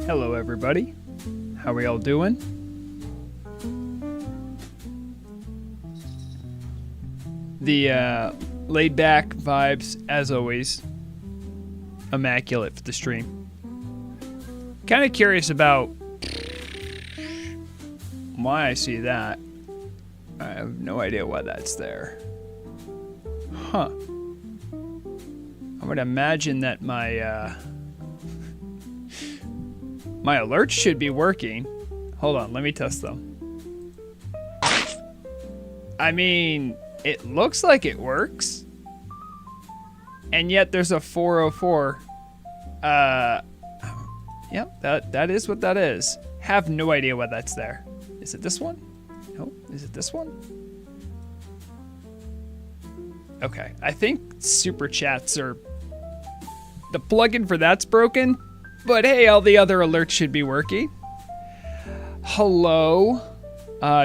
Hello everybody, how are y'all doing? The laid back vibes, as always, immaculate for the stream. Kind of curious about why I see that. I have no idea why that's there. Huh. I would imagine that my my alerts should be working. Hold on, let me test them. I mean, it looks like it works. And yet there's a 404. Yep, that is what that is. Have no idea why that's there. Is it this one? No, is it this one? Okay, I think super chats are... The plugin for that's broken, but hey, all the other alerts should be working. Hello.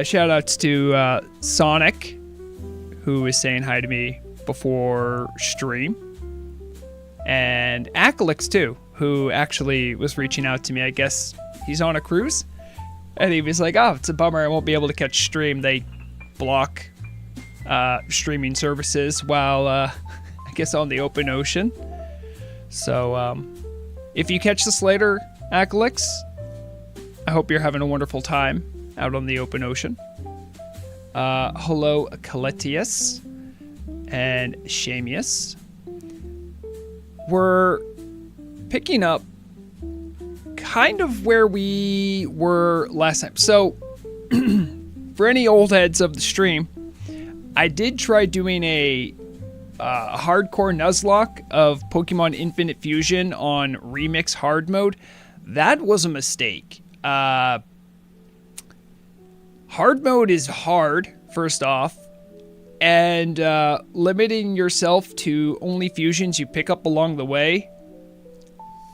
Shout outs to Sonic, who was saying hi to me before stream. And Akalix too, who actually was reaching out to me. I guess he's on a cruise. And he was like, oh, it's a bummer I won't be able to catch stream. They block streaming services while, I guess, on the open ocean. So, if you catch this later, Akalix, I hope you're having a wonderful time out on the open ocean. Hello, Caletius and Shamius. We're picking up kind of where we were last time. So, for any old heads of the stream, I did try doing a hardcore Nuzlocke of Pokemon Infinite Fusion on Remix Hard Mode. That was a mistake. Hard mode is hard, first off, and limiting yourself to only fusions you pick up along the way,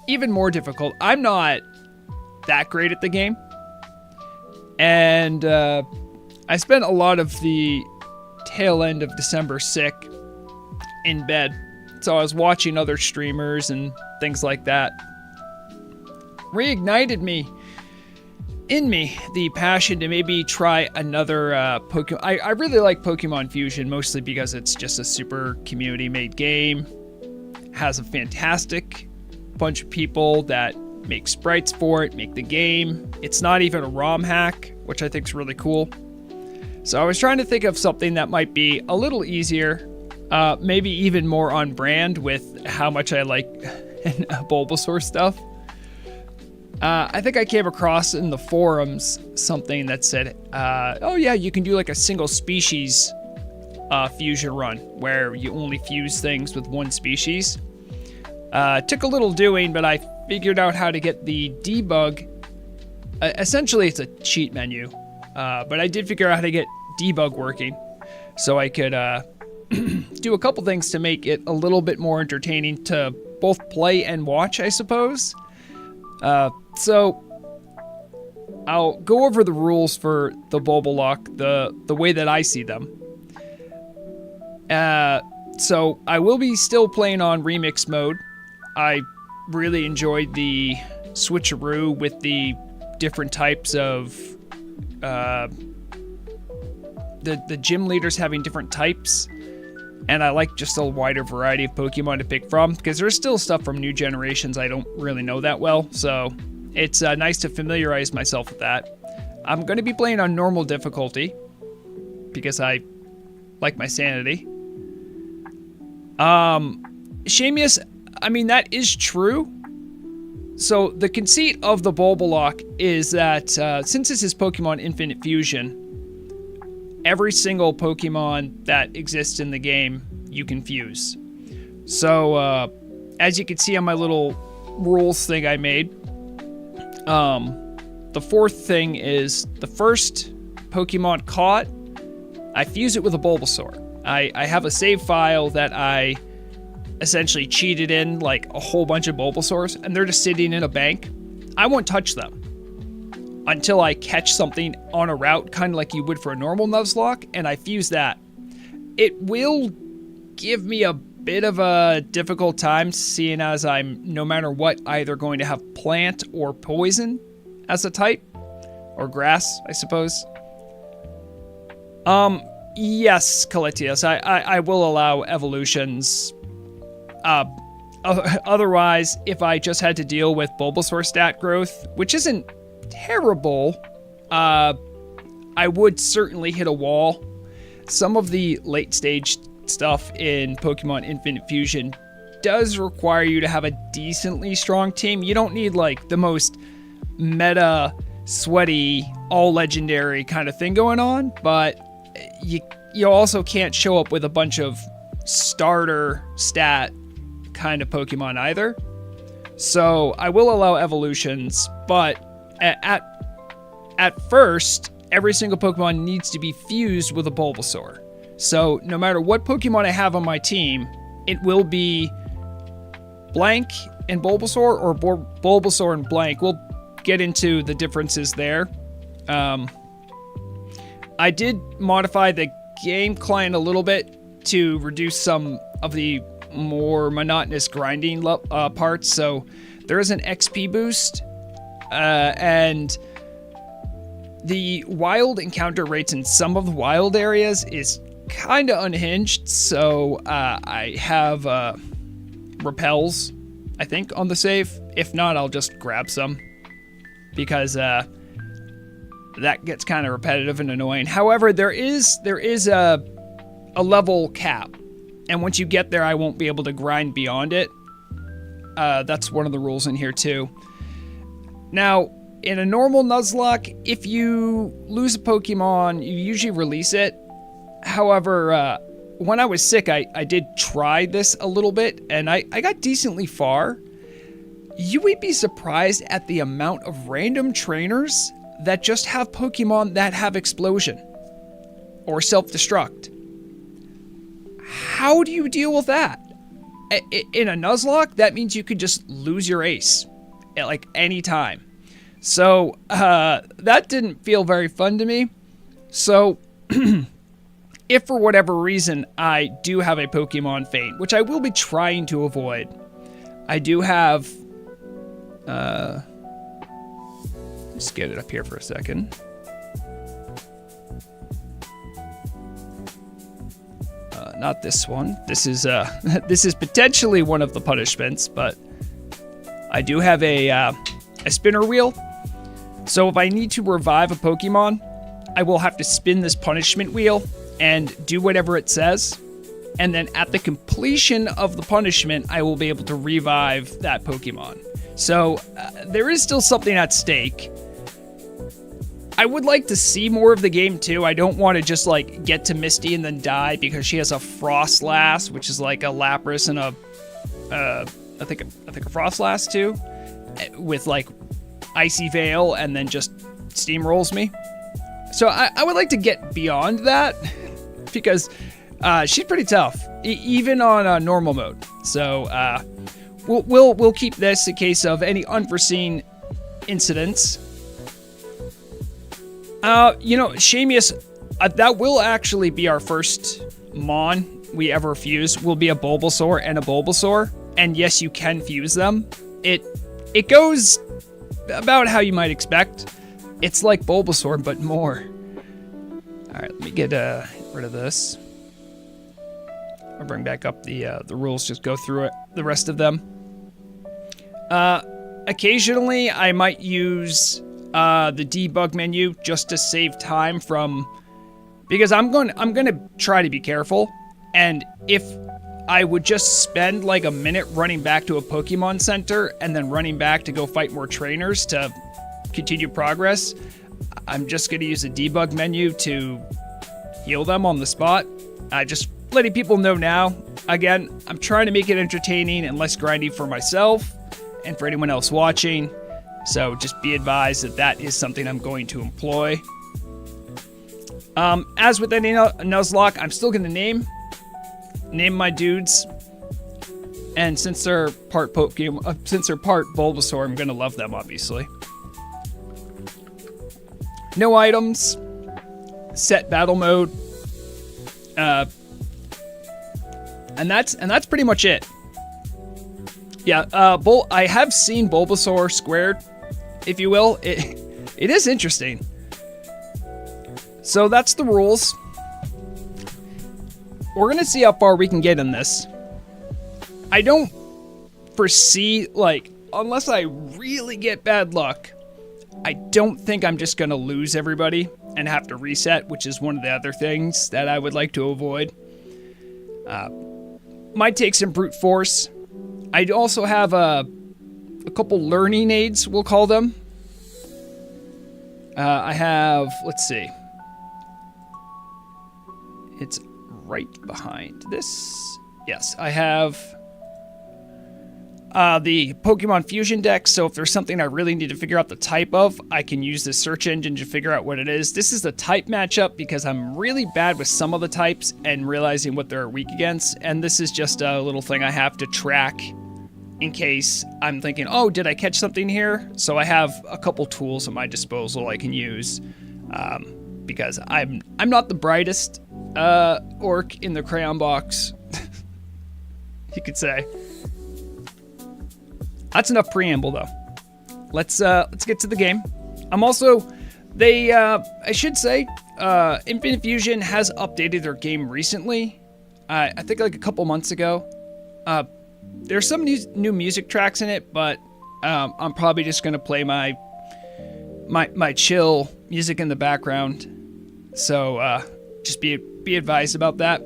even more difficult. I'm not that great at the game, and I spent a lot of the tail end of December sick in bed, so I was watching other streamers and things like that. Reignited in me the passion to maybe try another Pokemon. I really like Pokemon Fusion, mostly because it's just a super community-made game. Has a fantastic bunch of people that make sprites for it, make the game. It's not even a ROM hack, which I think is really cool. So I was trying to think of something that might be a little easier, maybe even more on brand with how much I like Bulbasaur stuff. I think I came across in the forums something that said, oh yeah, you can do like a single species fusion run where you only fuse things with one species. Took a little doing, but I figured out how to get the debug. Essentially, it's a cheat menu, but I did figure out how to get debug working, so I could do a couple things to make it a little bit more entertaining to both play and watch, I suppose. So I'll go over the rules for the Bulbalocke the way that I see them. So I will be still playing on remix mode. I really enjoyed the switcheroo with the different types of the gym leaders having different types. And I like just a wider variety of Pokemon to pick from, because there's still stuff from new generations I don't really know that well, so it's nice to familiarize myself with that. I'm going to be playing on normal difficulty, because I like my sanity. Shamius, I mean, that is true. So the conceit of the Bulbalocke is that since this is Pokemon Infinite Fusion, every single Pokemon that exists in the game, you can fuse. So, as you can see on my little rules thing I made, the fourth thing is the first Pokemon caught, I fuse it with a Bulbasaur. I have a save file that I essentially cheated in, like a whole bunch of Bulbasaurs, and they're just sitting in a bank. I won't touch them until I catch something on a route, kind of like you would for a normal Nuzlocke, and I fuse that. It will give me a bit of a difficult time, seeing as I'm, no matter what, either going to have plant or poison as a type. Or grass, I suppose. Yes, Calitius, I will allow evolutions. Otherwise, if I just had to deal with Bulbasaur stat growth, which isn't terrible, I would certainly hit a wall. Some of the late stage stuff in Pokemon Infinite Fusion does require you to have a decently strong team. You don't need like the most meta, sweaty, all legendary kind of thing going on, but you also can't show up with a bunch of starter stat kind of Pokemon either. So I will allow evolutions, but at first, every single Pokemon needs to be fused with a Bulbasaur. So no matter what Pokemon I have on my team, it will be blank and Bulbasaur or Bulbasaur and blank. We'll get into the differences there. I did modify the game client a little bit to reduce some of the more monotonous grinding parts. So there is an XP boost, and the wild encounter rates in some of the wild areas is kind of unhinged. So I have Repels, I think, on the save. If not, I'll just grab some, because that gets kind of repetitive and annoying. However, there is a level cap, and once you get there, I won't be able to grind beyond it. That's one of the rules in here too. Now, in a normal Nuzlocke, if you lose a Pokemon, you usually release it. However, when I was sick, I did try this a little bit, and I got decently far. You would be surprised at the amount of random trainers that just have Pokemon that have Explosion or Self-Destruct. How do you deal with that? In a Nuzlocke, that means you could just lose your ace at like any time. So that didn't feel very fun to me. So if for whatever reason I do have a Pokemon faint, which I will be trying to avoid, I do have... Let's get it up here for a second. Not this one. This is this is potentially one of the punishments, but I do have a spinner wheel. So if I need to revive a Pokemon, I will have to spin this punishment wheel and do whatever it says. And then at the completion of the punishment, I will be able to revive that Pokemon. So there is still something at stake. I would like to see more of the game too. I don't want to just like get to Misty and then die because she has a Frostlass, which is like a Lapras and a I think a Frostlass too, with like Icy Veil, and then just steamrolls me. So I would like to get beyond that because she's pretty tough, even on normal mode. So we'll keep this in case of any unforeseen incidents. Shamius, that will actually be our first Mon we ever fuse. Will be a Bulbasaur and a Bulbasaur, and yes, you can fuse them. It goes about how you might expect. It's like Bulbasaur, but more. All right, let me get rid of this. I'll bring back up the rules. Just go through it, the rest of them. Occasionally, I might use the debug menu just to save time because I'm gonna try to be careful, and if I would just spend like a minute running back to a Pokemon Center and then running back to go fight more trainers to continue progress, I'm just gonna use the debug menu to heal them on the spot. Just letting people know now. Again, I'm trying to make it entertaining and less grindy for myself and for anyone else watching. So just be advised that is something I'm going to employ. As with any Nuzlocke, I'm still going to name my dudes. And since they're part Pokemon, since they're part Bulbasaur, I'm going to love them, obviously. No items. Set battle mode. And that's pretty much it. Yeah, I have seen Bulbasaur squared, if you will. It is interesting. So that's the rules. We're gonna see how far we can get in this. I don't foresee, like, unless I really get bad luck, I don't think I'm just gonna lose everybody and have to reset, which is one of the other things that I would like to avoid. Might take some brute force. I also have a couple learning aids, we'll call them. I have, let's see. It's right behind this. Yes, I have the Pokemon Fusion deck, so if there's something I really need to figure out the type of, I can use the search engine to figure out what it is. This is the type matchup because I'm really bad with some of the types and realizing what they're weak against, and this is just a little thing I have to track in case I'm thinking, oh, did I catch something here? So I have a couple tools at my disposal I can use, because I'm not the brightest orc in the crayon box, you could say. That's enough preamble, though. Let's get to the game. I'm also, I should say, Infinte Fusion has updated their game recently. I think like a couple months ago. There's some new music tracks in it, but I'm probably just gonna play my chill music in the background. So just be advised about that.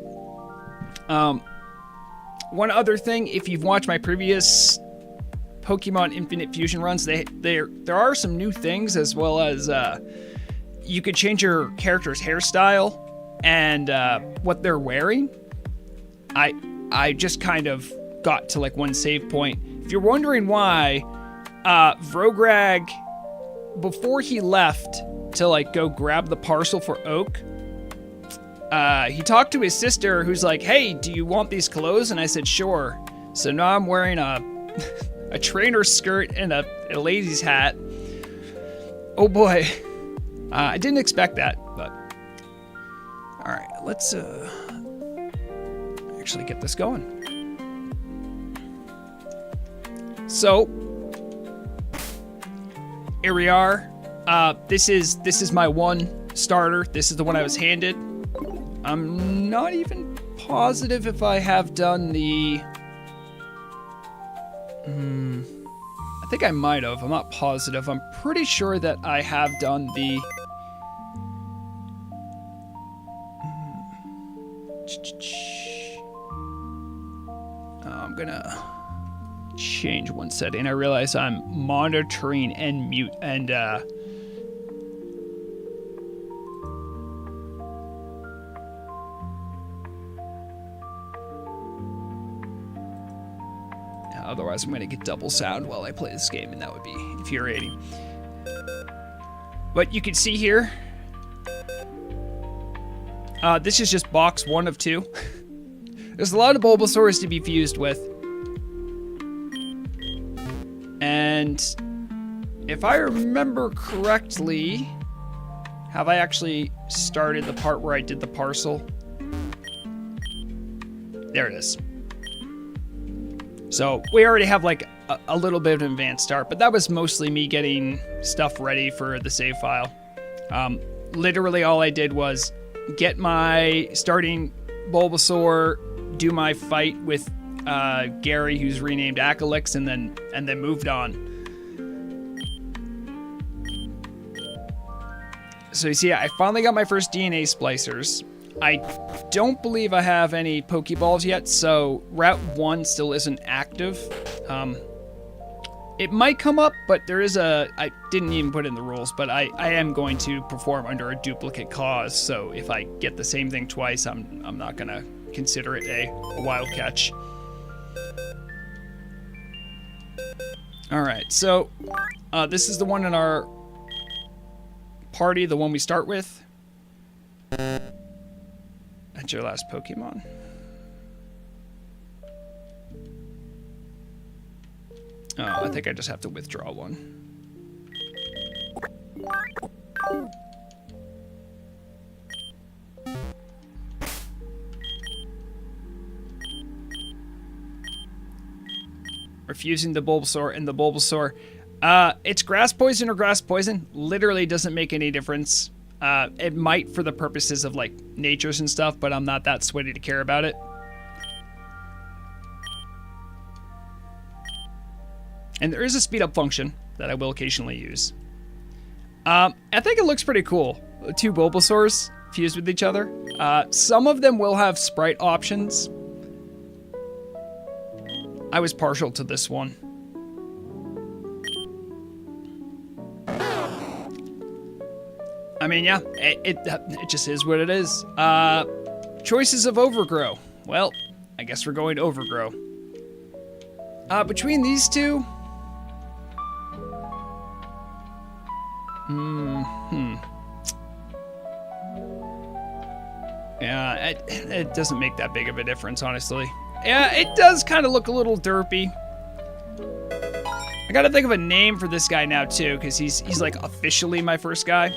One other thing, if you've watched my previous Pokemon Infinite Fusion runs, there are some new things, as well as you could change your character's hairstyle and what they're wearing. I just kind of got to like one save point. If you're wondering why, Vrograg, before he left to like go grab the parcel for Oak, he talked to his sister, who's like, hey, do you want these clothes? And I said, sure. So now I'm wearing a trainer skirt and a lady's hat. Oh boy. I didn't expect that, but all right, let's actually get this going. So here we are. This is my one starter. This is the one I was handed. I'm not even positive if I have done the... I think I might have. I'm not positive. I'm pretty sure that I have done the... I'm gonna change one setting. I realize I'm monitoring and mute and otherwise I'm going to get double sound while I play this game, and that would be infuriating. But you can see here, this is just box 1 of 2. There's a lot of Bulbasaurs to be fused with. And if I remember correctly, have I actually started the part where I did the parcel? There it is. So we already have like a little bit of an advanced start, but that was mostly me getting stuff ready for the save file. Literally all I did was get my starting Bulbasaur, do my fight with Gary, who's renamed Akalix, and then moved on. So you see, I finally got my first DNA splicers. I don't believe I have any Pokeballs yet, so Route 1 still isn't active. It might come up, but there is I didn't even put in the rules, but I am going to perform under a duplicate clause, so if I get the same thing twice, I'm not going to consider it a wild catch. Alright, so this is the one in our party, the one we start with. That's your last Pokemon. Oh, I think I just have to withdraw one. We're fusing the Bulbasaur and the Bulbasaur. It's grass poison or grass poison. Literally doesn't make any difference. It might for the purposes of like natures and stuff, but I'm not that sweaty to care about it. And there is a speed up function that I will occasionally use. I think it looks pretty cool. Two Bulbasaurs fused with each other. Some of them will have sprite options. I was partial to this one. I mean, yeah, it just is what it is. Choices of Overgrow. Well, I guess we're going to Overgrow. Between these two... Yeah, it doesn't make that big of a difference, honestly. Yeah, it does kind of look a little derpy. I gotta think of a name for this guy now, too, because he's like officially my first guy.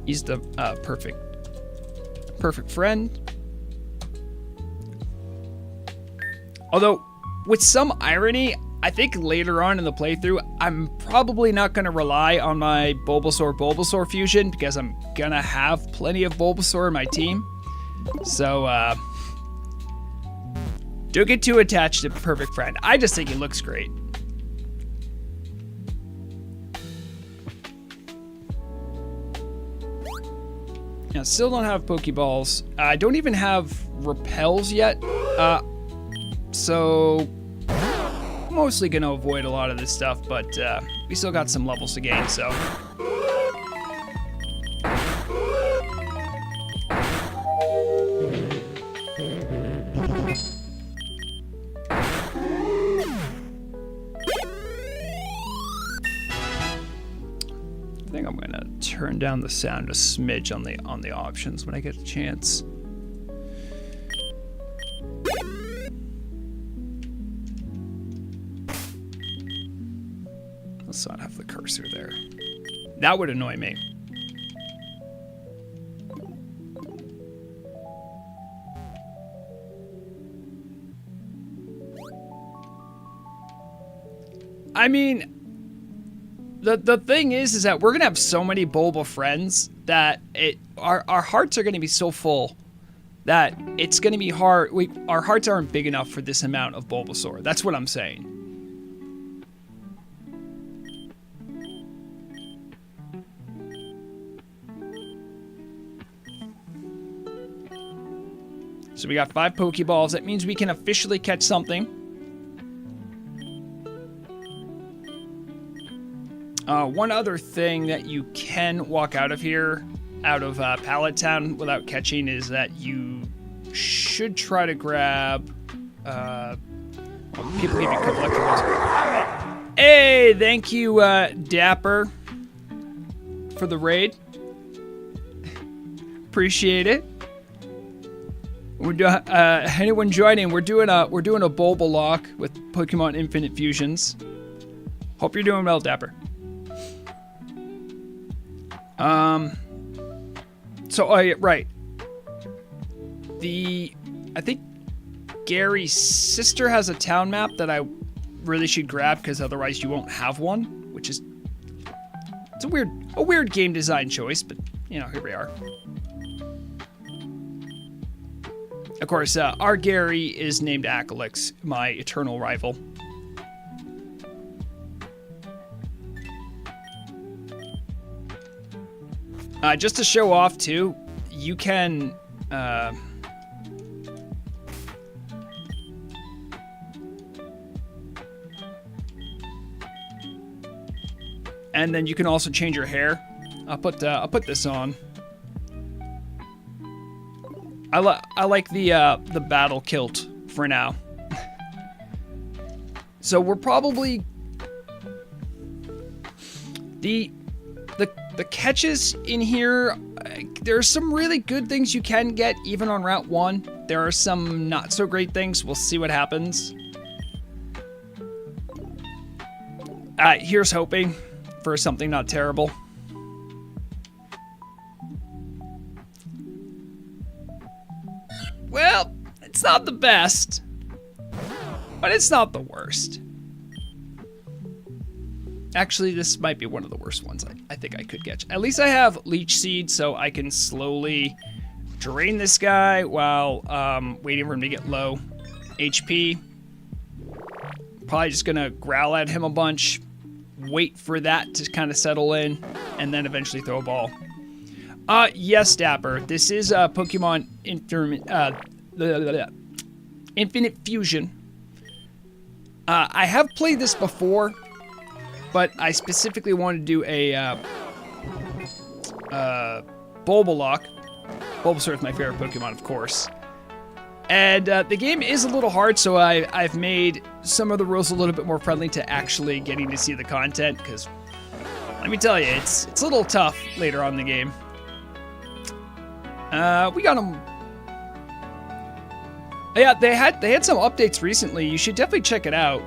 He's the perfect friend. Although, with some irony, I think later on in the playthrough, I'm probably not going to rely on my Bulbasaur fusion because I'm going to have plenty of Bulbasaur in my team. So, don't get too attached to Perfect Friend. I just think he looks great. Now, still don't have Pokeballs. I don't even have Repels yet. So, mostly gonna avoid a lot of this stuff, but we still got some levels to gain, so. I think I'm gonna turn down the sound a smidge on the options when I get a chance. Let's not have the cursor there. That would annoy me. I mean, the thing is that we're gonna have so many Bulba friends that our hearts are gonna be so full that it's gonna be hard. Our hearts aren't big enough for this amount of Bulbasaur. That's what I'm saying. So we got 5 Pokeballs. That means we can officially catch something. One other thing that you can walk out of here, out of Pallet Town without catching, is that you should try to grab... people give you collectibles. Hey, thank you, Dapper, for the raid. Appreciate it. We're anyone joining? We're doing a Bulbalocke with Pokemon Infinite Fusions. Hope you're doing well, Dapper. So right. I think Gary's sister has a town map that I really should grab because otherwise you won't have one, which is it's a weird game design choice, but you know, here we are. Of course, our Gary is named Akalix, my eternal rival. Just to show off, too, you can... and then you can also change your hair. I'll put this on. I like the battle kilt for now. So we're probably the catches in here. There's some really good things you can get even on Route 1. There are some not so great things. We'll see what happens. Here's hoping for something not terrible. Well, it's not the best, but it's not the worst. Actually, this might be one of the worst ones I think I could catch. At least I have Leech Seed, so I can slowly drain this guy while waiting for him to get low HP. Probably just gonna growl at him a bunch, wait for that to kind of settle in, and then eventually throw a ball. Yes, Dapper. This is Pokemon Infinite Fusion. I have played this before, but I specifically wanted to do a Bulbalocke. Bulbasaur is my favorite Pokemon, of course. And the game is a little hard, so I've made some of the rules a little bit more friendly to actually getting to see the content, because let me tell you, it's a little tough later on in the game. We got them. Yeah, they had some updates recently. You should definitely check it out.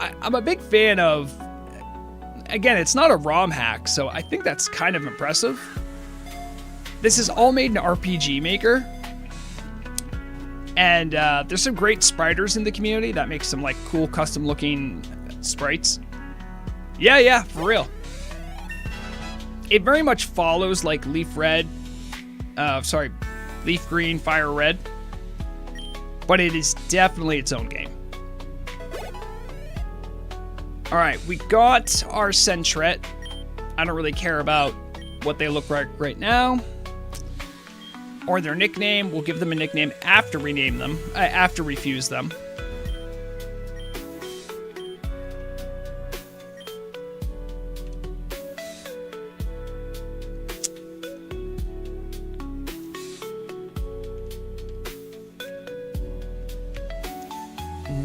I'm a big fan of. Again, it's not a ROM hack, so I think that's kind of impressive. This is all made in RPG Maker. And there's some great spiders in the community that makes some like cool custom looking sprites. Yeah, for real. It very much follows like Leaf Green, Fire Red. But it is definitely its own game. All right, we got our Sentret. I don't really care about what they look like right now. Or their nickname. We'll give them a nickname after we name them, after we fuse them.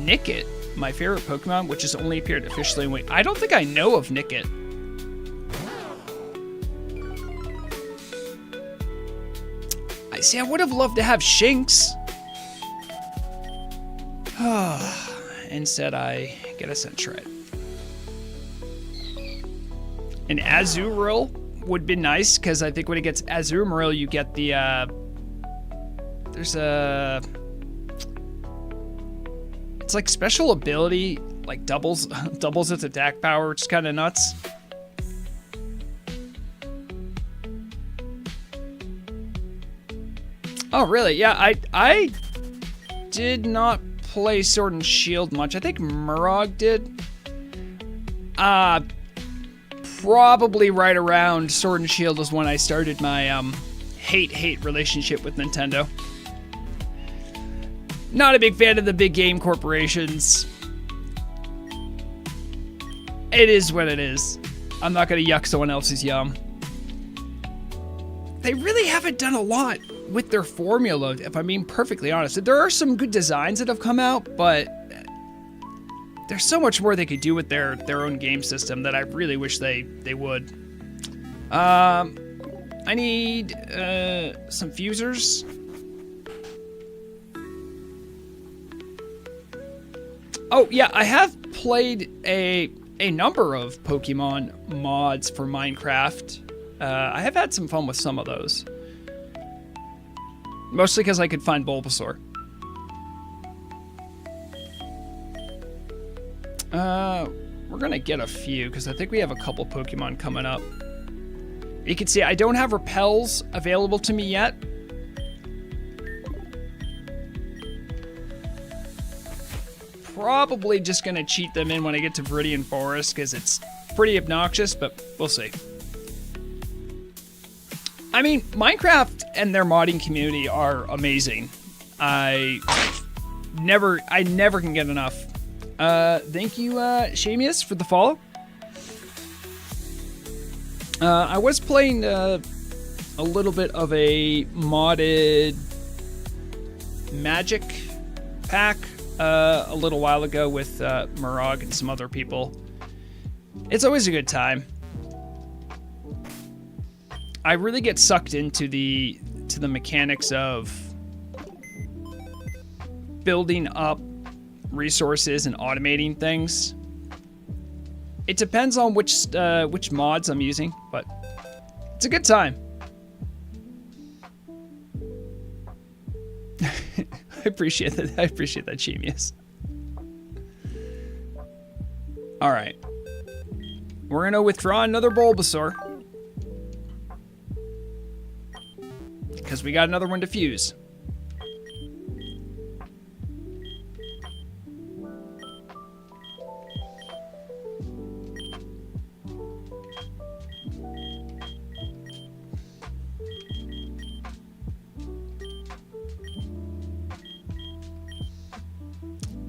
Nickit, my favorite Pokemon, which has only appeared officially in I don't think I know of Nickit. See, I would have loved to have Shinx. Instead, I get a Sentret. An Azumarill would be nice, because I think when it gets Azumarill, you get the, there's a... It's like special ability, like doubles its attack power, which is kind of nuts. Oh, really? Yeah, I did not play Sword and Shield much. I think Murog did. Probably right around Sword and Shield was when I started my hate relationship with Nintendo. Not a big fan of the big game corporations. It is what it is. I'm not going to yuck someone else's yum. They really haven't done a lot with their formula, if I'm being perfectly honest. There are some good designs that have come out, but there's so much more they could do with their own game system that I really wish they would. I need some fusers. Oh yeah, I have played a number of Pokemon mods for Minecraft. I have had some fun with some of those. Mostly because I could find Bulbasaur. We're gonna get a few, because I think we have a couple Pokemon coming up. You can see I don't have Repels available to me yet. Probably just gonna cheat them in when I get to Viridian Forest, because it's pretty obnoxious, but we'll see. I mean, Minecraft and their modding community are amazing. I never can get enough. Thank you, Shamius, for the follow. I was playing a little bit of a modded Magic pack a little while ago with Murog and some other people. It's always a good time. I really get sucked into the mechanics of building up resources and automating things. It depends on which mods I'm using, but it's a good time. I appreciate that. I appreciate that, Genius. All right. We're going to withdraw another Bulbasaur. Because we got another one to fuse.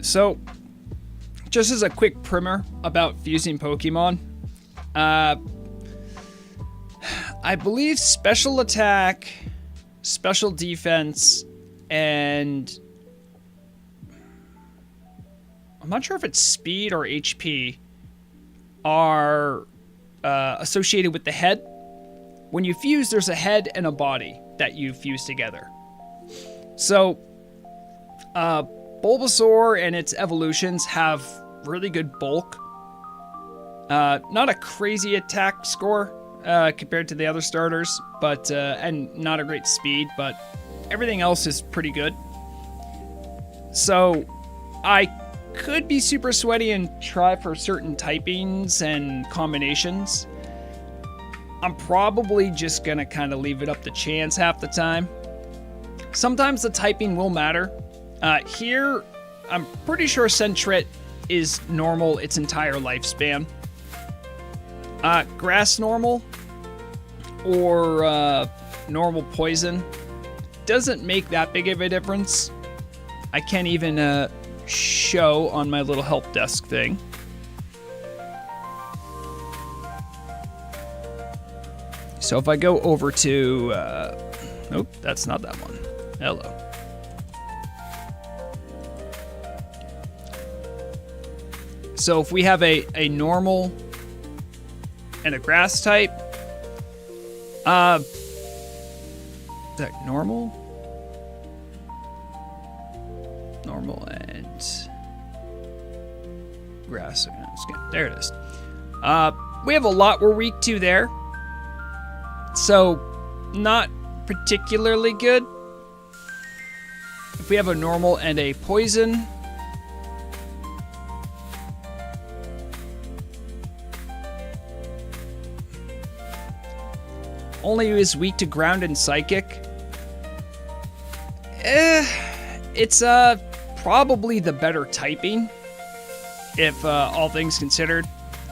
So, just as a quick primer about fusing Pokemon, I believe special attack, special defense, and I'm not sure if it's speed or HP are associated with the head. When you fuse, there's a head and a body that you fuse together. So, Bulbasaur and its evolutions have really good bulk. Not a crazy attack score compared to the other starters, but and not a great speed, but everything else is pretty good. So I could be super sweaty and try for certain typings and combinations. I'm probably just gonna kind of leave it up to chance half the time. Sometimes the typing will matter. Here, I'm pretty sure Sentret is normal its entire lifespan. Grass normal or normal poison doesn't make that big of a difference. I can't even show on my little help desk thing. So if I go over to... nope, that's not that one. Hello. So if we have a normal and a grass type, is that normal? Normal and grass. There it is. We have a lot we're weak to there. So not particularly good. If we have a normal and a poison, only is weak to ground and psychic. It's probably the better typing, if all things considered.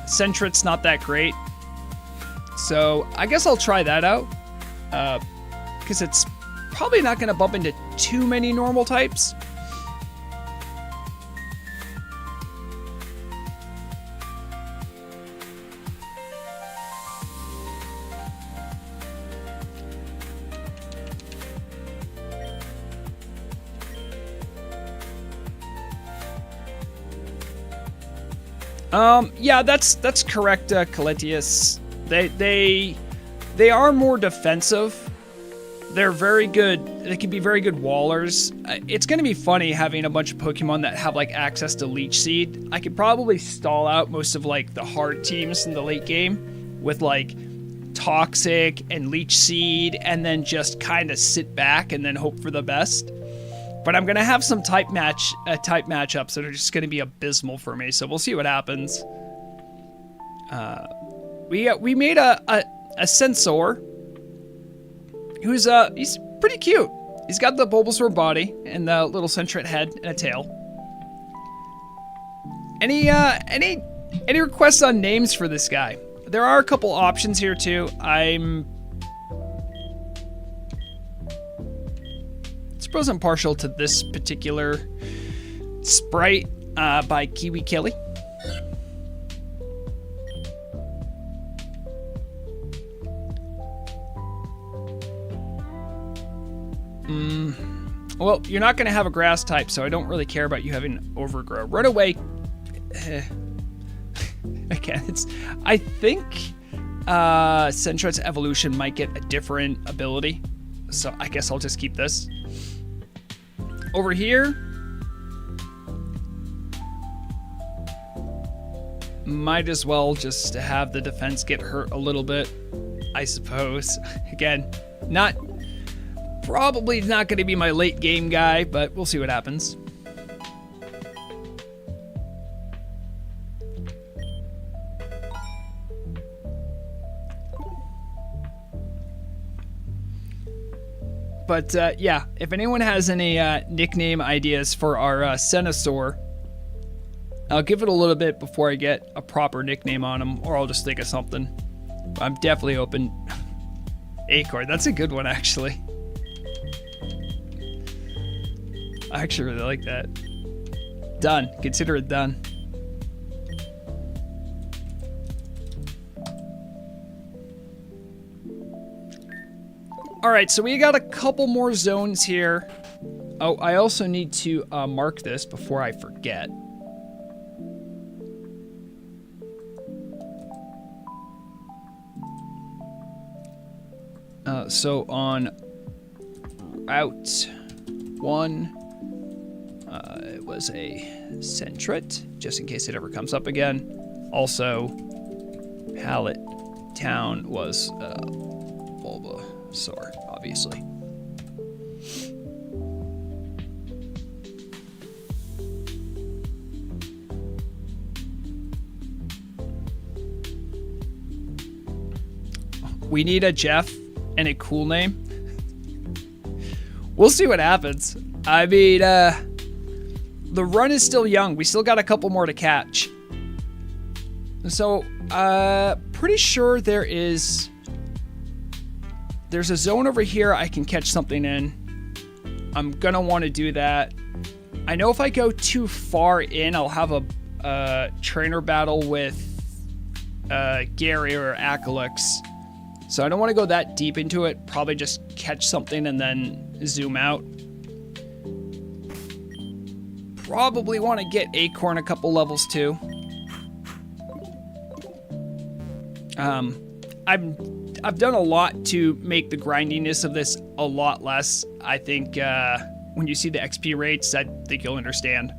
Sentret's not that great, so I guess I'll try that out, because it's probably not going to bump into too many normal types. Yeah, that's correct, Caletius. They are more defensive. They're very good. They can be very good wallers. It's going to be funny having a bunch of Pokemon that have like access to Leech Seed. I could probably stall out most of like the hard teams in the late game with like Toxic and Leech Seed, and then just kind of sit back and then hope for the best. But I'm gonna have some type matchups that are just gonna be abysmal for me. So we'll see what happens. We made a Sensor, who's he's pretty cute. He's got the Bulbasaur body and the little Sentret head and a tail. Any requests on names for this guy? There are a couple options here too. I suppose I'm partial to this particular sprite by Kiwi Kelly. Well, you're not going to have a grass type, so I don't really care about you having Overgrow. Run away. Again, I think Sentret's evolution might get a different ability, so I guess I'll just keep this. Over here, might as well just have the defense get hurt a little bit, I suppose. Again, probably not going to be my late game guy, but we'll see what happens. But yeah, if anyone has any nickname ideas for our Venusaur, I'll give it a little bit before I get a proper nickname on him, or I'll just think of something. I'm definitely open. Acorn, that's a good one, actually. I actually really like that. Done. Consider it done. Alright, so we got a couple more zones here. Oh, I also need to mark this before I forget. So on Route 1, it was a Centret, just in case it ever comes up again. Also, Pallet Town was Bulbasaur, obviously. We need a Jeff and a cool name. We'll see what happens. I mean, the run is still young. We still got a couple more to catch. So, pretty sure there's a zone over here I can catch something in. I'm gonna want to do that. I know if I go too far in, I'll have a trainer battle with Gary or Akalix. So I don't want to go that deep into it. Probably just catch something and then zoom out. Probably want to get Acorn a couple levels too. I've done a lot to make the grindiness of this a lot less. I think when you see the XP rates, I think you'll understand.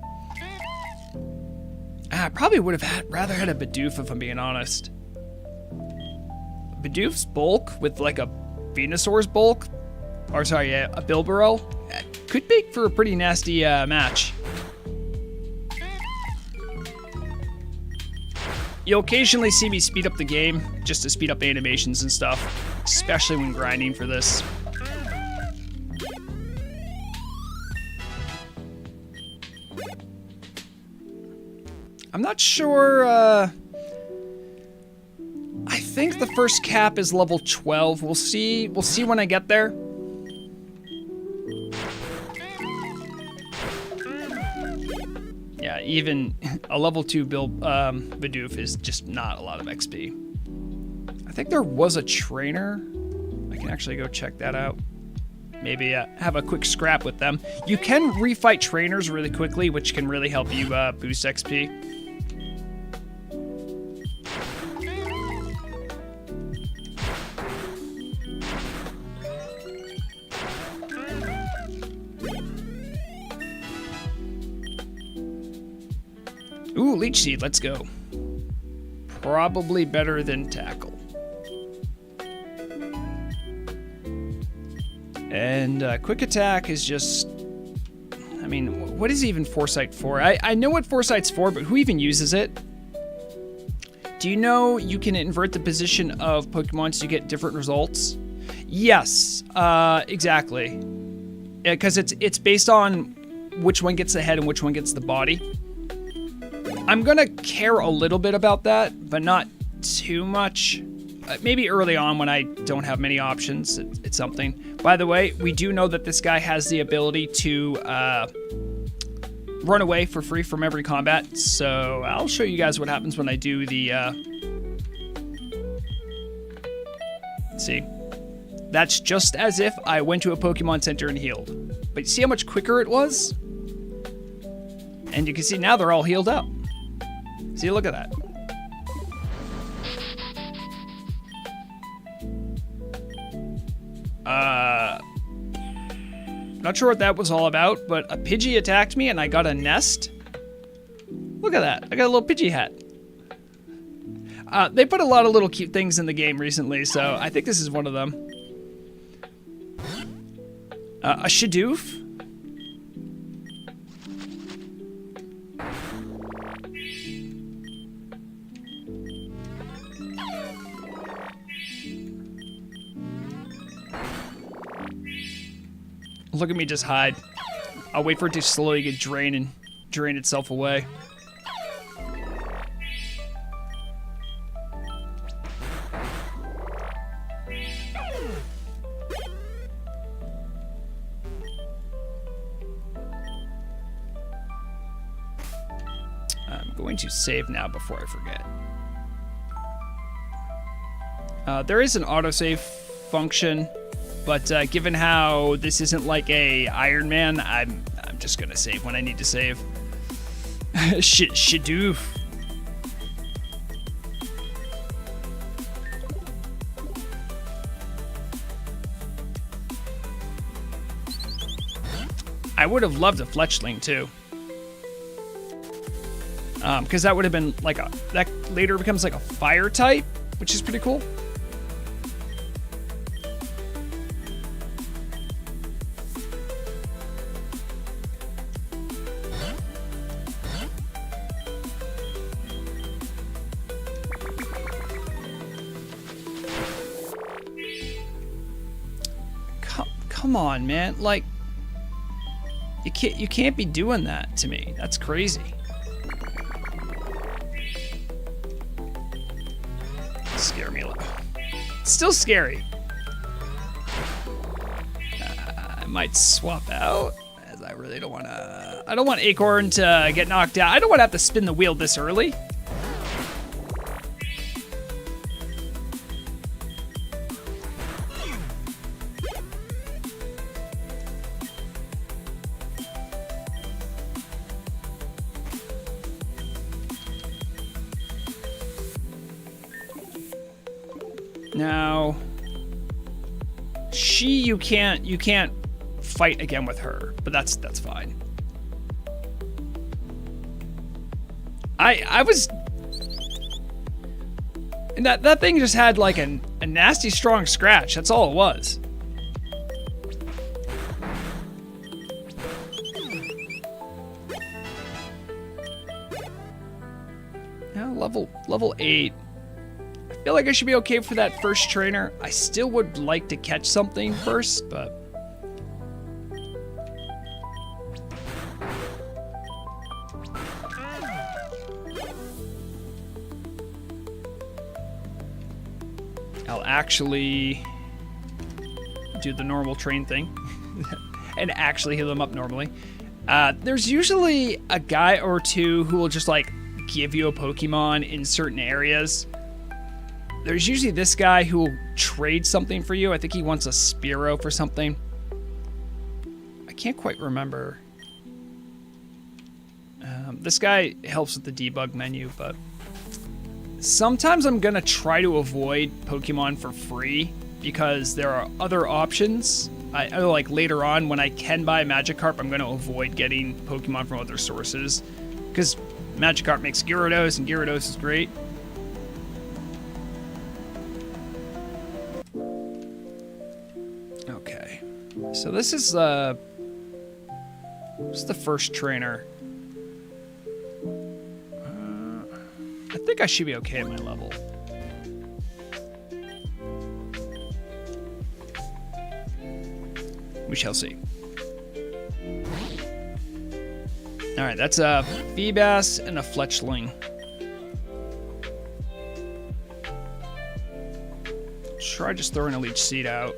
I probably would have rather had a Bidoof if I'm being honest. Bidoof's bulk with like a Venusaur's bulk, or sorry, yeah, a Bulbarel, could make for a pretty nasty match. You'll occasionally see me speed up the game just to speed up animations and stuff, especially when grinding for this. I'm not sure, I think the first cap is level 12. We'll see when I get there. Yeah, even a level 2 Bidoof is just not a lot of XP. I think there was a trainer. I can actually go check that out. Maybe have a quick scrap with them. You can refight trainers really quickly, which can really help you boost XP. Ooh, Leech Seed, let's go. Probably better than Tackle. And Quick Attack is just... I mean, what is even Foresight for? I know what Foresight's for, but who even uses it? Do you know you can invert the position of Pokemon so you get different results? Yes, exactly. Because it's based on which one gets the head and which one gets the body. I'm gonna care a little bit about that, but not too much. Maybe early on when I don't have many options, it's something. By the way, we do know that this guy has the ability to run away for free from every combat, so I'll show you guys what happens when I do the... See? That's just as if I went to a Pokemon Center and healed. But you see how much quicker it was? And you can see now they're all healed up. See, look at that. Not sure what that was all about, but a Pidgey attacked me and I got a nest. Look at that. I got a little Pidgey hat. They put a lot of little cute things in the game recently, so I think this is one of them. A Shadoof. Look at me just hide. I'll wait for it to slowly get drained and drain itself away. I'm going to save now before I forget. There is an autosave function, but given how this isn't like a Iron Man, I'm just gonna save when I need to save. Shadoof. I would have loved a Fletchling too. Because that would have been like that later becomes like a fire type, which is pretty cool. Come on, man. Like, you can't be doing that to me. That's crazy. Scare me a little. Still scary. I might swap out, as I really don't want to. I don't want Acorn to get knocked out. I don't want to have to spin the wheel this early. Now, you can't fight again with her, but that's fine. I was, and that thing just had like a nasty strong scratch. That's all it was. Now level 8. I feel like I should be okay for that first trainer. I still would like to catch something first, but... I'll actually do the normal train thing and actually heal them up normally. There's usually a guy or two who will just like give you a Pokemon in certain areas. There's usually this guy who will trade something for you. I think he wants a Spearow for something. I can't quite remember. This guy helps with the debug menu, but sometimes I'm gonna try to avoid Pokemon for free because there are other options. I like later on when I can buy Magikarp, I'm gonna avoid getting Pokemon from other sources because Magikarp makes Gyarados and Gyarados is great. Okay, so this is the first trainer. I think I should be okay at my level. We shall see. All right, that's a Feebas and a Fletchling. Try just throwing a Leech Seed out.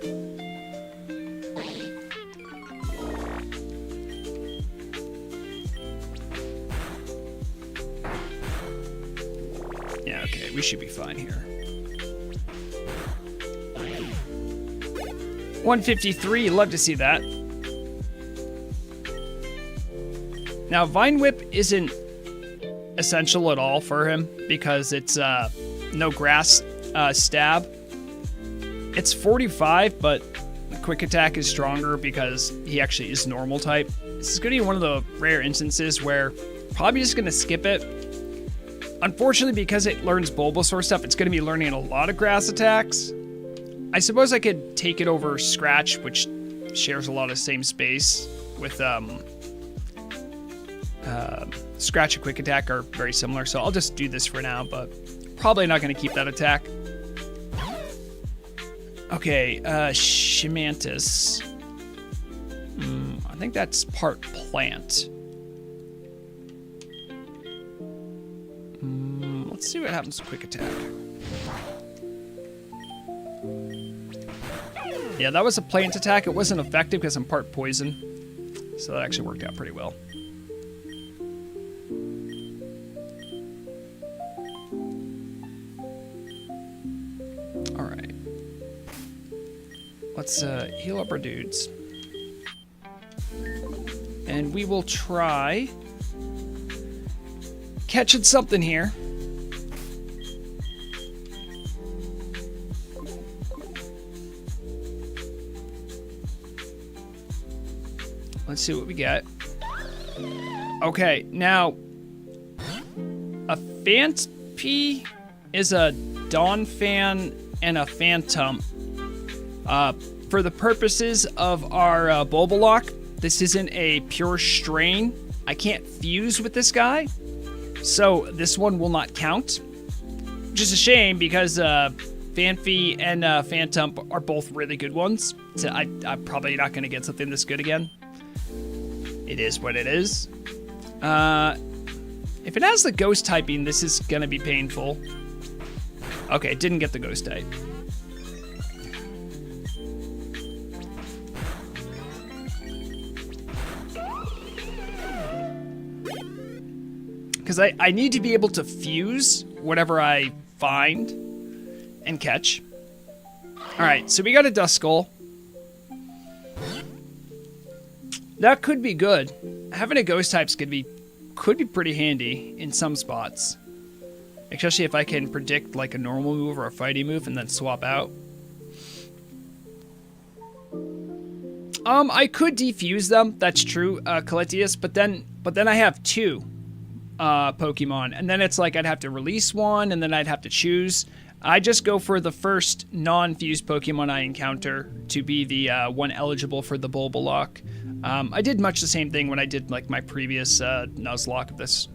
Yeah, okay, we should be fine here. 153, love to see that. Now, Vine Whip isn't essential at all for him because it's no grass stab. It's 45, but the quick attack is stronger because he actually is normal type. This is going to be one of the rare instances where probably just going to skip it. Unfortunately, because it learns Bulbasaur stuff, it's going to be learning a lot of grass attacks. I suppose I could take it over Scratch, which shares a lot of same space with Scratch and Quick Attack are very similar, so I'll just do this for now, but probably not going to keep that attack. Okay, Shimantis. I think that's part plant. Let's see what happens to Quick Attack. Yeah, that was a plant attack. It wasn't effective because I'm part poison. So that actually worked out pretty well. Alright. Let's heal up our dudes. And we will try catching something here. Let's see what we get. Okay, now a Fantpy is a Donphan and a Phantom. For the purposes of our Bulbalocke, this isn't a pure strain. I can't fuse with this guy, so this one will not count. Which is a shame because Phanpy and Phantom are both really good ones. So I'm probably not going to get something this good again. It is what it is. If it has the ghost typing, this is going to be painful. Okay, it didn't get the ghost type. Because I need to be able to fuse whatever I find and catch. Alright, so we got a Duskull. That could be good. Having a ghost type's could be pretty handy in some spots. Especially if I can predict like a normal move or a fighting move and then swap out. I could defuse them, that's true, Coletius, but then I have two Pokemon, and then it's like I'd have to release one, and then I'd have to choose. I just go for the first non-fused Pokemon I encounter to be the one eligible for the Bulbalocke. I did much the same thing when I did like my previous Nuzlocke of this.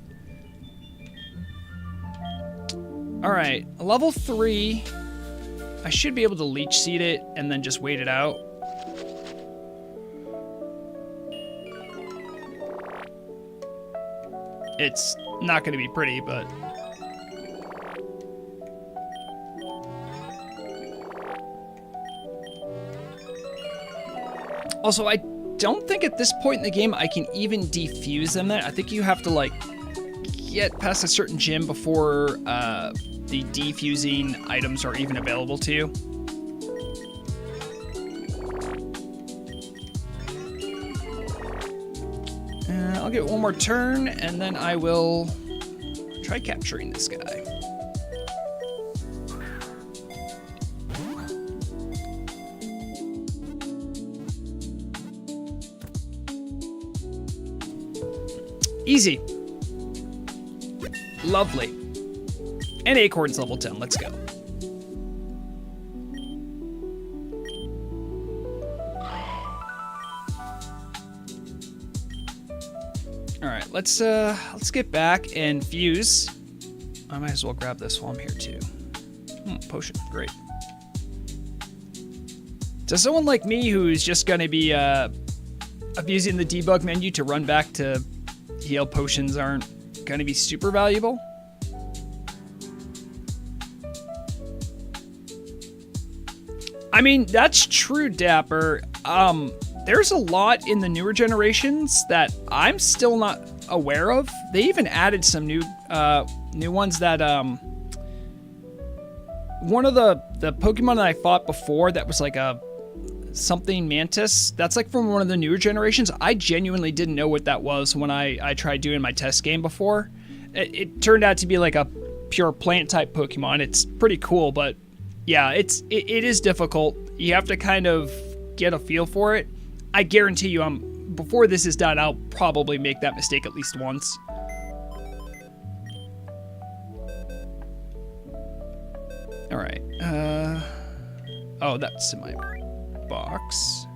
Alright, level 3. I should be able to Leech Seed it and then just wait it out. It's not going to be pretty, but... Also, I don't think at this point in the game I can even defuse them. I think you have to, like, get past a certain gym before the defusing items are even available to you. I'll get one more turn, and then I will try capturing this guy. Easy. Lovely. And Acorn's level 10. Let's go. Alright, let's get back and fuse. I might as well grab this while I'm here too. Potion, great. To someone like me who's just gonna be abusing the debug menu to run back to heal, potions aren't gonna be super valuable. I mean, that's true, Dapper. There's a lot in the newer generations that I'm still not aware of. They even added some new ones that, one of the Pokemon that I fought before that was like a something Mantis, that's like from one of the newer generations. I genuinely didn't know what that was when I tried doing my test game before. It turned out to be like a pure plant type Pokemon. It's pretty cool, but yeah, it is difficult. You have to kind of get a feel for it. I guarantee you, before this is done, I'll probably make that mistake at least once. All right. Oh, that's in my box.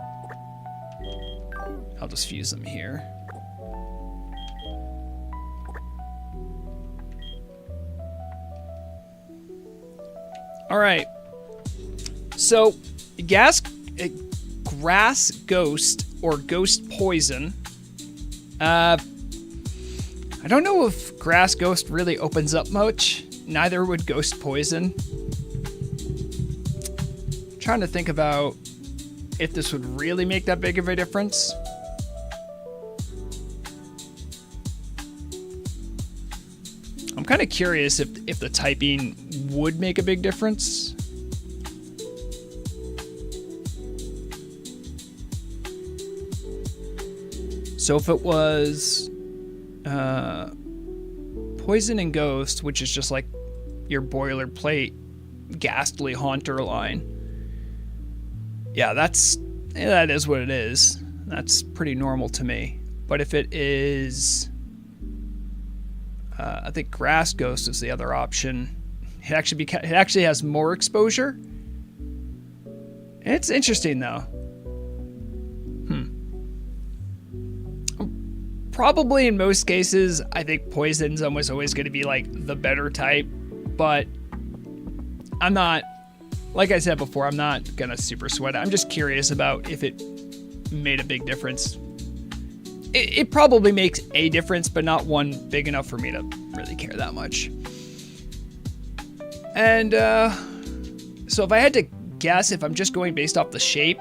I'll just fuse them here. All right. So, grass ghost or ghost poison. I don't know if grass ghost really opens up much. Neither would ghost poison. I'm trying to think about if this would really make that big of a difference. I'm kind of curious if the typing would make a big difference. So if it was poison and ghost, which is just like your boilerplate ghastly haunter line. Yeah, that is what it is. That's pretty normal to me. But if it is, I think grass ghost is the other option. It actually has more exposure. It's interesting though. Probably in most cases, I think poison's almost always going to be like the better type, but I'm not, like I said before, I'm not going to super sweat it. I'm just curious about if it made a big difference. It probably makes a difference, but not one big enough for me to really care that much. And so if I had to guess, if I'm just going based off the shape,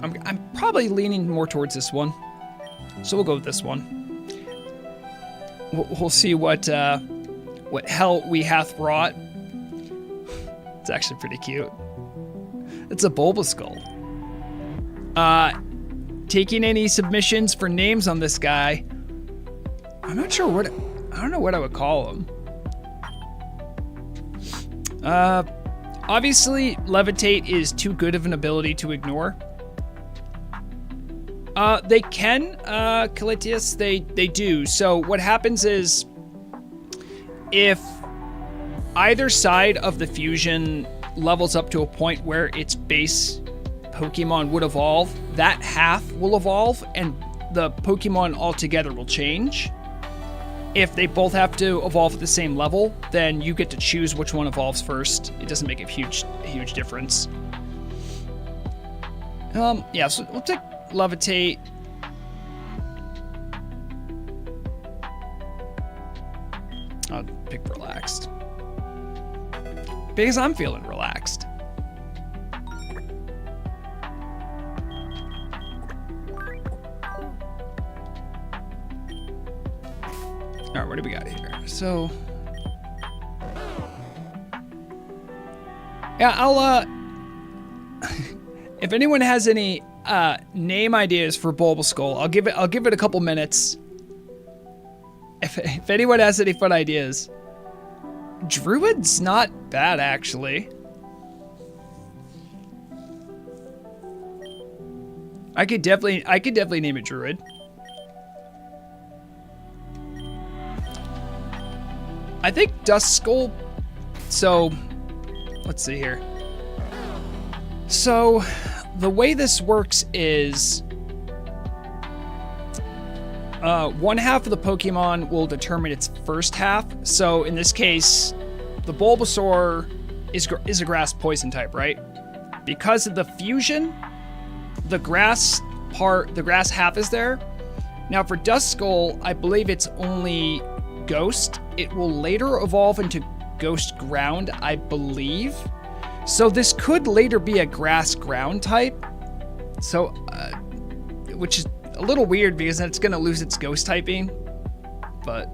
I'm probably leaning more towards this one. So we'll go with this one. We'll see what hell we hath wrought. It's actually pretty cute. It's a Bulbasaur. Taking any submissions for names on this guy. I'm not sure I don't know what I would call him. Obviously, Levitate is too good of an ability to ignore. They can, Calitius, they do. So what happens is, if either side of the fusion levels up to a point where its base Pokemon would evolve, that half will evolve, and the Pokemon altogether will change. If they both have to evolve at the same level, then you get to choose which one evolves first. It doesn't make a huge difference. Yeah, so we'll take Levitate. I'll pick relaxed. Because I'm feeling relaxed. Alright, what do we got here? So, yeah, I'll, if anyone has any name ideas for Bulbasaur, I'll give it a couple minutes. If anyone has any fun ideas. Druid's not bad, actually. I could definitely name it Druid. I think Duskull. So, let's see here. So, the way this works is one half of the Pokemon will determine its first half. So in this case, the Bulbasaur is a grass poison type, right? Because of the fusion, the grass half is there. Now for Duskull, I believe it's only Ghost. It will later evolve into Ghost Ground, I believe. So this could later be a grass ground type. So, which is a little weird because then it's going to lose its ghost typing. But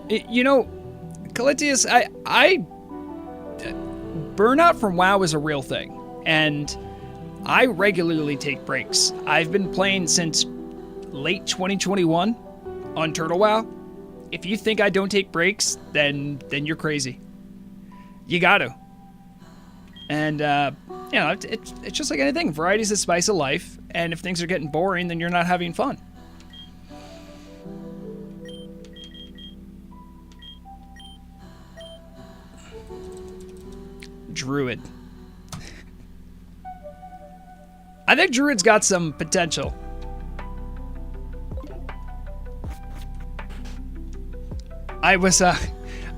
you know, Calitius, I burnout from WoW is a real thing, and I regularly take breaks. I've been playing since late 2021 on Turtle WoW. If you think I don't take breaks, then you're crazy. You got to. And, you know, it's just like anything. Variety's the spice of life. And if things are getting boring, then you're not having fun. Druid. I think Druid's got some potential. I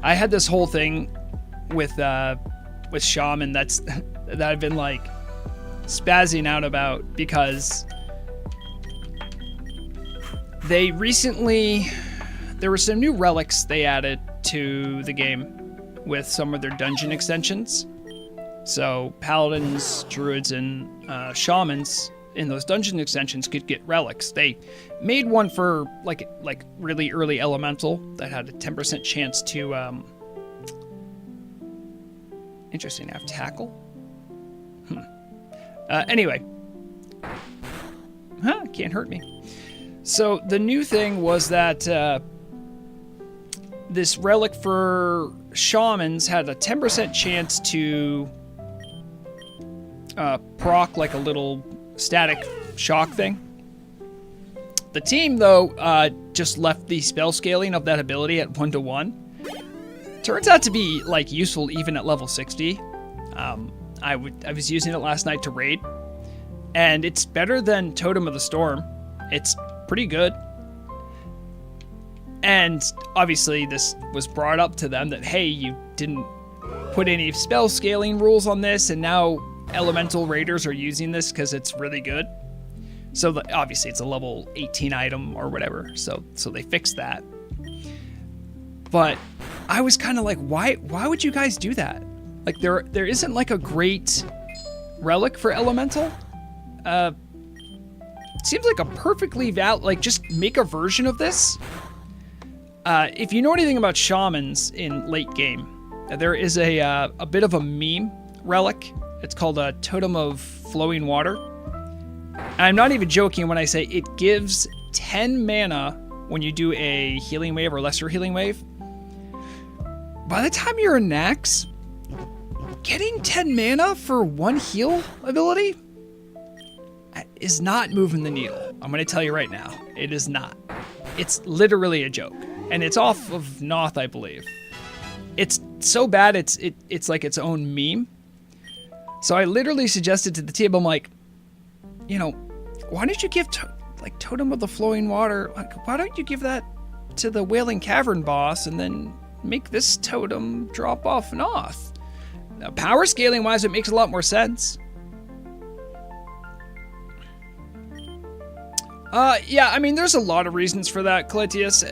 had this whole thing with Shaman that I've been like spazzing out about because there were some new relics they added to the game with some of their dungeon extensions. So paladins, druids, and shamans in those dungeon extensions could get relics. They made one for like really early elemental that had a 10% chance to interesting, have tackle? Anyway. Can't hurt me. So the new thing was that this relic for shamans had a 10% chance to proc like a little static shock thing. The team, though, just left the spell scaling of that ability at 1-to-1. Turns out to be like useful even at level 60. I was using it last night to raid, and it's better than Totem of the Storm. It's pretty good. And obviously this was brought up to them that, hey, you didn't put any spell scaling rules on this, and now elemental raiders are using this because it's really good. So obviously it's a level 18 item or whatever, so they fixed that. But I was kind of like, why would you guys do that? Like there isn't like a great relic for elemental. Seems like a perfectly valid, like just make a version of this. If you know anything about shamans in late game, there is a bit of a meme relic. It's called a Totem of Flowing Water. And I'm not even joking when I say it gives 10 mana when you do a healing wave or lesser healing wave. By the time you're in Nax, getting 10 mana for one heal ability is not moving the needle. I'm going to tell you right now, it is not. It's literally a joke. And it's off of Noth, I believe. It's so bad, it's like its own meme. So I literally suggested to the team, I'm like, you know, why don't you give like Totem of the Flowing Water? Like, why don't you give that to the Wailing Cavern boss and then make this totem drop off Noth? Now, power scaling wise, it makes a lot more sense. Yeah, I mean, there's a lot of reasons for that, Caletius.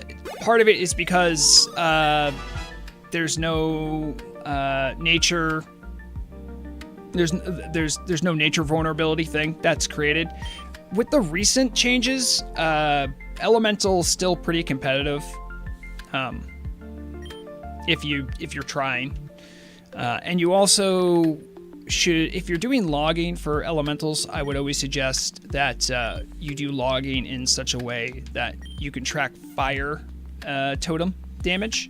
Part of it is because there's no nature. There's no nature vulnerability thing that's created. With the recent changes, Elemental's still pretty competitive. If you're trying, and you also should, if you're doing logging for elementals, I would always suggest that you do logging in such a way that you can track fire totem damage.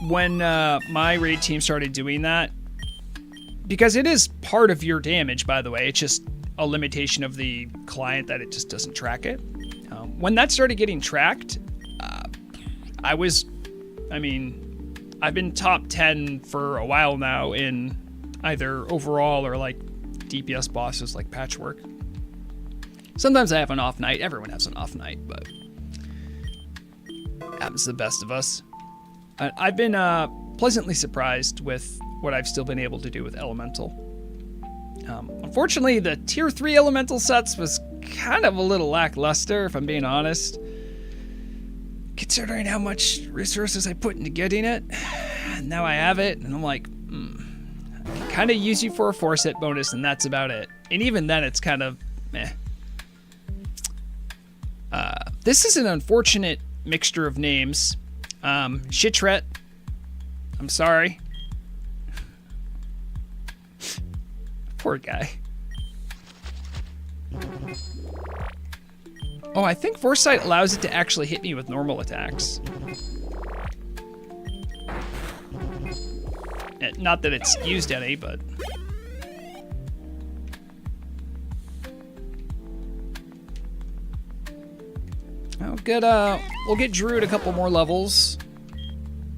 When my raid team started doing that, because it is part of your damage, by the way, it's just a limitation of the client that it just doesn't track it. When that started getting tracked, I've been top 10 for a while now in either overall or like DPS bosses like Patchwork. Sometimes I have an off night. Everyone has an off night, but happens to the best of us. I've been pleasantly surprised with what I've still been able to do with Elemental. Unfortunately, the tier 3 Elemental sets was kind of a little lackluster, if I'm being honest. Considering how much resources I put into getting it, now I have it, and I'm like, I can kind of use you for a 4-set bonus, and that's about it. And even then, it's kind of meh. This is an unfortunate mixture of names. Shitret, I'm sorry. Poor guy. Oh, I think Foresight allows it to actually hit me with normal attacks. Not that it's used any, but... We'll get Druid a couple more levels.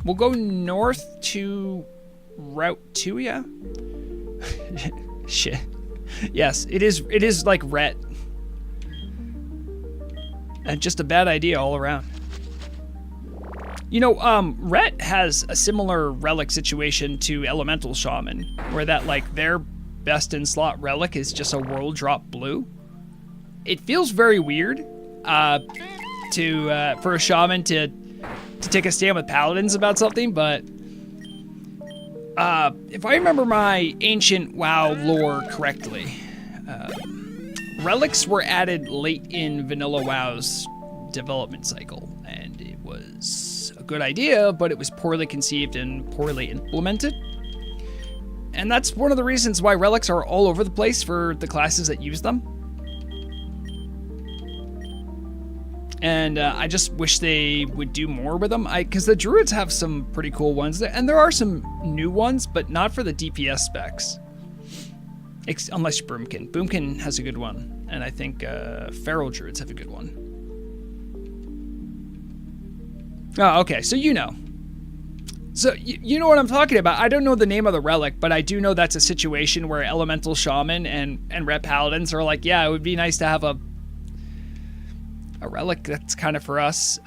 We'll go north to Route 2, yeah? Shit. Yes, it is like Ret. And just a bad idea all around. You know, Ret has a similar relic situation to Elemental Shaman, where that, like, their best in slot relic is just a world drop blue. It feels very weird for a shaman to take a stand with paladins about something, but if I remember my ancient WoW lore correctly, relics were added late in Vanilla WoW's development cycle, and it was a good idea, but it was poorly conceived and poorly implemented. And that's one of the reasons why relics are all over the place for the classes that use them. And I just wish they would do more with them. Because the druids have some pretty cool ones, and there are some new ones, but not for the DPS specs. Unless you're Boomkin. Boomkin has a good one, and I think feral druids have a good one. Oh, okay, so you know. So you know what I'm talking about. I don't know the name of the relic, but I do know that's a situation where Elemental Shaman and Ret Paladins are like, yeah, it would be nice to have a relic that's kind of for us.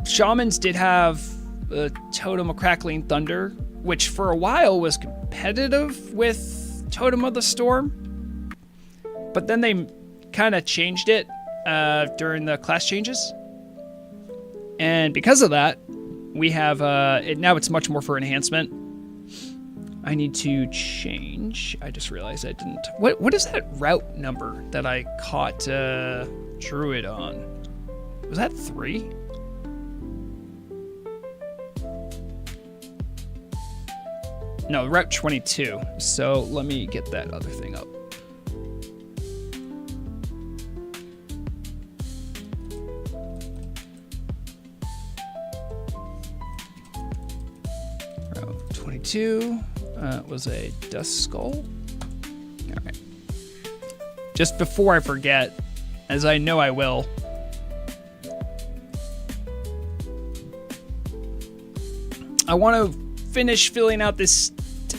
Shamans did have a Totem of Crackling Thunder, which for a while was competitive with Totem of the Storm, but then they kind of changed it during the class changes, and because of that, we have now it's much more for enhancement. I need to change. I just realized I didn't. What is that route number that I caught Druid on? Was that 3? No, Route 22. So let me get that other thing up. Route 22 was a Dust Skull. All right. Just before I forget, as I know I will, I want to finish filling out this.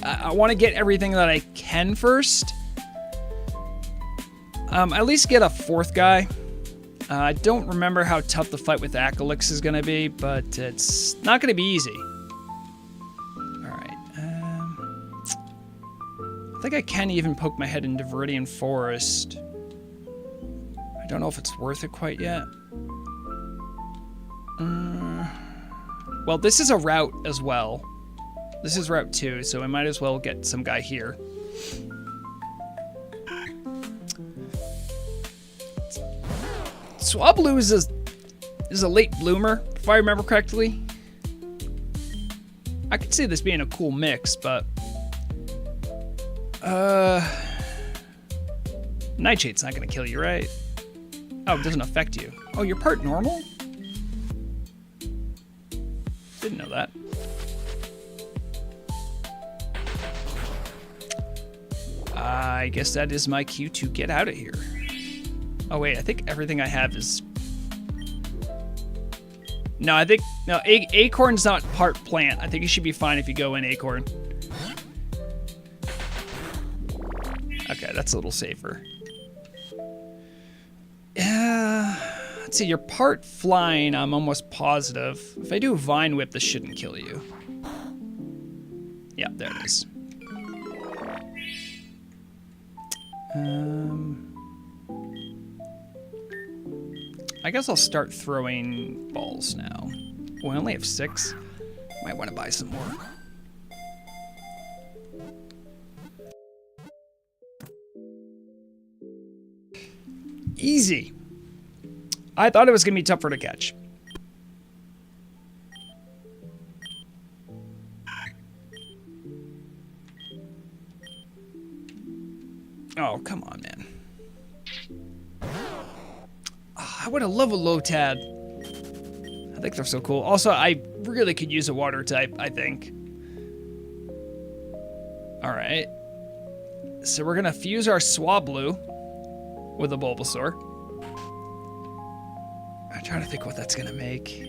I want to get everything that I can first. At least get a 4th guy. I don't remember how tough the fight with Acalix is going to be, but it's not going to be easy. Alright. I think I can even poke my head into Viridian Forest. I don't know if it's worth it quite yet. Well, this is a route as well. This is Route 2, so I might as well get some guy here. Swablu is a late bloomer, if I remember correctly. I could see this being a cool mix, but Nightshade's not gonna kill you, right? Oh, it doesn't affect you. Oh, you're part normal? Didn't know that. I guess that is my cue to get out of here. Oh wait, I think everything I have is... No, Acorn's not part plant. I think you should be fine if you go in Acorn. Okay, that's a little safer. Let's see, you're part flying, I'm almost positive. If I do Vine Whip, this shouldn't kill you. Yeah, there it is. I guess I'll start throwing balls now. Well, I only have 6. Might want to buy some more. Easy. I thought it was going to be tougher to catch. Oh, come on, man. Oh, I would have loved a Lotad. I think they're so cool. Also, I really could use a water type, I think. All right. So we're going to fuse our Swablu with a Bulbasaur. I'm trying to think what that's going to make.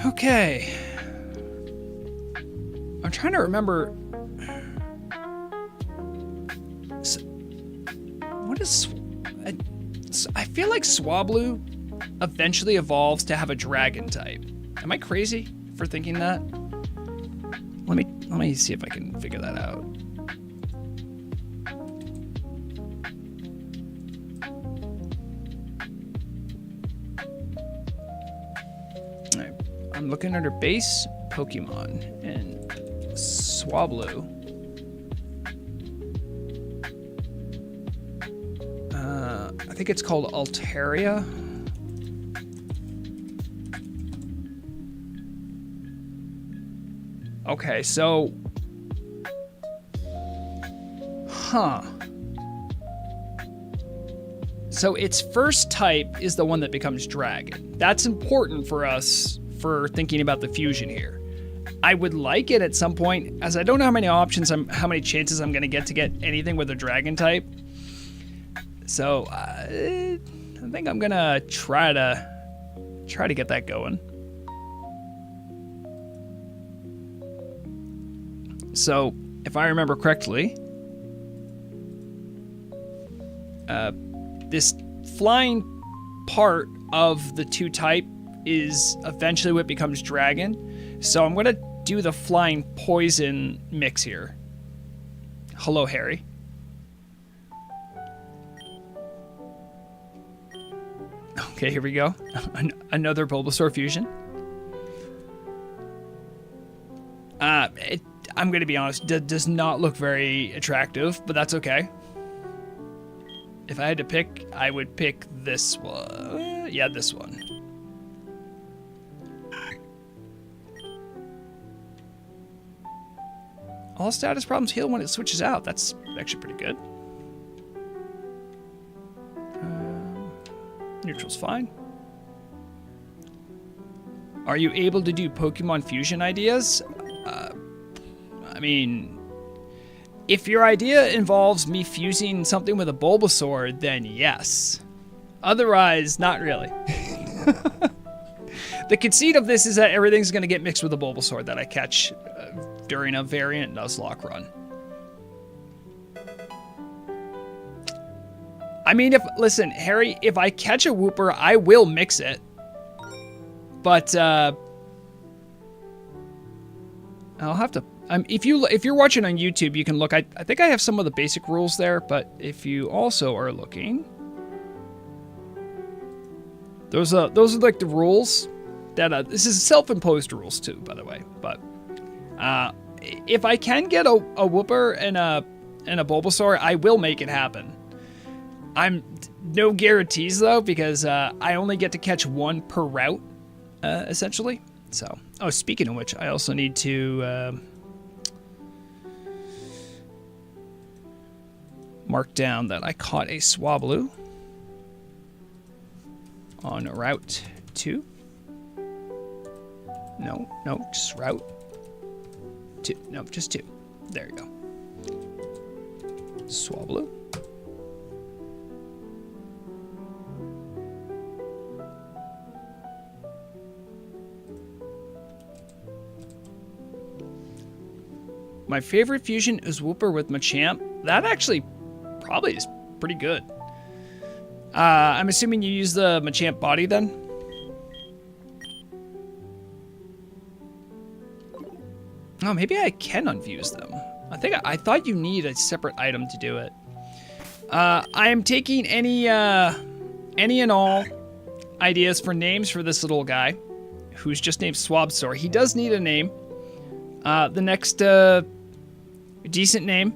Okay. I'm trying to remember. What is... I feel like Swablu eventually evolves to have a dragon type. Am I crazy for thinking that? Let me see if I can figure that out. I'm looking under base Pokemon, and Swablu. I think it's called Altaria. Okay, so... Huh. So its first type is the one that becomes dragon. That's important for us for thinking about the fusion here. I would like it at some point, as I don't know how many options, how many chances I'm going to get anything with a dragon type. So I think I'm going to try to get that going. So if I remember correctly, this flying part of the two type is eventually what becomes dragon. So I'm going to do the flying poison mix here. Hello, Harry. Okay, here we go. Another Bulbasaur fusion. I'm going to be honest, does not look very attractive, but that's okay. If I had to pick, I would pick this one. Yeah, this one. All status problems heal when it switches out. That's actually pretty good. Neutral's fine. Are you able to do Pokemon fusion ideas? I mean, if your idea involves me fusing something with a Bulbasaur, then yes. Otherwise, not really. The conceit of this is that everything's going to get mixed with a Bulbasaur that I catch during a variant Nuzlocke run. I mean, listen, Harry, if I catch a Wooper, I will mix it. But I'll have to. If you're watching on YouTube, you can look. I think I have some of the basic rules there. But if you also are looking, those are like the rules that this is self-imposed rules too, by the way. But if I can get a Wooper and a Bulbasaur, I will make it happen. I'm no guarantees though, because I only get to catch one per route, essentially. So, oh, speaking of which, I also need to mark down that I caught a Swablu on Route 2. No, just Route 2. No, just 2. There you go. Swablu. My favorite fusion is Wooper with Machamp. That actually probably is pretty good. I'm assuming you use the Machamp body then? Oh, maybe I can unfuse them. I thought you need a separate item to do it. I am taking any and all ideas for names for this little guy, who's just named Swabsaur. He does need a name. The next decent name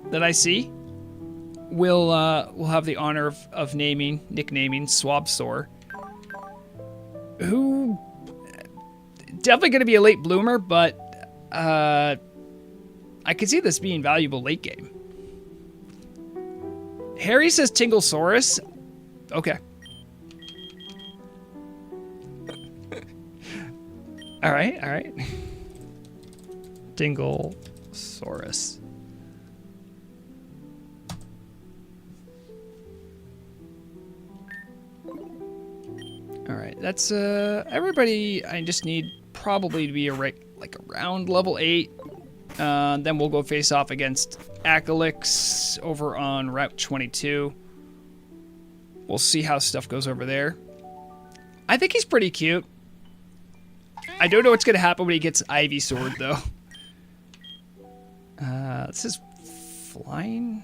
that I see will have the honor of nicknaming Swabsaur, who Definitely going to be a late bloomer, but I could see this being valuable late game. Harry says Tinglesaurus. Okay. All right, all right. Tinglesaurus. All right, that's everybody. I just need probably to be around level 8. Then we'll go face off against Acalix over on Route 22. We'll see how stuff goes over there. I think he's pretty cute. I don't know what's going to happen when he gets Ivy Sword, though. This is flying.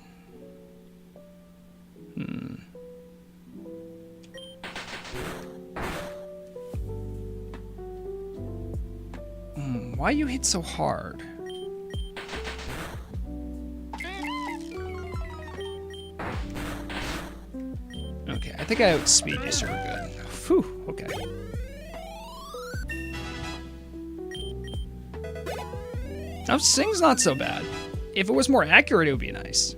Why you hit so hard? Okay, I think I outspeed you, so we're good. Whew, okay. Now, Sing's not so bad. If it was more accurate, it would be nice.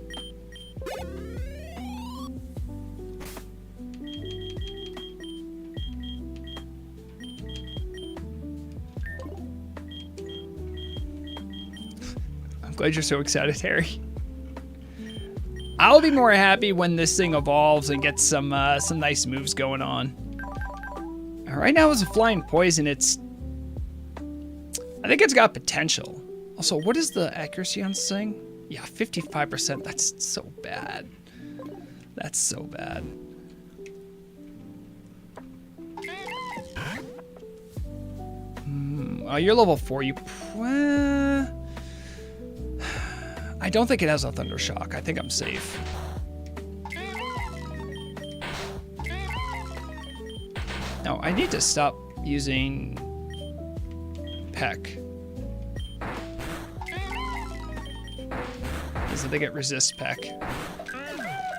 I'm glad you're so excited, Harry. I'll be more happy when this thing evolves and gets some nice moves going on. Right now, as a flying poison, I think it's got potential. Also, what is the accuracy on this thing? Yeah, 55%. That's so bad. That's so bad. Oh, you're level 4. I don't think it has a Thunder Shock. I think I'm safe. No, I need to stop using Peck. Because I think it resists Peck.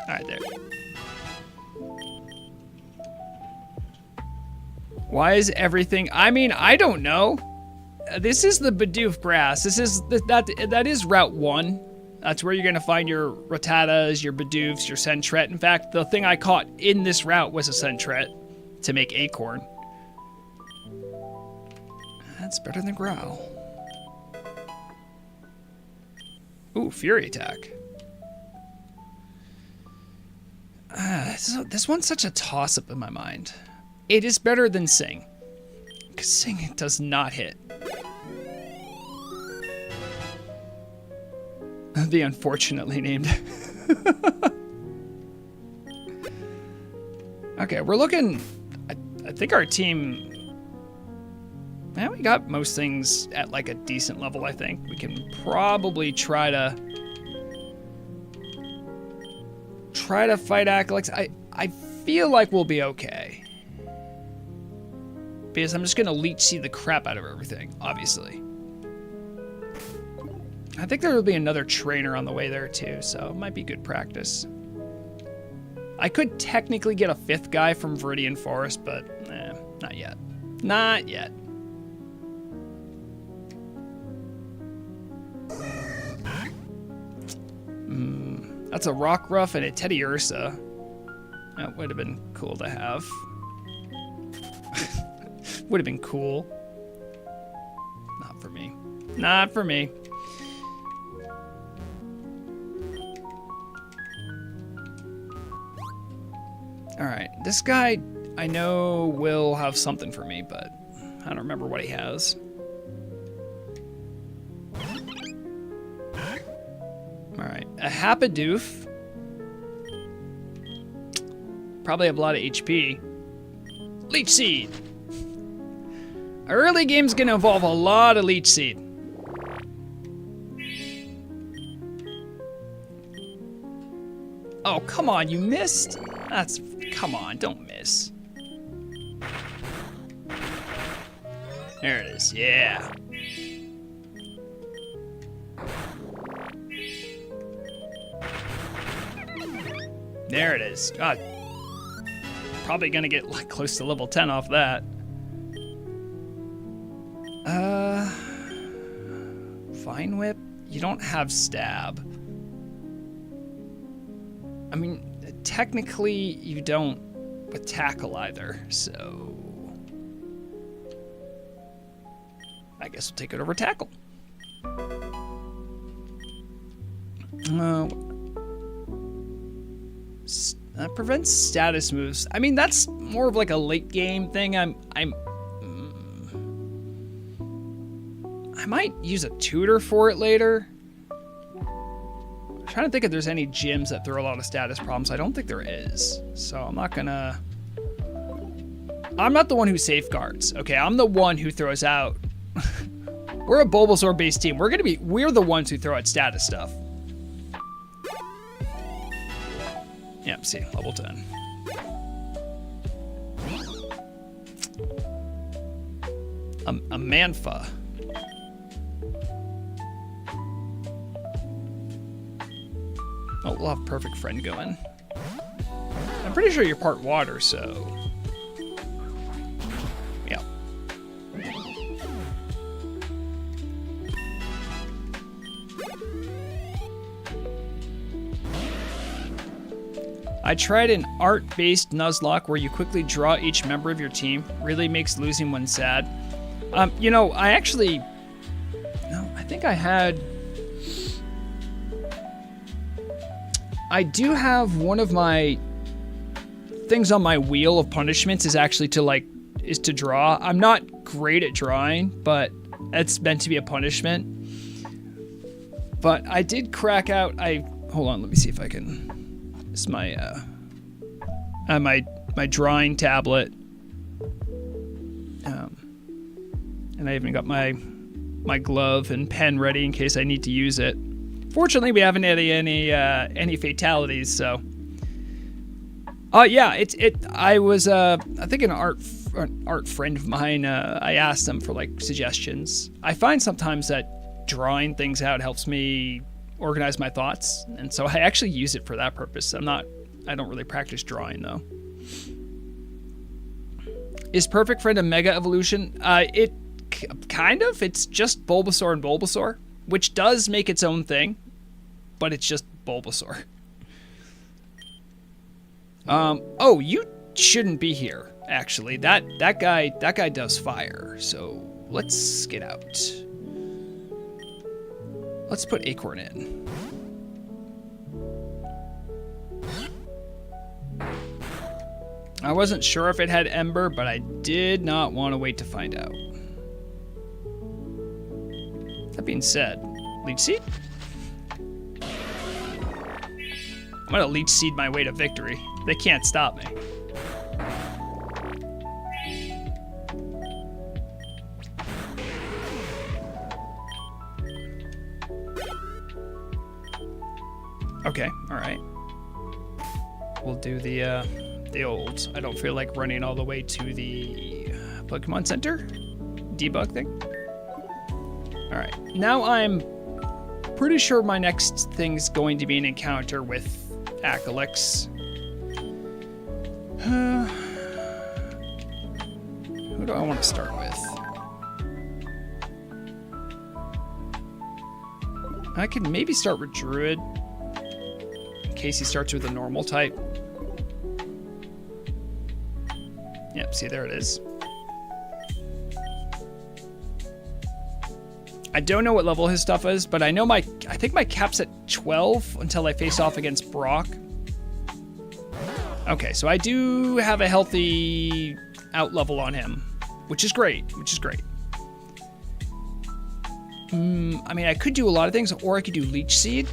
Alright, there. Why is everything... I mean, I don't know. This is the Bidoof Grass. That is Route 1. That's where you're going to find your Rattatas, your Bidoofs, your Sentret. In fact, the thing I caught in this route was a Sentret to make Acorn. That's better than Growl. Ooh, Fury Attack. This one's such a toss-up in my mind. It is better than Sing. Because Sing does not hit. The unfortunately named. Okay, we're looking... I think our team... Man, we got most things at like a decent level, I think. We can probably try to fight Acalix. I feel like we'll be okay. Because I'm just going to Leech Seed the crap out of everything, obviously. I think there will be another trainer on the way there too, so it might be good practice. I could technically get a 5th guy from Viridian Forest, but not yet. Not yet. That's a Rockruff and a Teddy Ursa. That would have been cool to have. Would have been cool. Not for me. Not for me. Alright, this guy I know will have something for me, but I don't remember what he has. Alright, a Hapadoof. Probably have a lot of HP. Leech Seed! Early game's gonna involve a lot of Leech Seed. Oh, come on, you missed? Come on, don't miss. There it is, yeah. There it is. God. Probably gonna get like close to level 10 off that. you don't have stab. I mean, technically you don't with tackle either, so I guess we'll take it over tackle. That prevents status moves. I mean, that's more of like a late game thing. I might use a tutor for it later. I'm trying to think if there's any gyms that throw a lot of status problems. I don't think there is. So I'm not gonna... I'm not the one who safeguards. Okay, I'm the one who throws out... We're a Bulbasaur-based team. We're the ones who throw out status stuff. Yep, see, level 10. A Manfa. Oh, we'll have Perfect Friend going. I'm pretty sure you're part water, so... Yeah. I tried an art-based Nuzlocke where you quickly draw each member of your team. Really makes losing one sad. You know, I actually... No, I think I had... I do have one of my things on my wheel of punishments is actually to draw. I'm not great at drawing, but it's meant to be a punishment. But I did crack out, hold on, let me see if I can, it's my, my drawing tablet. And I even got my glove and pen ready in case I need to use it. Fortunately, we haven't had any fatalities, so. Yeah, I was I think an art friend of mine. I asked them for like suggestions. I find sometimes that drawing things out helps me organize my thoughts, and so I actually use it for that purpose. I don't really practice drawing though. Is Perfect Friend a mega evolution? It kind of. It's just Bulbasaur and Bulbasaur, which does make its own thing, but it's just Bulbasaur. Oh, you shouldn't be here, actually. That guy does fire, so let's get out. Let's put Acorn in. I wasn't sure if it had Ember, but I did not want to wait to find out. That being said, Leech Seed? I'm gonna Leech Seed my way to victory. They can't stop me. Okay, alright. We'll do the old. I don't feel like running all the way to the Pokemon Center debug thing. Alright, now I'm pretty sure my next thing's going to be an encounter with Acalix. Who do I want to start with? I could maybe start with Druid, in case he starts with a normal type. Yep, see, there it is. I don't know what level his stuff is, but I know I think my cap's at 12 until I face off against Brock. Okay, so I do have a healthy out level on him, which is great, I mean, I could do a lot of things, or I could do Leech Seed.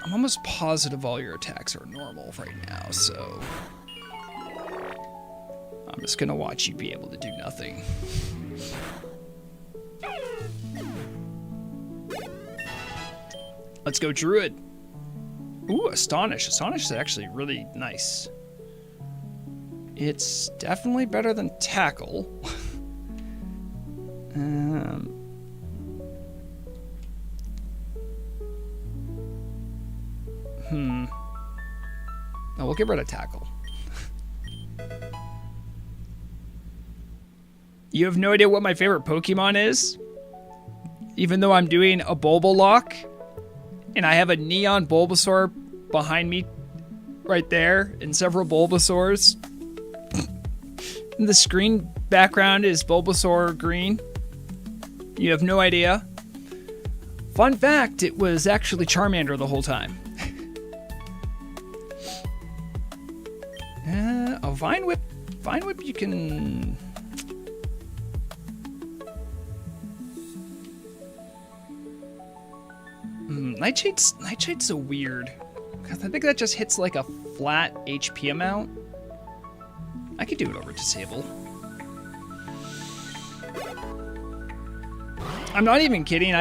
I'm almost positive all your attacks are normal right now, so I'm just gonna watch you be able to do nothing. Let's go Druid. Ooh, Astonish. Astonish is actually really nice. It's definitely better than Tackle. No, we'll get rid of Tackle. You have no idea what my favorite Pokemon is? Even though I'm doing a Bulbalocke, and I have a neon Bulbasaur behind me right there, and several Bulbasaurs. And the screen background is Bulbasaur green. You have no idea. Fun fact, it was actually Charmander the whole time. A Vine Whip. Vine Whip you can... Nightshade's so weird. Because I think that just hits like a flat HP amount. I could do it over Disable. I'm not even kidding.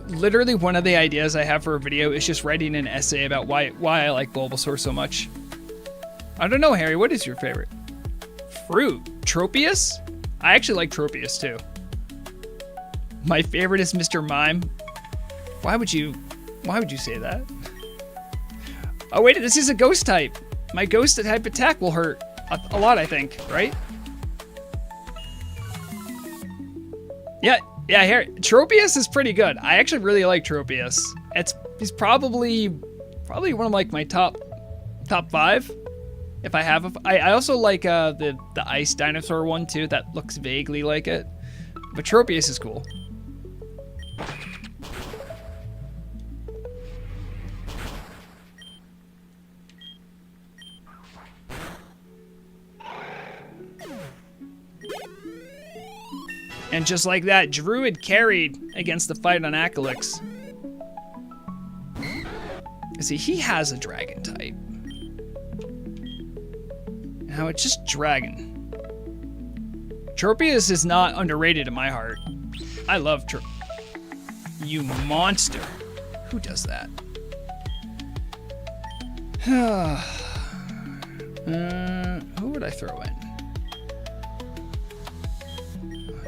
Literally one of the ideas I have for a video is just writing an essay about why I like Bulbasaur so much. I don't know, Harry. What is your favorite? Fruit. Tropius? I actually like Tropius too. My favorite is Mr. Mime. Why would you say that? Oh wait, this is a ghost type. My ghost type attack will hurt a lot, I think, right? Yeah, here. Tropius is pretty good. I actually really like Tropius. He's probably one of like my top 5. If I have I also like the ice dinosaur one too. That looks vaguely like it. But Tropius is cool. And just like that, Druid carried against the fight on Achelix. See, he has a dragon type. Now it's just dragon. Tropius is not underrated in my heart. I love You monster. Who does that? Who would I throw in?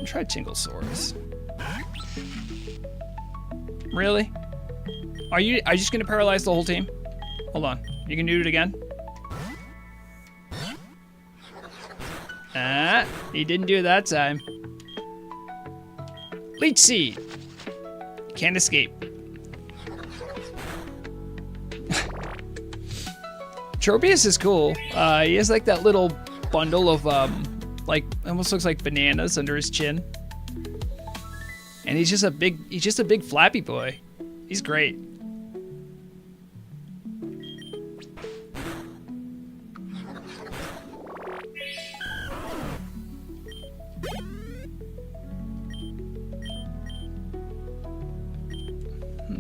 Try Tinglesaurus. Really? Are you just gonna paralyze the whole team? Hold on. You can do it again? He didn't do it that time. Leech Seed. Can't escape. Tropius is cool. He has like that little bundle of like almost looks like bananas under his chin. And he's just a big flappy boy. He's great.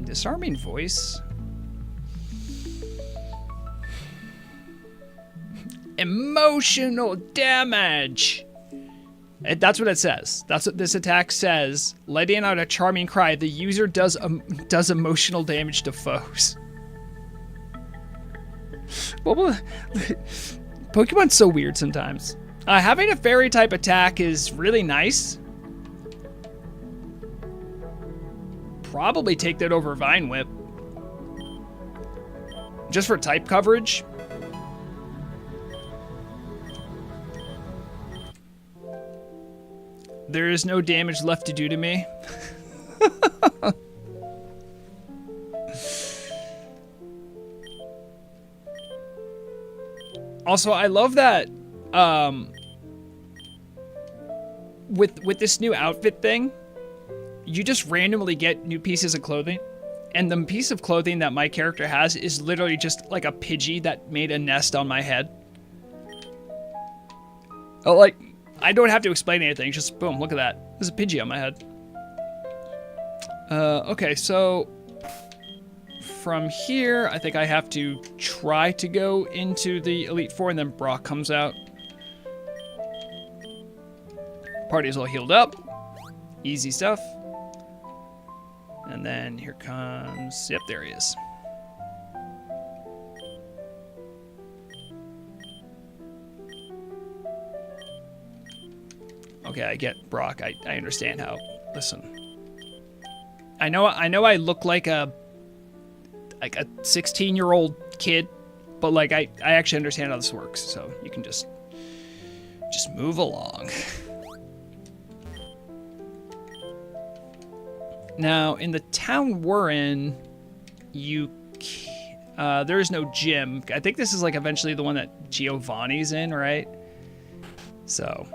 Disarming voice. Emotional damage. That's what it says. That's what this attack says. Letting out a charming cry, the user does emotional damage to foes. Pokemon's so weird sometimes. Having a fairy type attack is really nice. Probably take that over Vine Whip. Just for type coverage. There is no damage left to do to me. Also, I love that with this new outfit thing, you just randomly get new pieces of clothing. And the piece of clothing that my character has is literally just like a Pidgey that made a nest on my head. Oh, like, I don't have to explain anything, just boom, look at that. There's a Pidgey on my head. Okay, so from here, I think I have to try to go into the Elite Four, and then Brock comes out. Party's all healed up. Easy stuff. And then here comes, yep, there he is. Okay, I get Brock. I understand how. Listen, I know I look like a 16-year-old kid, but like I actually understand how this works. So you can just move along. Now, in the town we're in, there is no gym. I think this is like eventually the one that Giovanni's in, right? So,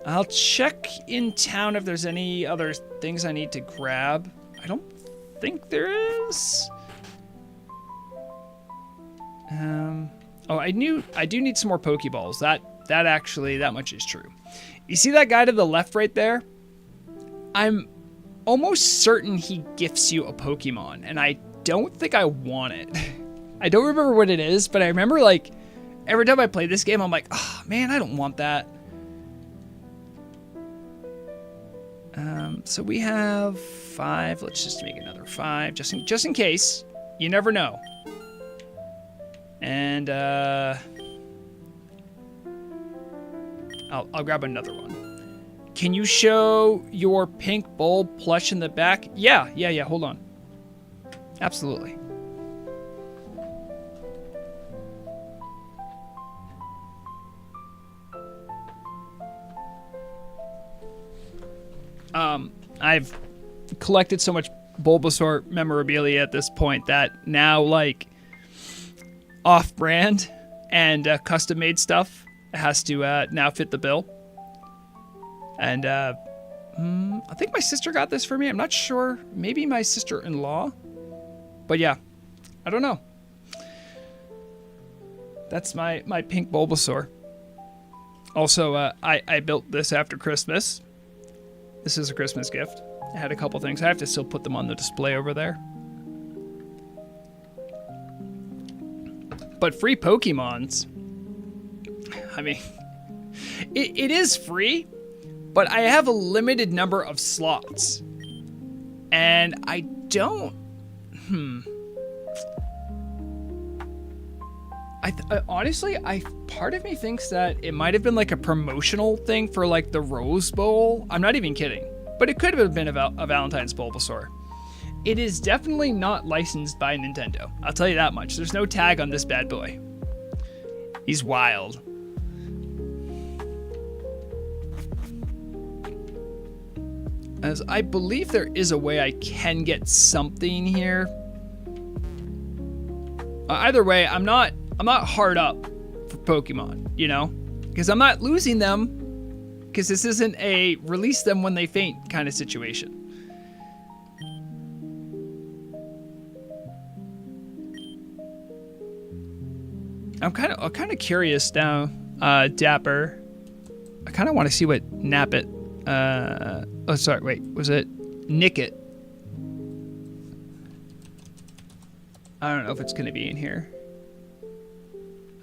I'll check in town if there's any other things I need to grab. I don't think there is. Oh, I do need some more Pokeballs. That much is true. You see that guy to the left right there? I'm almost certain he gifts you a Pokemon, and I don't think I want it. I don't remember what it is, but I remember like every time I play this game, I'm like, oh man, I don't want that. So we have 5. Let's just make another 5, just in case. You never know. And I'll grab another one. Can you show your pink bulb plush in the back? Yeah. Hold on. Absolutely. I've collected so much Bulbasaur memorabilia at this point that now, like, off-brand and custom-made stuff has to now fit the bill. And I think my sister got this for me. I'm not sure. Maybe my sister-in-law. But yeah, I don't know. That's my pink Bulbasaur. Also, I built this after Christmas. This is a Christmas gift. I had a couple things. I have to still put them on the display over there. But free Pokemons. I mean, it is free, but I have a limited number of slots. And I don't... honestly, part of me thinks that it might have been like a promotional thing for like the Rose Bowl. I'm not even kidding. But it could have been about a Valentine's Bulbasaur. It is definitely not licensed by Nintendo. I'll tell you that much. There's no tag on this bad boy. He's wild. As I believe there is a way I can get something here. Either way, I'm not hard up for Pokemon, you know? Because I'm not losing them. Because this isn't a release them when they faint kind of situation. I'm kind of curious now, Dapper. I kind of want to see what Nappet. Oh, sorry. Wait, was it Nickit? I don't know if it's gonna be in here.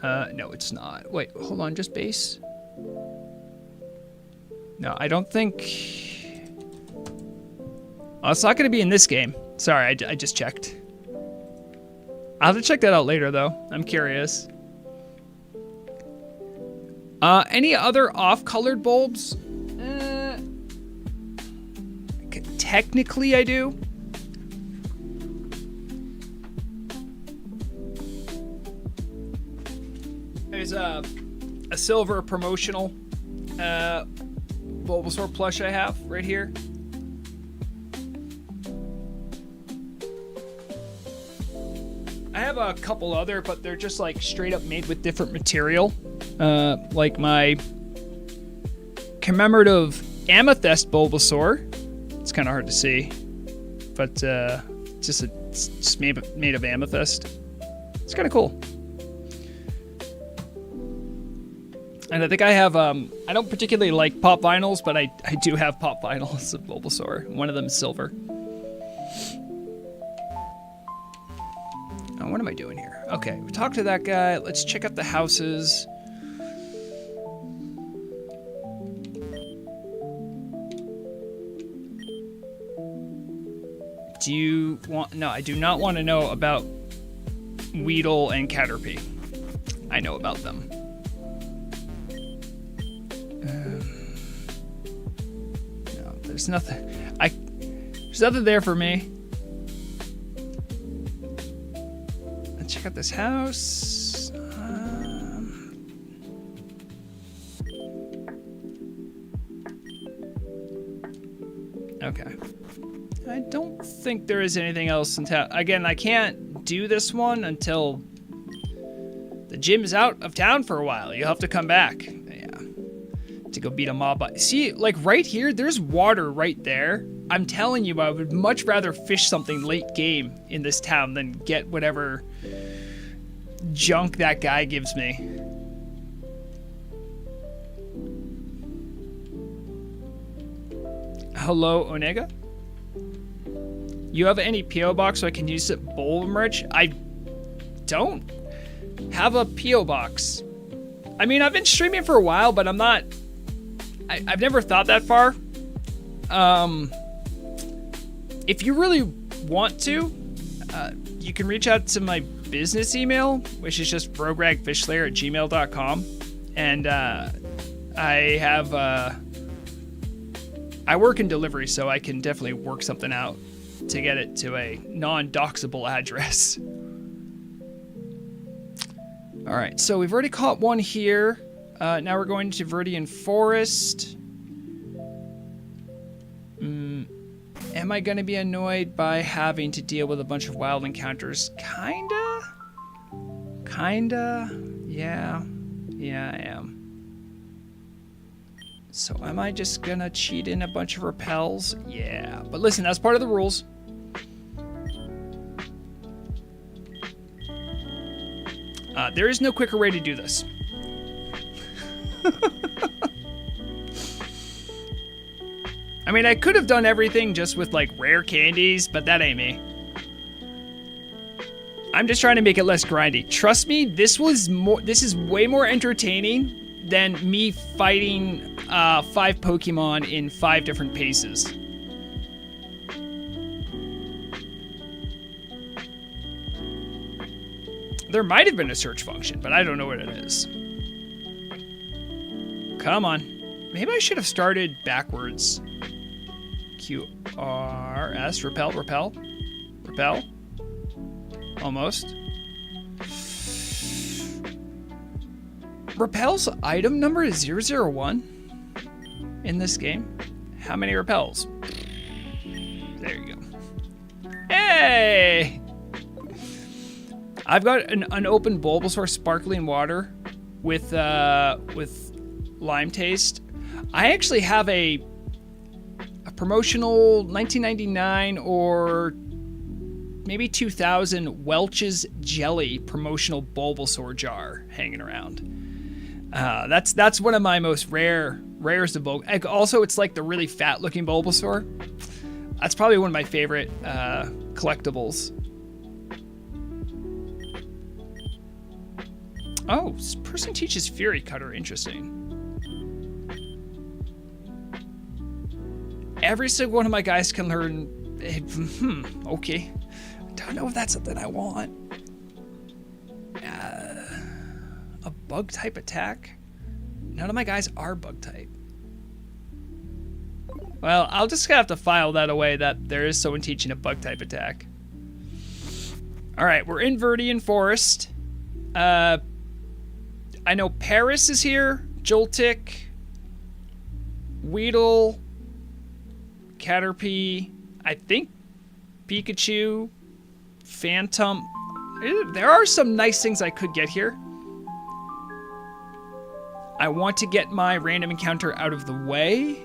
No, it's not. Wait, hold on. Just base. No, I don't think. Oh, it's not gonna be in this game. Sorry, I just checked. I'll have to check that out later, though. I'm curious. Any other off-colored bulbs? Technically, I do. There's a silver promotional Bulbasaur plush I have right here. I have a couple other, but they're just like straight up made with different material. Like my commemorative amethyst Bulbasaur. It's kind of hard to see, but it's just made of amethyst. It's kind of cool. And I think I have, I don't particularly like pop vinyls, but I do have pop vinyls of Bulbasaur. One of them is silver. Oh, what am I doing here? Okay, we talked to that guy. Let's check out the houses. Do you want... No, I do not want to know about Weedle and Caterpie. I know about them. No, there's nothing... There's nothing there for me. Let's check out this house. Okay. I don't think there is anything else in town. Again, I can't do this one until the gym is out of town for a while. You'll have to come back. Yeah. To go beat a mob. See, like right here, there's water right there. I'm telling you, I would much rather fish something late game in this town than get whatever junk that guy gives me. Hello, Onega? You have any P.O. box so I can use it Bulb merch? I don't have a P.O. box. I mean, I've been streaming for a while, but I'm not... I've never thought that far. If you really want to, you can reach out to my business email, which is just brogragfishlayer@gmail.com. And I work in delivery, so I can definitely work something out to get it to a non-doxable address. All right, so we've already caught one here. Now we're going to Verdian Forest. Am I going to be annoyed by having to deal with a bunch of wild encounters? Kinda. Yeah, I am. So am I just going to cheat in a bunch of repels? Yeah, but listen, that's part of the rules. There is no quicker way to do this. I mean, I could have done everything just with like rare candies, but that ain't me. I'm just trying to make it less grindy. Trust me, this is way more entertaining than me fighting 5 Pokemon in 5 different paces. There might have been a search function, but I don't know what it is. Come on. Maybe I should have started backwards. QRS, repel. Almost. Repel's item number is 001 in this game. How many repels? There you go. Hey! I've got an open Bulbasaur sparkling water with lime taste. I actually have a promotional 1999 or maybe 2000 Welch's Jelly promotional Bulbasaur jar hanging around. That's one of my most rarest of Bulbasaur. Also, it's like the really fat looking Bulbasaur. That's probably one of my favorite collectibles. Oh, this person teaches Fury Cutter. Interesting. Every single one of my guys can learn... okay. I don't know if that's something I want. A bug type attack? None of my guys are bug type. Well, I'll just have to file that away that there is someone teaching a bug type attack. Alright, we're in Verdian Forest. I know Paris is here, Joltik, Weedle, Caterpie, I think Pikachu, Phantom. There are some nice things I could get here. I want to get my random encounter out of the way.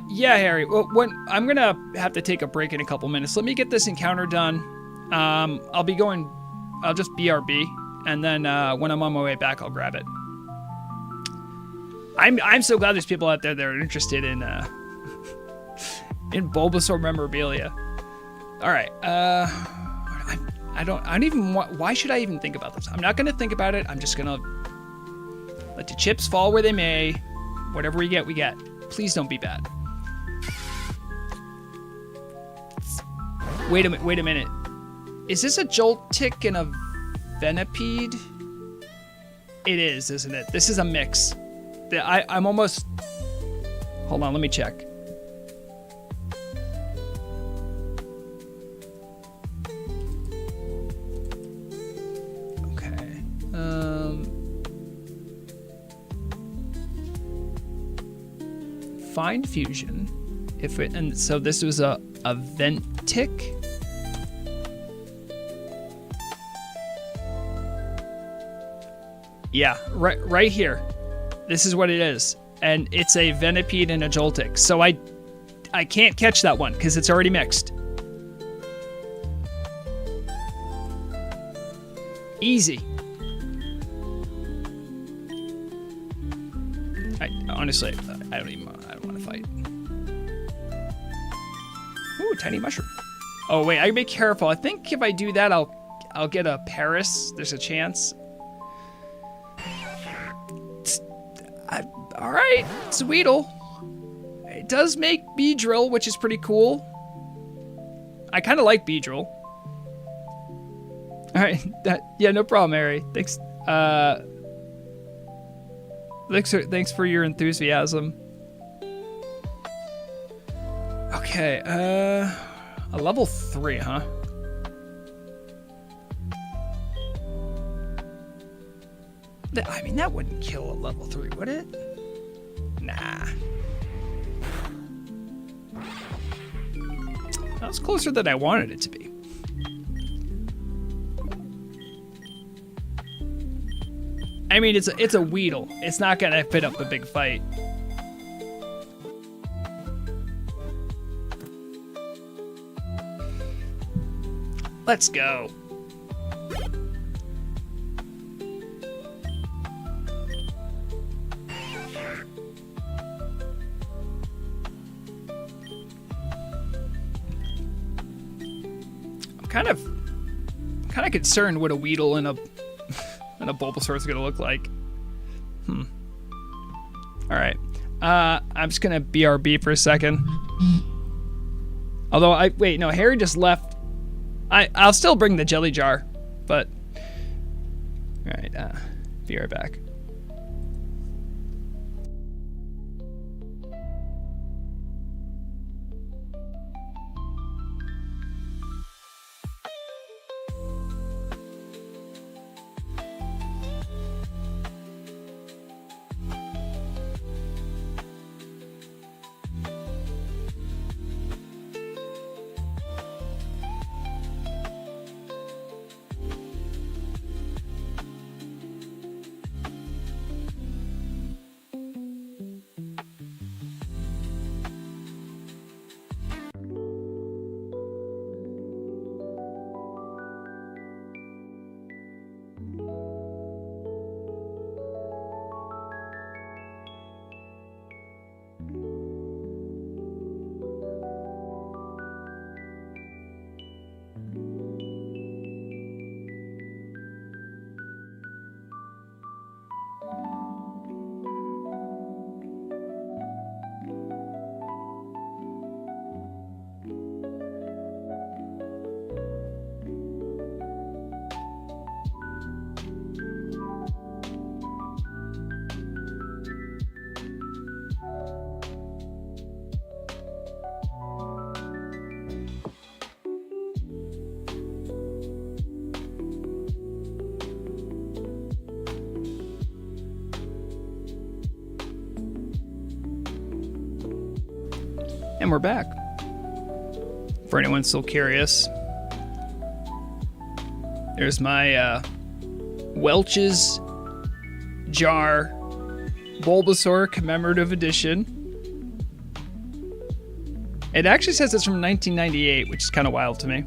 Yeah, Harry. Well, I'm gonna have to take a break in a couple minutes. Let me get this encounter done. I'll just BRB, and then when I'm on my way back, I'll grab it. I'm so glad there's people out there that are interested in Bulbasaur memorabilia. All right. I don't even want. Why should I even think about this? I'm not gonna think about it. I'm just gonna let the chips fall where they may. Whatever we get, we get. Please don't be bad. Wait a minute. Is this a Joltik and a Venipede? It is, isn't it? This is a mix. I'm almost... Hold on, let me check. Okay. find fusion. And so this was a vent tick. Yeah, right here. This is what it is. And it's a Venipede and a Joltik. So I can't catch that one because it's already mixed. Easy. Honestly, I don't want to fight. Ooh, tiny mushroom. Oh wait, I gotta be careful. I think if I do that, I'll get a Paris. There's a chance. All right, it's a Weedle. It does make Beedrill, which is pretty cool. I kind of like Beedrill. All right, yeah, no problem, Harry. Thanks. Thanks for your enthusiasm. Okay, a level 3, huh? I mean, that wouldn't kill a level 3, would it? Nah. That was closer than I wanted it to be. I mean, it's a Weedle. It's not gonna fit up a big fight. Let's go. I'm kind of concerned what a Weedle and a Bulbasaur is gonna look like. All right. I'm just gonna BRB for a second. Although wait, no, Harry just left. I'll still bring the jelly jar, but all right. Be right back. And we're back. For anyone still curious, there's my Welch's Jar Bulbasaur Commemorative Edition. It actually says it's from 1998, which is kind of wild to me.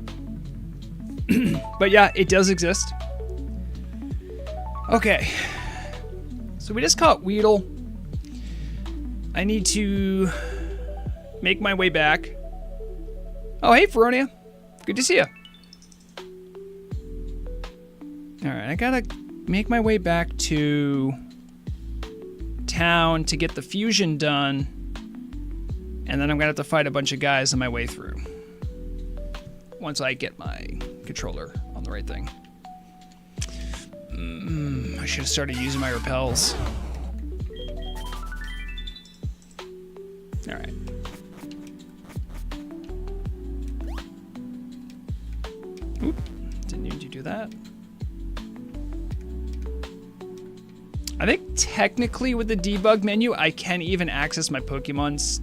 But yeah, it does exist. Okay. So we just caught Weedle. I need to make my way back. Oh, hey, Feronia. Good to see you. All right, I gotta make my way back to town to get the fusion done. And then I'm gonna have to fight a bunch of guys on my way through. Once I get my controller on the right thing. I should have started using my repels. All right. Oop, didn't need to do that. I think technically with the debug menu, I can even access my Pokemon's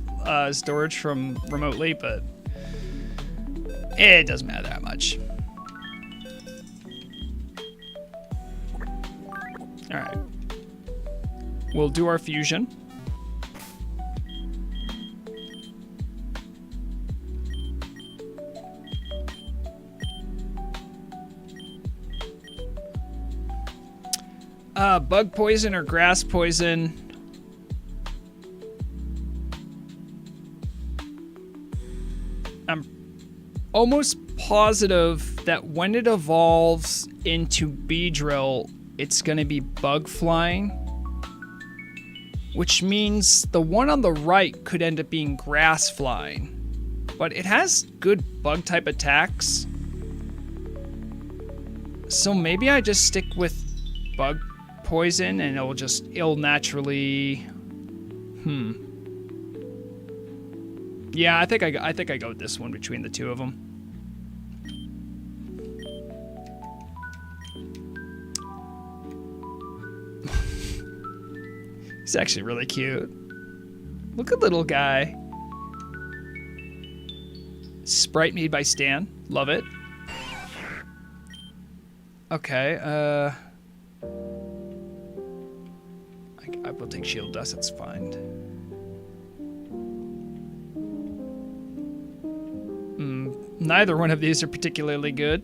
storage from remotely, but it doesn't matter that much. All right. We'll do our fusion. Bug poison or grass poison. I'm almost positive that when it evolves into Beedrill, it's going to be bug flying, which means the one on the right could end up being grass flying, but it has good bug type attacks. So maybe I just stick with bug poison and it'll naturally, yeah, I think I go with this one between the two of them. He's actually really cute. Look at little guy. Sprite made by Stan. Love it. Okay, I will take Shield Dust, that's fine. Neither one of these are particularly good.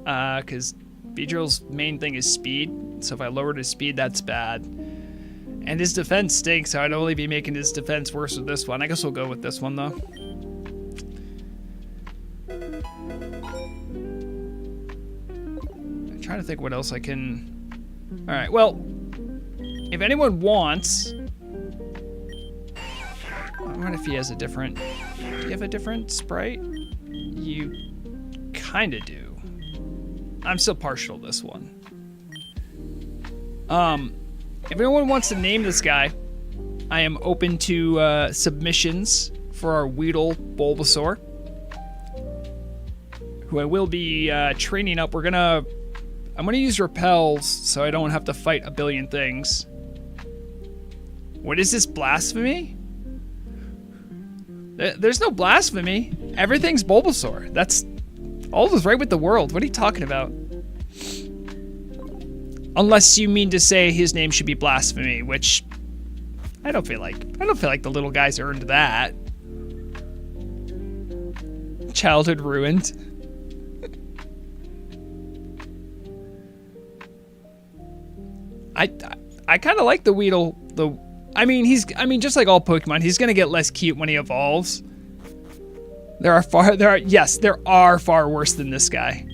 Because Beedrill's main thing is speed. So if I lowered his speed, that's bad. And his defense stinks, so I'd only be making his defense worse with this one. I guess we'll go with this one, though. I'm trying to think what else I can... Alright, well, if anyone wants... I wonder if he has a different... Do you have a different sprite? You kind of do. I'm still partial to this one. If anyone wants to name this guy, I am open to submissions for our Weedle Bulbasaur, who I will be training up. I'm gonna use Repels so I don't have to fight a billion things. What is this, blasphemy? There's no blasphemy. Everything's Bulbasaur. That's all is right with the world. What are you talking about? Unless you mean to say his name should be blasphemy, which I don't feel like the little guy's earned that. Childhood ruined. I kind of like the Weedle. I mean just like all Pokemon, he's gonna get less cute when he evolves. There are far worse than this guy.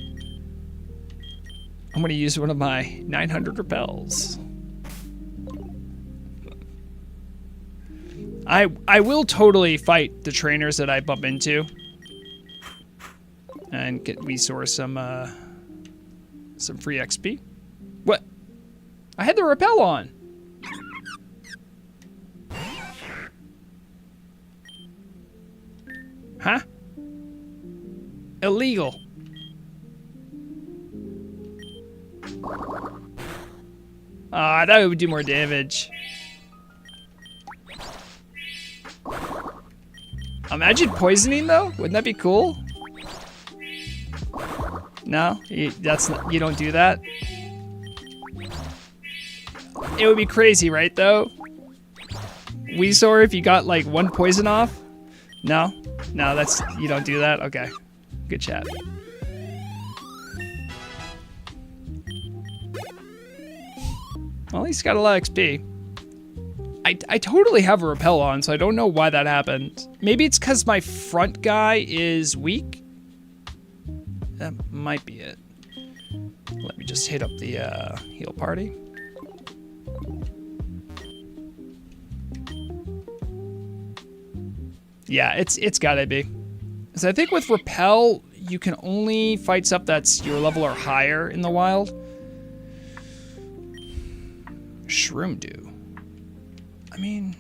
I'm gonna use one of my 900 Repels. I will totally fight the trainers that I bump into and get resource some free XP. What? I had the Repel on. Huh? Illegal. I thought it would do more damage. Imagine poisoning though? Wouldn't that be cool? No, you don't do that. It would be crazy, right? Though. Weesaur, if you got like one poison off. No, you don't do that. Okay, good chat. Well, he's got a lot of XP. I totally have a Repel on, so I don't know why that happened. Maybe it's because my front guy is weak? That might be it. Let me just hit up the heal party. Yeah, it's gotta be. So I think with Repel, you can only fight stuff that's your level or higher in the wild. Shroom Dew. I mean,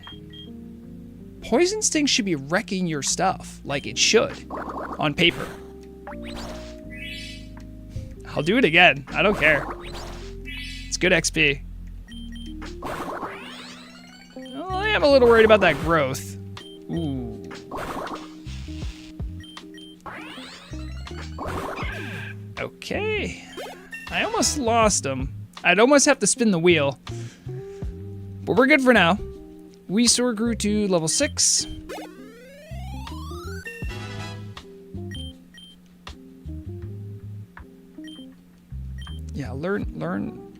Poison Sting should be wrecking your stuff, like it should, on paper. I'll do it again, I don't care. It's good XP. am a little worried about that growth. Ooh. Okay. I almost lost him. I'd almost have to spin the wheel. But we're good for now. Weesaur grew to level 6. Yeah, learn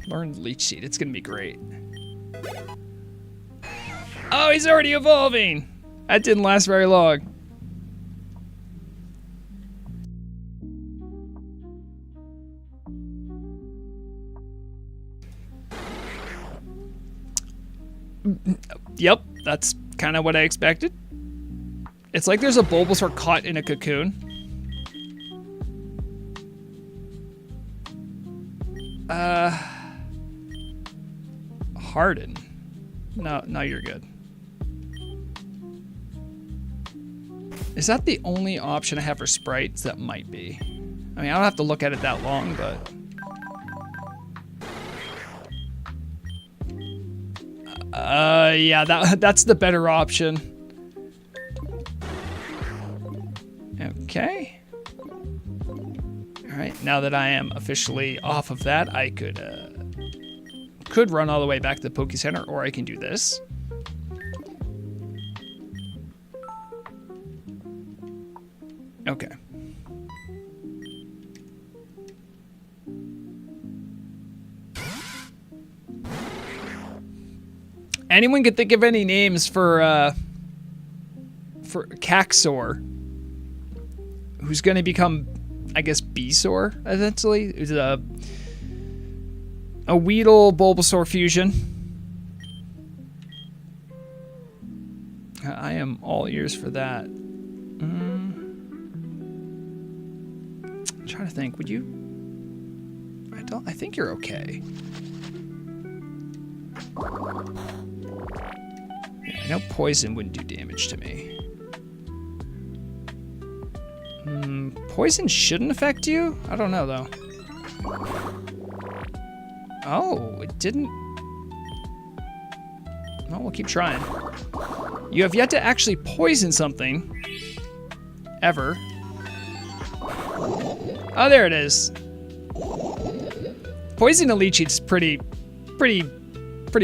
Leech Seed. It's gonna be great. Oh, he's already evolving. That didn't last very long. Yep, that's kind of what I expected. It's like there's a Bulbasaur caught in a cocoon. Harden. No, you're good. Is that the only option I have for sprites? That might be. I mean, I don't have to look at it that long, but... yeah, that's the better option. Okay. All right, now that I am officially off of that, I could run all the way back to the Poke Center, or I can do this. Okay. Anyone can think of any names for Caxor, who's going to become, I guess, Besaur eventually. It's a Weedle Bulbasaur fusion. I am all ears for that. I'm trying to think. Would you? I think you're okay. I know poison wouldn't do damage to me. Poison shouldn't affect you? I don't know, though. Oh, it didn't... Well, we'll keep trying. You have yet to actually poison something. Ever. Oh, there it is. Poison a Leech is pretty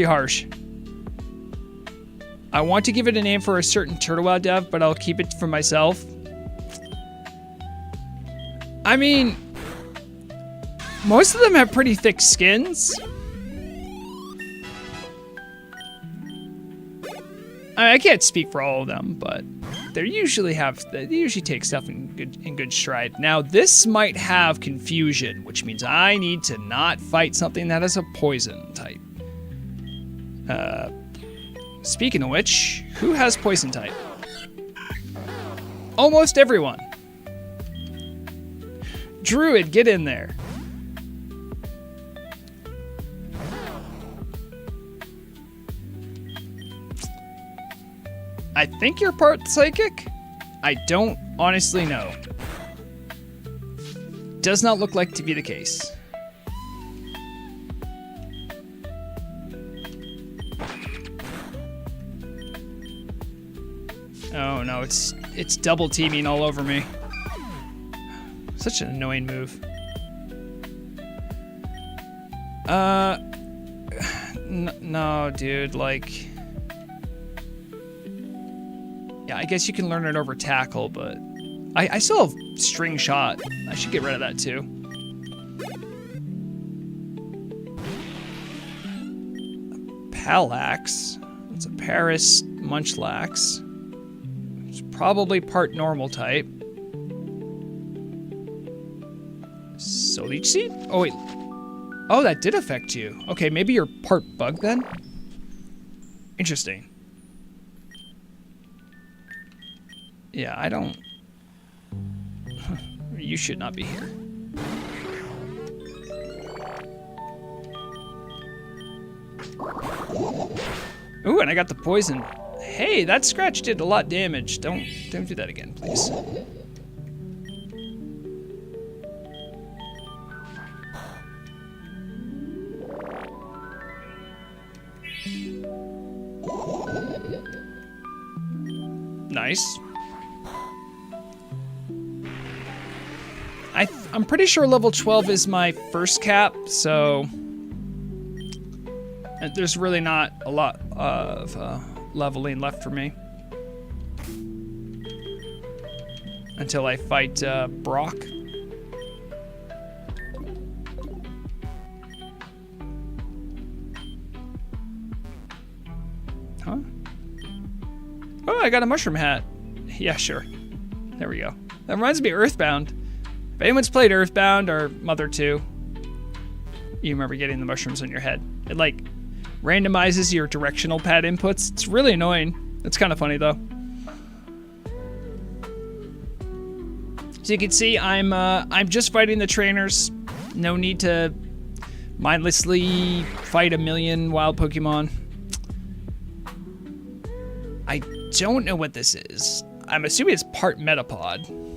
harsh. I want to give it a name for a certain Turtle Wow dev, but I'll keep it for myself. I mean, most of them have pretty thick skins. I can't speak for all of them, but they usually take stuff in good stride. Now, this might have confusion, which means I need to not fight something that has a poison type. Speaking of which, who has poison type? Almost everyone. Druid, get in there. I think you're part psychic? I don't honestly know. Does not look like to be the case. Oh no, it's double teaming all over me. Such an annoying move. No, dude, like... Yeah, I guess you can learn it over tackle, but... I still have string shot. I should get rid of that too. Palax. It's a Paris Munchlax. It's probably part normal type. So Leech Seed? Oh, wait. Oh, that did affect you. Okay, maybe you're part bug then? Interesting. Yeah, I don't... You should not be here. Ooh, and I got the poison. Hey, that scratch did a lot of damage. Don't do that again, please. Nice. I'm pretty sure level 12 is my first cap, so there's really not a lot of leveling left for me until I fight Brock. Huh? Oh, I got a mushroom hat. Yeah, sure. There we go. That reminds me of Earthbound. If anyone's played Earthbound or Mother 2, you remember getting the mushrooms on your head. It like randomizes your directional pad inputs. It's really annoying. It's kind of funny though. So you can see I'm just fighting the trainers. No need to mindlessly fight a million wild Pokemon. I don't know what this is. I'm assuming it's part Metapod.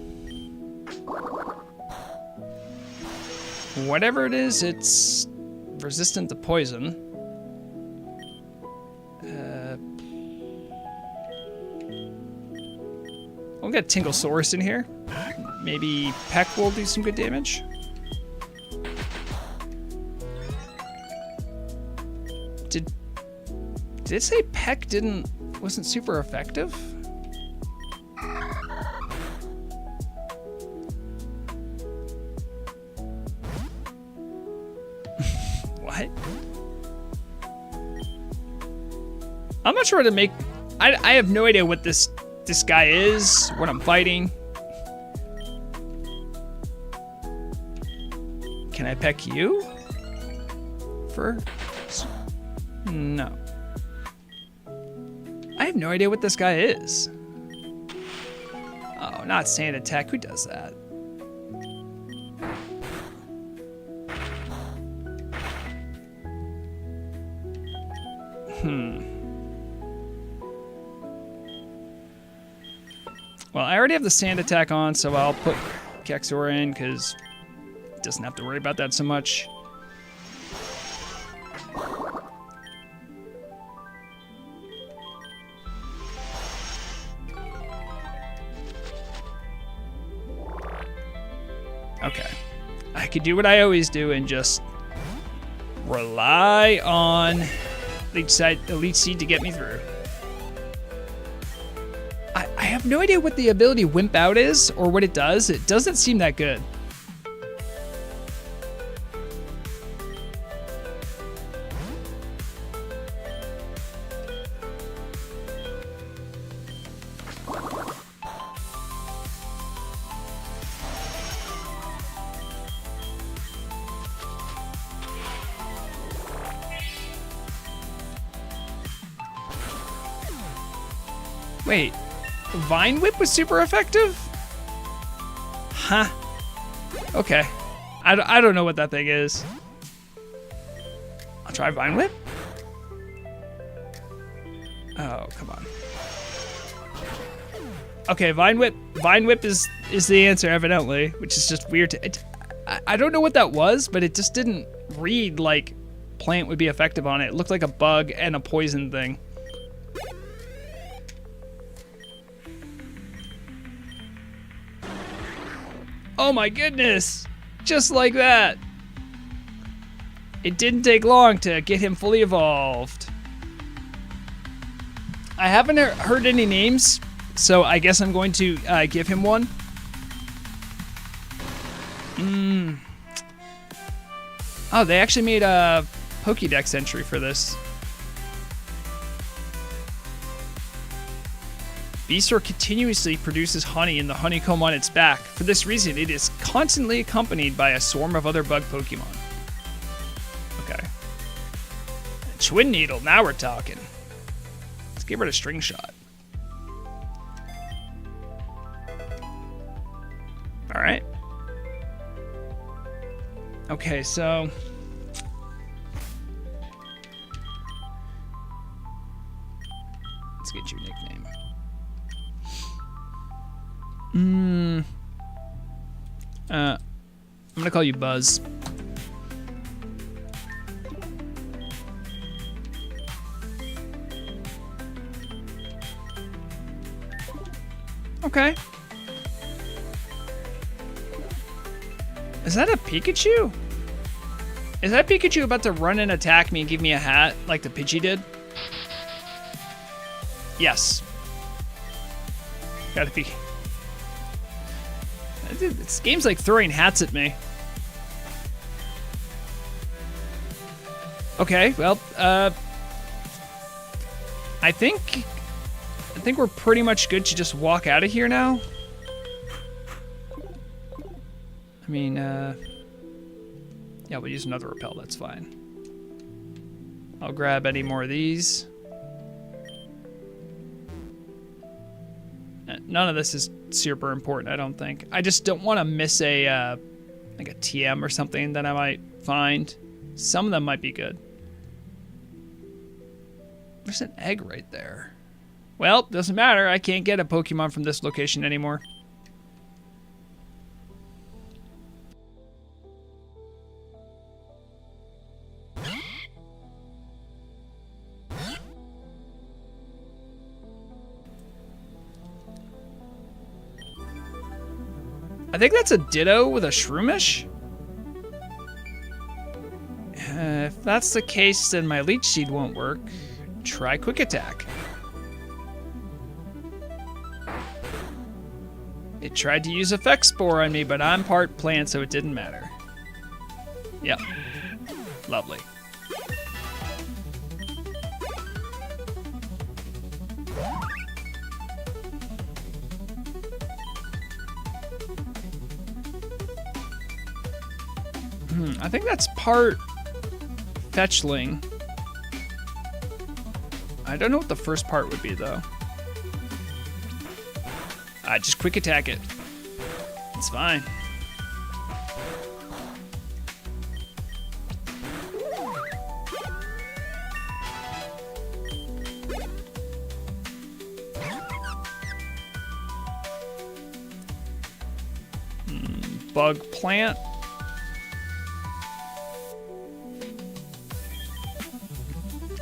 Whatever it is, it's resistant to poison. We'll get Tinglesaurus in here. Maybe Peck will do some good damage. Did it say Peck wasn't super effective? What? I'm not sure how to make... I have no idea what this guy is, what I'm fighting. Can I peck you? No. I have no idea what this guy is. Oh, not Sand Attack. Who does that? Well, I already have the Sand Attack on, so I'll put Kexor in because it doesn't have to worry about that so much. Okay. I could do what I always do and just rely on Elite Seed to get me through. I have no idea what the ability Wimp Out is or what it does. It doesn't seem that good. Wait, Vine Whip was super effective? Huh. Okay. I don't know what that thing is. I'll try Vine Whip. Oh, come on. Okay, Vine Whip is the answer, evidently, which is just weird. I don't know what that was, but it just didn't read like plant would be effective on it. It looked like a bug and a poison thing. Oh my goodness! Just like that! It didn't take long to get him fully evolved. I haven't heard any names, so I guess I'm going to give him one. Oh, they actually made a Pokédex entry for this. Bulbasaur continuously produces honey in the honeycomb on its back. For this reason, it is constantly accompanied by a swarm of other bug Pokemon. Okay. Twin Needle, now we're talking. Let's give her a String Shot. Alright. Okay, so... let's get your nickname. I'm gonna call you Buzz. Okay. Is that a Pikachu? Is that Pikachu about to run and attack me and give me a hat like the Pidgey did? Yes. Gotta be. This game's like throwing hats at me. Okay, well, I think we're pretty much good to just walk out of here now. I mean, yeah, we'll use another repel, that's fine. I'll grab any more of these. None of this is super important, I don't think. I just don't want to miss a, like a TM or something that I might find. Some of them might be good. There's an egg right there. Well, doesn't matter. I can't get a Pokemon from this location anymore. I think that's a Ditto with a Shroomish. If that's the case, then my Leech Seed won't work. Try Quick Attack. It tried to use Effect Spore on me, but I'm part plant, so it didn't matter. Yep. Lovely. I think that's part Fetchling. I don't know what the first part would be, though. Just Quick Attack it. It's fine. Bug Plant.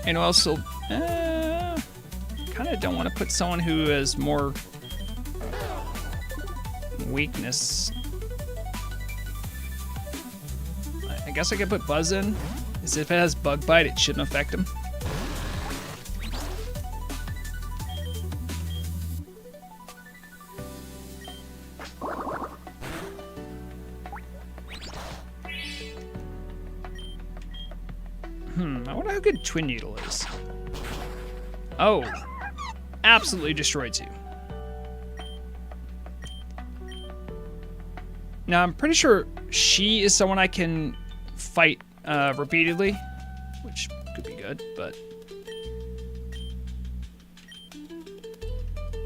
And also, kind of don't want to put someone who has more weakness. I guess I could put Buzz in, as if it has Bug Bite, it shouldn't affect him. I wonder how good Twin Needle is. Oh, absolutely destroys you. Now, I'm pretty sure she is someone I can fight repeatedly, which could be good, but...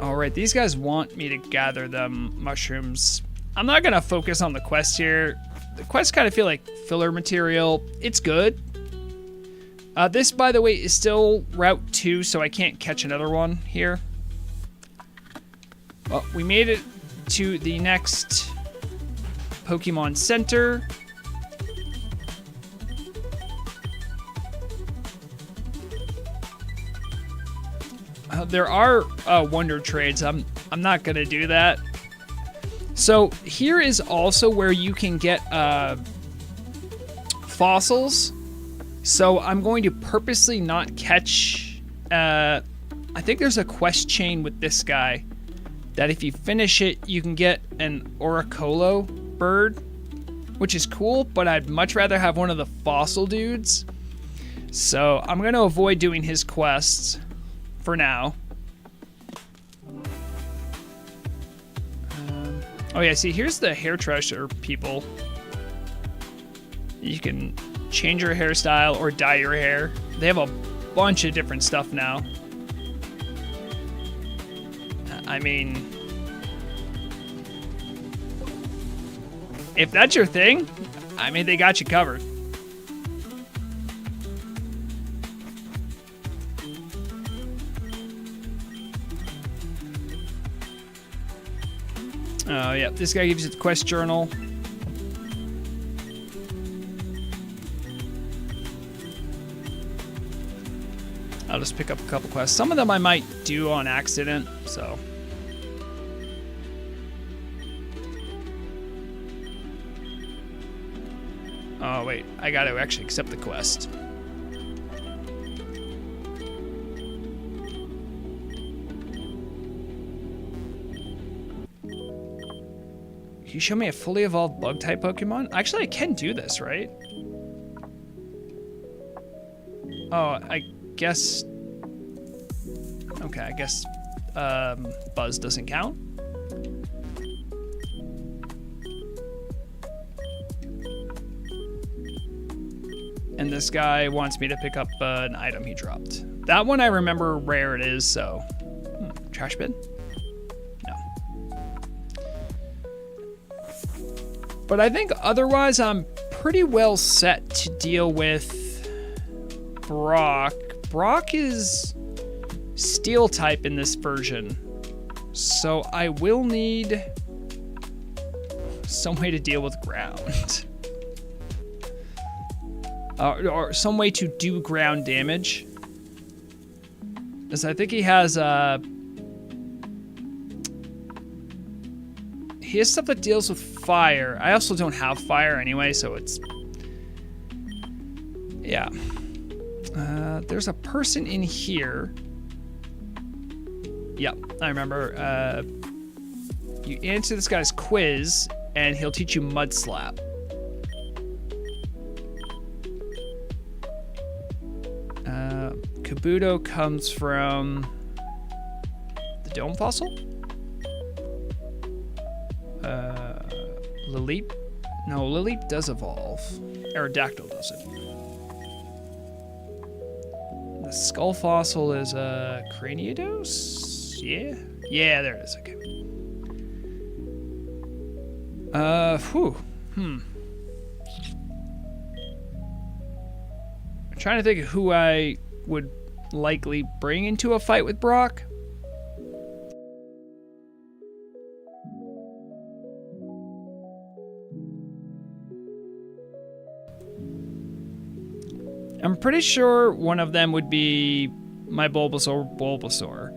Alright, these guys want me to gather them mushrooms. I'm not gonna focus on the quest here. The quests kind of feel like filler material. It's good. This, by the way, is still Route 2, so I can't catch another one here. Well, we made it to the next Pokemon Center. There are Wonder Trades. I'm not gonna do that. So here is also where you can get fossils. So I'm going to purposely not catch... I think there's a quest chain with this guy that if you finish it, you can get an Oricolo bird, which is cool, but I'd much rather have one of the fossil dudes. So I'm going to avoid doing his quests for now. Oh yeah, see, here's the hair treasure people. You can change your hairstyle or dye your hair. They have a bunch of different stuff now. I mean, if that's your thing, I mean, they got you covered. Oh yeah, this guy gives you the quest journal. I'll just pick up a couple quests. Some of them I might do on accident, so. Oh, wait. I gotta actually accept the quest. Can you show me a fully evolved bug-type Pokemon? Actually, I can do this, right? Oh, I guess... Okay, I guess Buzz doesn't count. And this guy wants me to pick up an item he dropped. That one I remember rare it is, so... trash bin? No. But I think otherwise I'm pretty well set to deal with Brock. Brock is Steel type in this version, so I will need some way to deal with ground. Or some way to do ground damage. Because I think he has stuff that deals with fire. I also don't have fire anyway, so it's... Yeah. There's a person in here. Yep, I remember. You answer this guy's quiz, and he'll teach you Mud Slap. Kabuto comes from the Dome Fossil? Lileep? No, Lileep does evolve. Aerodactyl doesn't. The Skull Fossil is a Craniados? Yeah? Yeah, there it is, okay. I'm trying to think of who I would likely bring into a fight with Brock. I'm pretty sure one of them would be my Bulbasaur,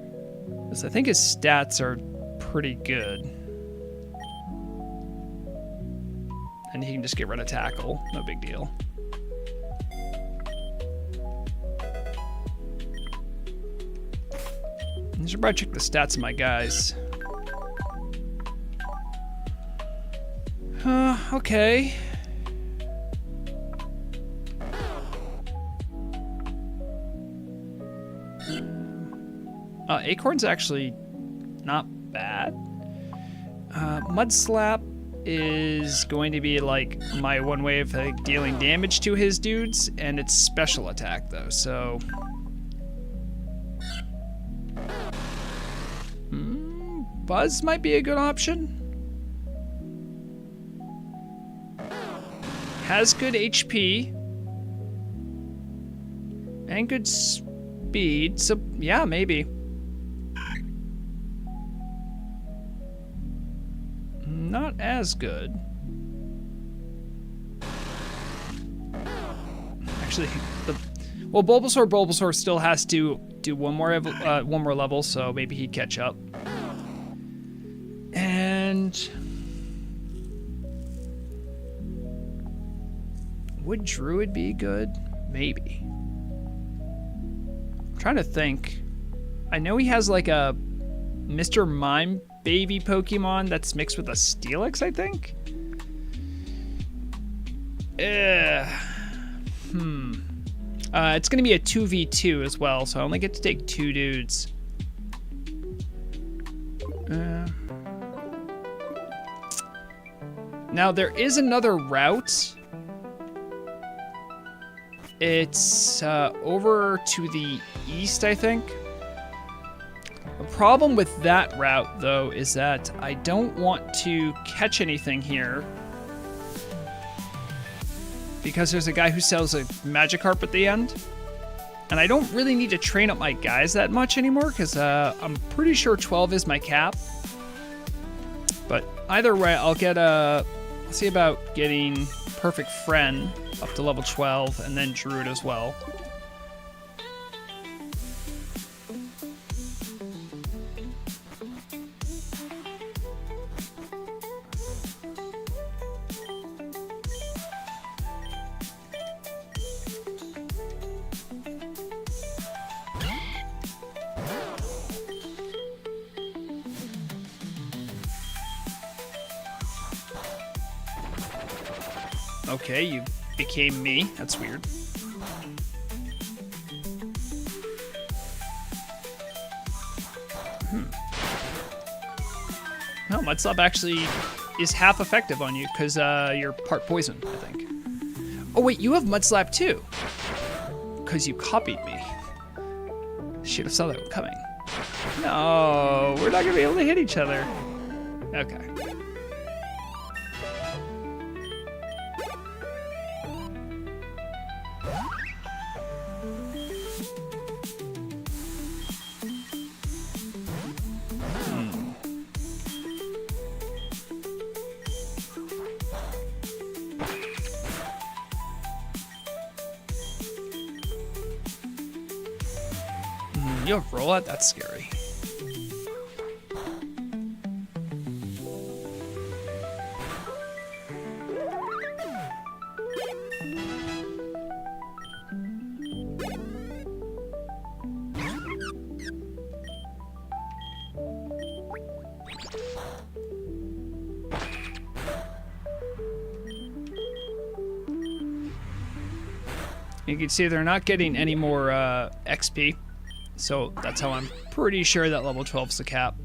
because I think his stats are pretty good. And he can just get rid of Tackle, no big deal. I should probably check the stats of my guys. Okay. Acorn's actually not bad. Mud Slap is going to be like my one way of like, dealing damage to his dudes, and it's special attack though, so... Buzz might be a good option. Has good HP. And good speed, so yeah, maybe. Not as good. Actually, well, Bulbasaur still has to do one more level, so maybe he'd catch up. And would Druid be good? Maybe. I'm trying to think. I know he has like a Mr. Mime baby Pokemon that's mixed with a Steelix, I think. It's gonna be a 2v2 as well, so I only get to take 2 dudes. Now there is another route. It's over to the east, I think. The problem with that route, though, is that I don't want to catch anything here because there's a guy who sells a Magikarp at the end. And I don't really need to train up my guys that much anymore because I'm pretty sure 12 is my cap. But either way, I'll see about getting Perfect Friend up to level 12 and then Druid as well. Okay, you became me. That's weird. No, Mudslap actually is half effective on you because you're part poison, I think. Oh wait, you have Mudslap too. Because you copied me. Should have saw that one coming. No, we're not gonna be able to hit each other. Okay. You have rollout? That's scary. You can see they're not getting any more XP. So that's how I'm pretty sure that level 12 is the cap.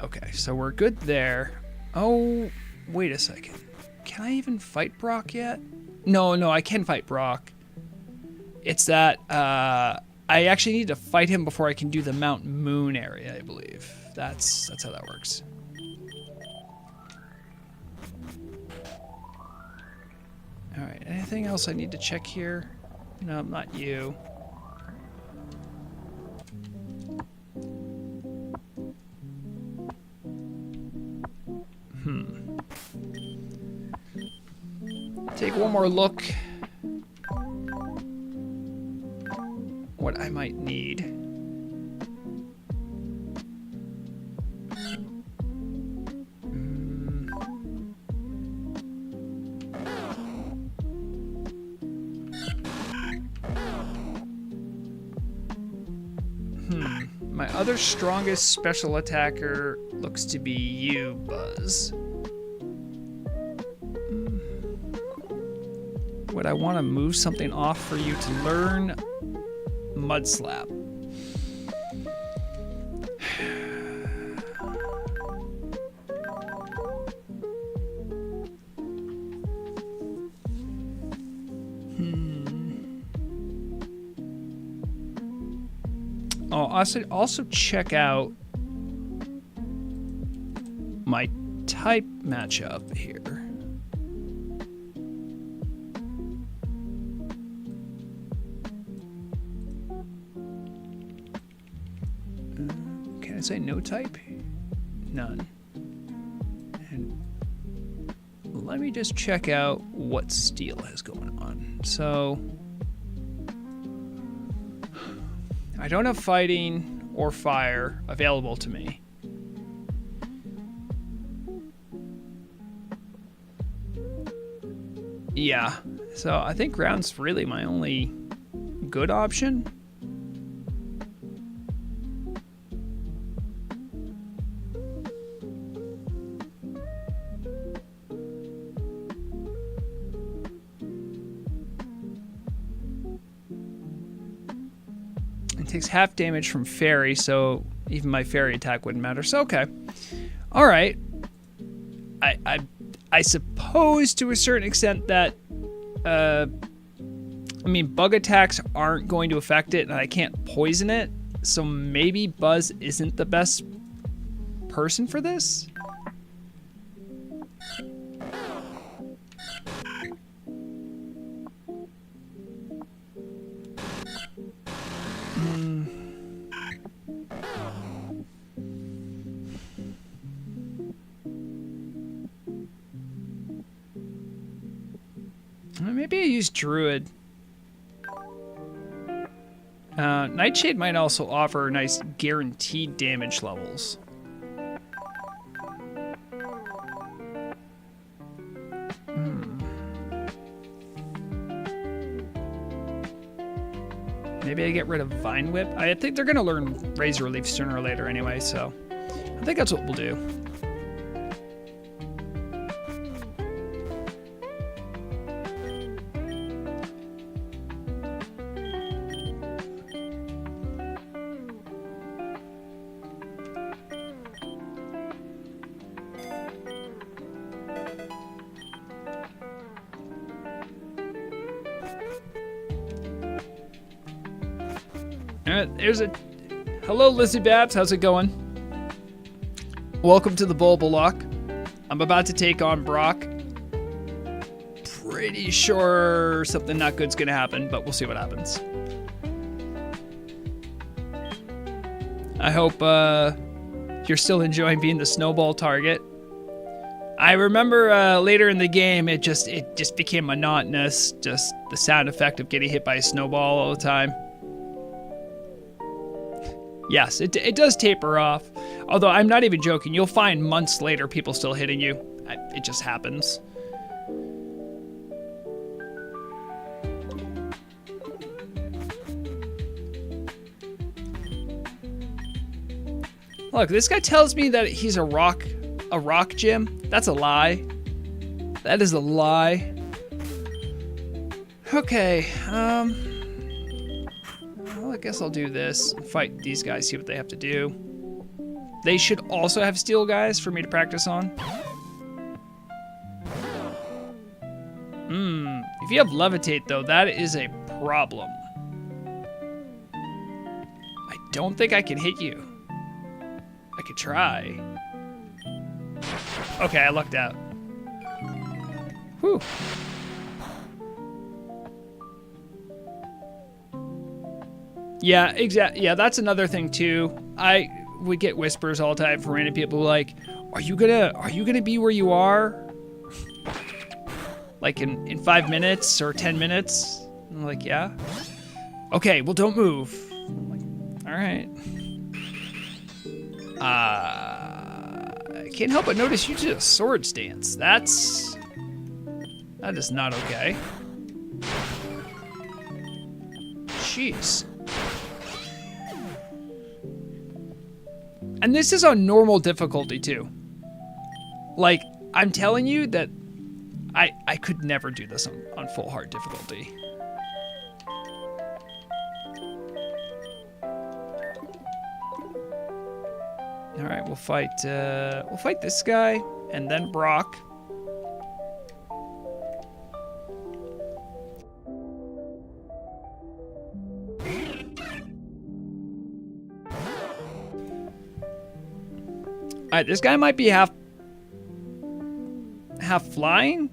Okay, so we're good there. Oh, wait a second. Can I even fight Brock yet? No, I can fight Brock. It's that I actually need to fight him before I can do the Mount Moon area, I believe. That's how that works. All right, anything else I need to check here? No, not you. Take one more look. What I might need. My other strongest special attacker looks to be you, Buzz. Would I want to move something off for you to learn Mudslap? Oh, also check out my type matchup here. Can I say no type? None. And let me just check out what Steel has going on. So I don't have fighting or fire available to me. Yeah, so I think ground's really my only good option. Takes half damage from fairy, so even my fairy attack wouldn't matter. So okay, all right. I suppose to a certain extent that I mean bug attacks aren't going to affect it, and I can't poison it. So maybe Buzz isn't the best person for this. Maybe I use Druid. Nightshade might also offer nice guaranteed damage levels. Maybe I get rid of Vine Whip. I think they're going to learn Razor Leaf sooner or later anyway, so I think that's what we'll do. There's a... Hello, Lizzie Babs. How's it going? Welcome to the Bulbalocke. I'm about to take on Brock. Pretty sure something not good's gonna happen, but we'll see what happens. I hope you're still enjoying being the snowball target. I remember later in the game, it just became monotonous. Just the sound effect of getting hit by a snowball all the time. Yes, it does taper off. Although I'm not even joking. You'll find months later people still hitting you. It just happens. Look, this guy tells me that he's a rock gym. That's a lie. That is a lie. Okay, well, I guess I'll do this. Fight these guys, see what they have to do. They should also have steel guys for me to practice on. If you have levitate though, that is a problem. I don't think I can hit you. I could try. Okay, I lucked out. Whew. Yeah, exactly. Yeah, that's another thing too. I would get whispers all the time from random people like, "Are you gonna be where you are? Like in 5 minutes or 10 minutes?" I'm like, "Yeah." Okay, well, don't move. I'm like, all right. I can't help but notice you did a sword stance. That is not okay. Jeez. And this is on normal difficulty too. Like, I'm telling you that I could never do this on full hard difficulty. All right, we'll fight this guy and then Brock. All right, this guy might be half flying.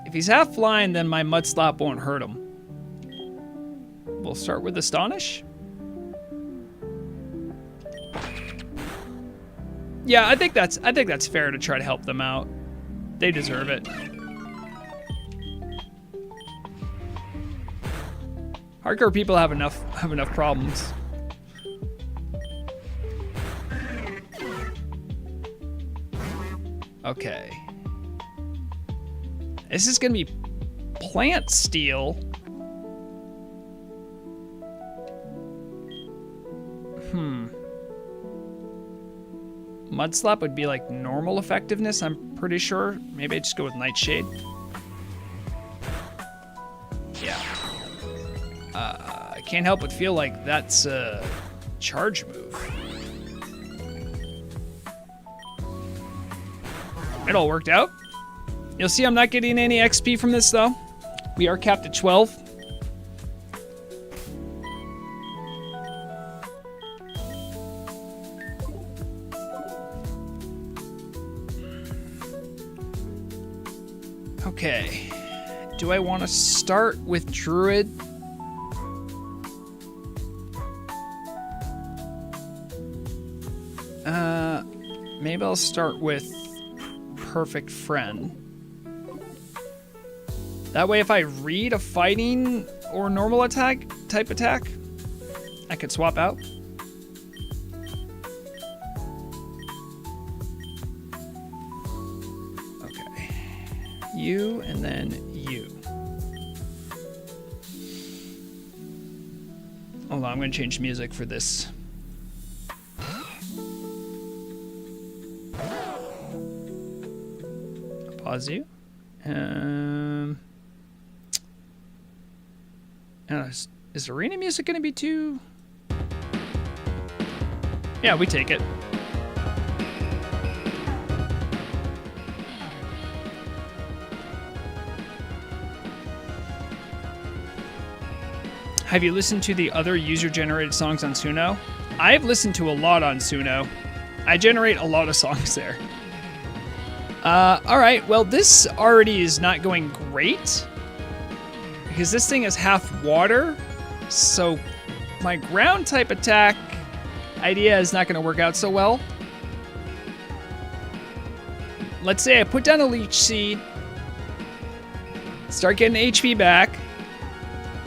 If he's half flying, then my mud slap won't hurt him. We'll start with Astonish. Yeah, I think that's fair to try to help them out. They deserve it. Hardcore people have enough problems. Okay. This is gonna be plant steel. Mud slap would be like normal effectiveness, I'm pretty sure. Maybe I just go with Nightshade. Yeah. I can't help but feel like that's a charge move. It all worked out. You'll see I'm not getting any XP from this though. We are capped at 12. Okay. Do I want to start with Druid? Maybe I'll start with Perfect Friend. That way if I read a fighting or normal attack type attack, I could swap out. Okay. You and then you. Hold on, I'm going to change music for this. Pause you. Is arena music going to be too... Yeah, we take it. Have you listened to the other user-generated songs on Suno? I've listened to a lot on Suno. I generate a lot of songs there. Alright, well this already is not going great. Because this thing is half water. So my ground type attack idea is not going to work out so well. Let's say I put down a leech seed. Start getting HP back.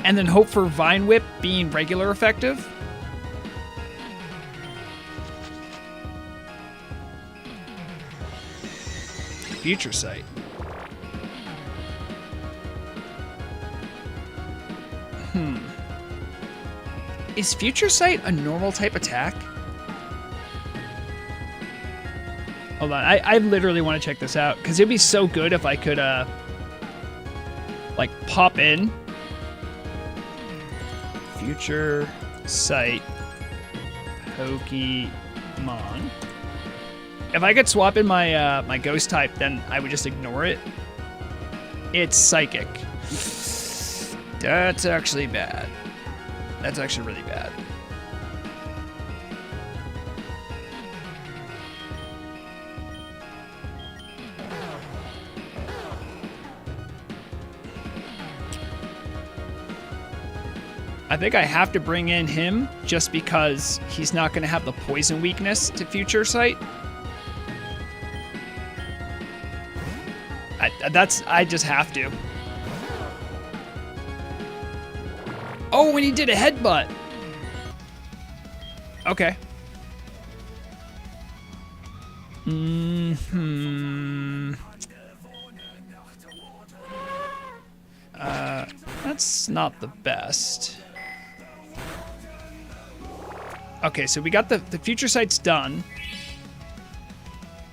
And then hope for Vine Whip being regular effective. Future Sight. Is Future Sight a normal type attack? Hold on, I literally want to check this out, because it'd be so good if I could, like, pop in. Future Sight Pokemon. If I could swap in my my ghost type, then I would just ignore it. It's Psychic. That's actually bad. That's actually really bad. I think I have to bring in him just because he's not going to have the poison weakness to Future Sight. I just have to. Oh, and he did a headbutt. Okay. That's not the best. Okay, so we got the Future Sight's done.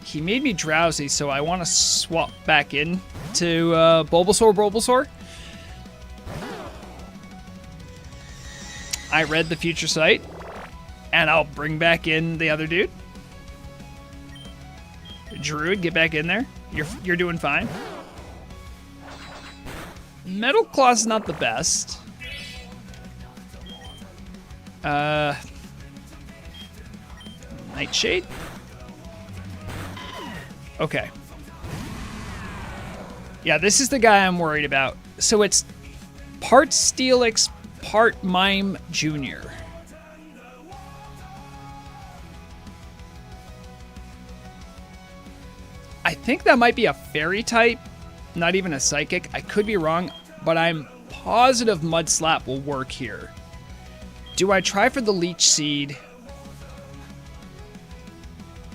He made me drowsy, so I want to swap back in to Bulbasaur. I read the Future Sight, and I'll bring back in the other dude. Druid, get back in there. You're doing fine. Metal Claw's not the best. Nightshade? Okay. Yeah, this is the guy I'm worried about. So it's part Steelix, part Mime Jr. I think that might be a fairy type, not even a psychic. I could be wrong, but I'm positive Mud Slap will work here. Do I try for the Leech Seed?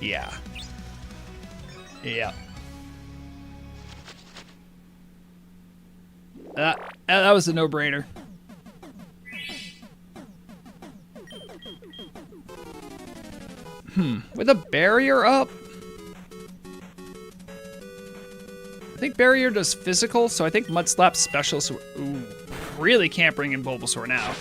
Yeah. Yeah. That was a no-brainer. With a barrier up? I think barrier does physical, so I think Mud Slap's special, so ooh, really can't bring in Bulbasaur now.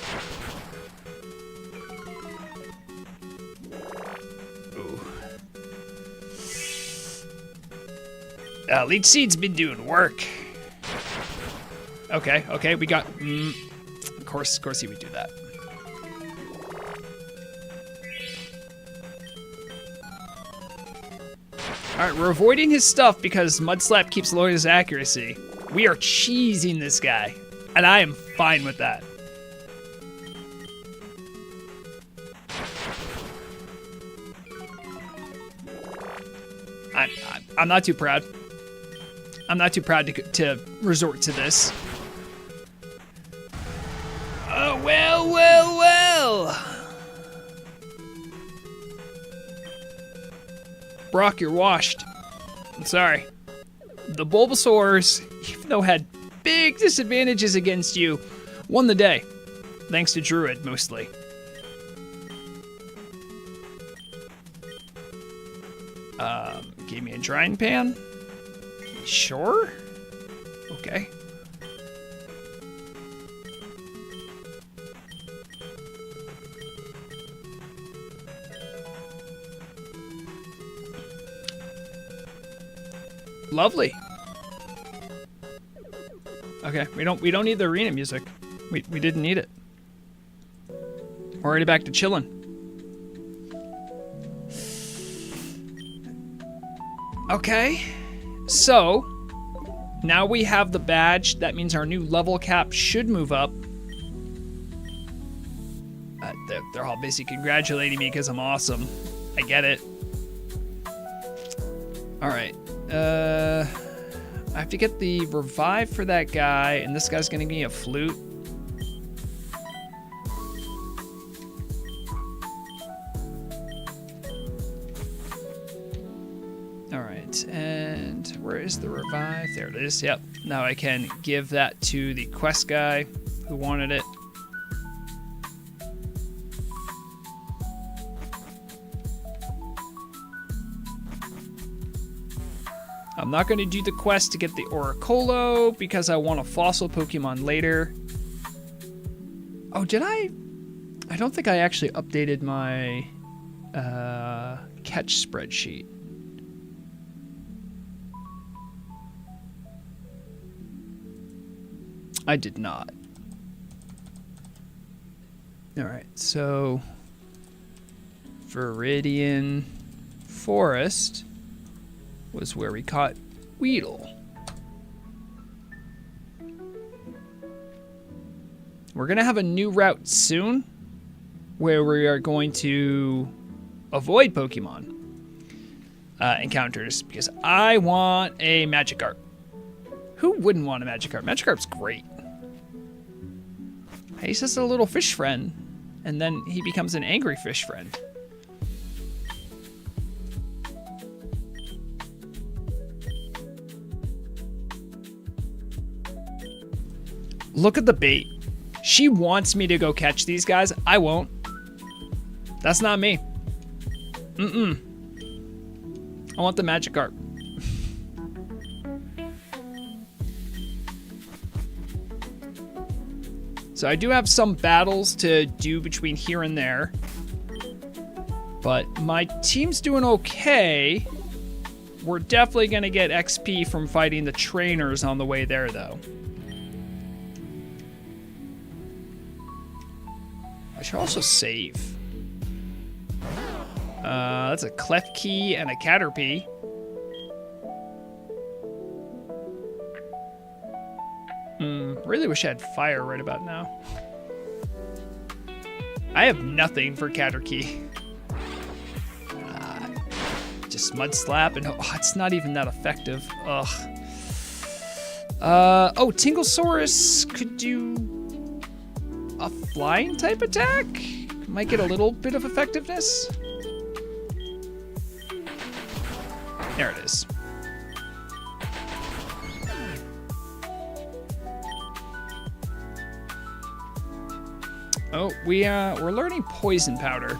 Leech Seed's been doing work. Okay, we got... of course he would do that. Alright, we're avoiding his stuff because Mud Slap keeps lowering his accuracy. We are cheesing this guy, and I am fine with that. I'm not too proud. I'm not too proud to resort to this. Oh, well. Brock, you're washed. I'm sorry. The Bulbasaurs, even though had big disadvantages against you, won the day. Thanks to Druid, mostly. Gave me a drying pan? Sure? Okay. Lovely. Okay, we don't need the arena music. We didn't need it. We're already back to chilling. Okay, so now we have the badge. That means our new level cap should move up. They're all basically congratulating me because I'm awesome. I get it. All right. I have to get the revive for that guy, and this guy's gonna give me a flute. All right, and where is the revive? There it is. Yep. Now I can give that to the quest guy who wanted it. I'm not going to do the quest to get the Oricolo because I want a fossil Pokemon later. Oh, did I? I don't think I actually updated my catch spreadsheet. I did not. All right, so Viridian Forest was where we caught Weedle. We're gonna have a new route soon where we are going to avoid Pokemon encounters because I want a Magikarp. Who wouldn't want a Magikarp? Magikarp's great. He's just a little fish friend, and then he becomes an angry fish friend. Look at the bait. She wants me to go catch these guys. I won't. That's not me. I want the Magikarp. So I do have some battles to do between here and there. But my team's doing okay. We're definitely going to get XP from fighting the trainers on the way there, though. I should also save. That's a Klefki and a Caterpie. Really wish I had fire right about now. I have nothing for Caterpie. Just Mud Slap and it's not even that effective. Ugh. Oh, Tinglesaurus could do a flying type attack. Might get a little bit of effectiveness. There it is. Oh, we're learning Poison Powder.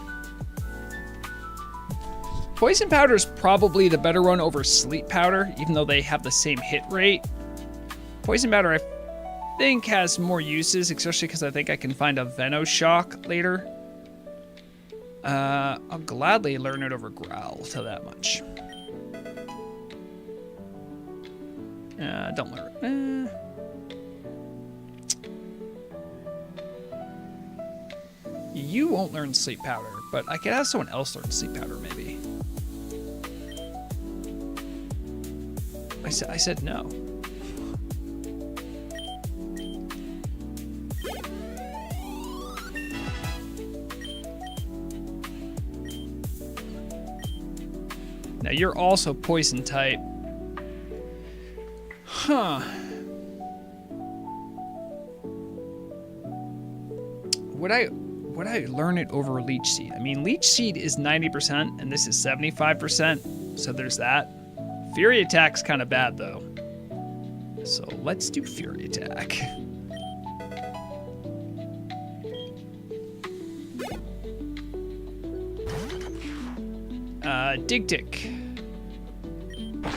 Poison Powder is probably the better one over Sleep Powder, even though they have the same hit rate. Poison Powder, I think, has more uses, especially because I think I can find a Venoshock later. I'll gladly learn it over Growl, tell that much. Don't learn it. You won't learn Sleep Powder, but I could have someone else learn Sleep Powder, maybe. I said no. Now you're also poison type. Huh. Would I learn it over Leech Seed? I mean, Leech Seed is 90% and this is 75%, so there's that. Fury Attack's kind of bad though. So let's do Fury Attack. Dig Tick.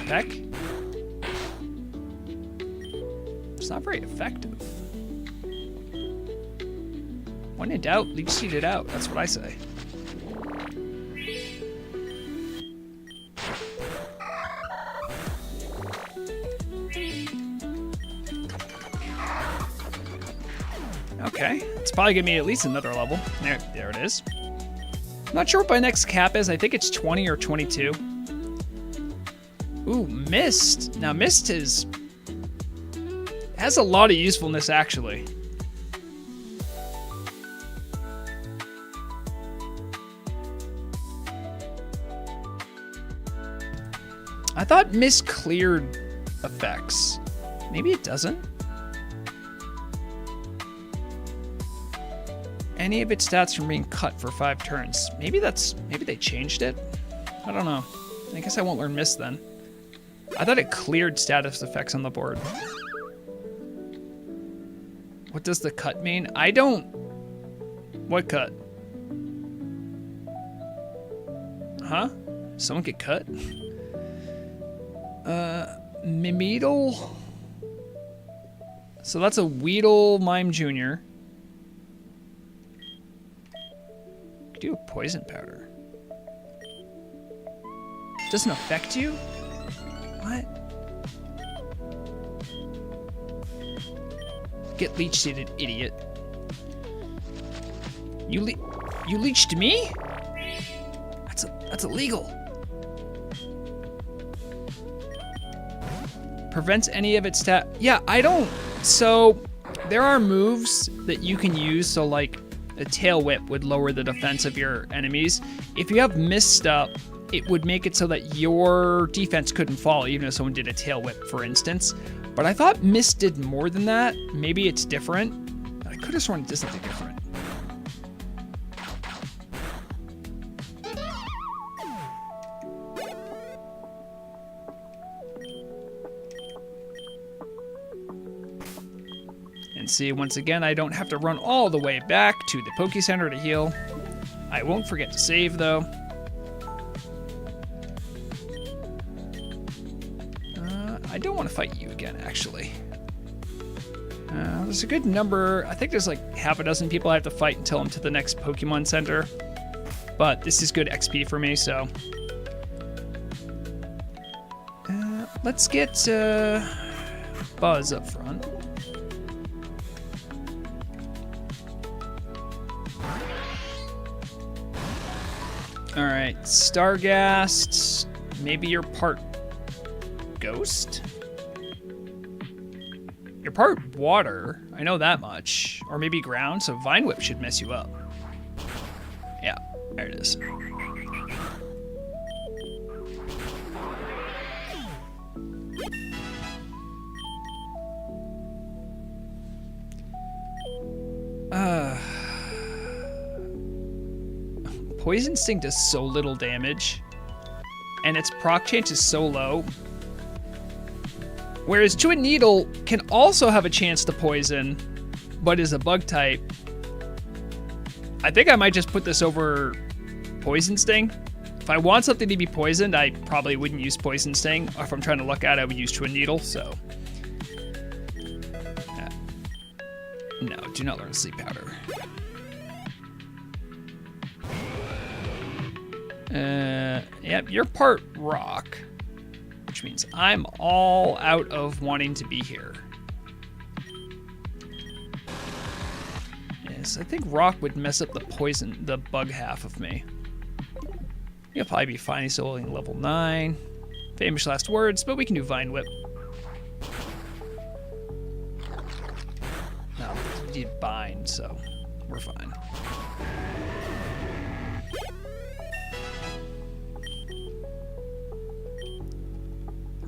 heck? It's not very effective. When in doubt, leech seed it out. That's what I say. Okay, it's probably gonna be at least another level. There it is. I'm not sure what my next cap is. I think it's 20 or 22. Ooh, Mist. Now, Mist has a lot of usefulness, actually. I thought Mist cleared effects. Maybe it doesn't. Any of its stats from being cut for 5 turns. Maybe they changed it. I don't know. I guess I won't learn Mist then. I thought it cleared status effects on the board. What does the cut mean? I don't... What cut? Huh? Someone get cut? Mimedal? So that's a Weedle Mime Jr. Could do a poison powder. Doesn't affect you? What? Get leech seeded, idiot. You leeched me? That's illegal. Prevents any of its stat. Yeah, I don't. So there are moves that you can use. So like a tail whip would lower the defense of your enemies. If you have Mist up, it would make it so that your defense couldn't fall, even if someone did a tail whip, for instance. But I thought Mist did more than that. Maybe it's different. I could have sworn it did something different. And see, once again, I don't have to run all the way back to the Poke Center to heal. I won't forget to save, though. I don't want to fight you again, actually. There's a good number. I think there's like half a dozen people I have to fight until I'm to the next Pokemon Center. But this is good XP for me, so... let's get Buzz up front. Alright, Stargast. Maybe you're part ghost? You're part water. I know that much. Or maybe ground, so Vine Whip should mess you up. Yeah, there it is. Poison Sting does so little damage, and its proc chance is so low. Whereas Chewing Needle can also have a chance to poison, but is a bug type. I think I might just put this over Poison Sting. If I want something to be poisoned, I probably wouldn't use Poison Sting. Or if I'm trying to luck out, I would use Chewing Needle, so. No, do not learn Sleep Powder. Yep, you're part rock. Which means I'm all out of wanting to be here. Yes, I think rock would mess up the bug half of me. You'll probably be fine soloing level 9. Famous last words, but we can do Vine Whip. No, we did bind, so we're fine.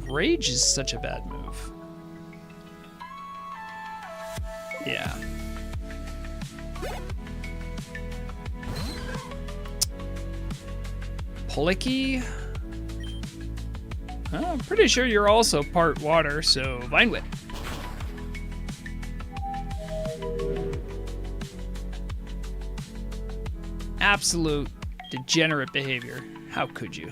Rage is such a bad move. Yeah. Policky? I'm pretty sure you're also part water, so Vine Whip. Absolute degenerate behavior. How could you?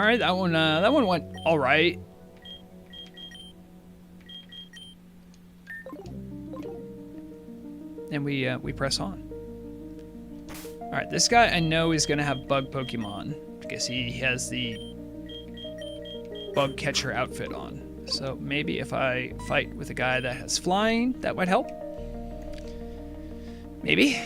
All right, that one went all right. And we press on. All right, this guy I know is gonna have bug Pokemon because he has the bug catcher outfit on. So maybe if I fight with a guy that has flying, that might help. Maybe.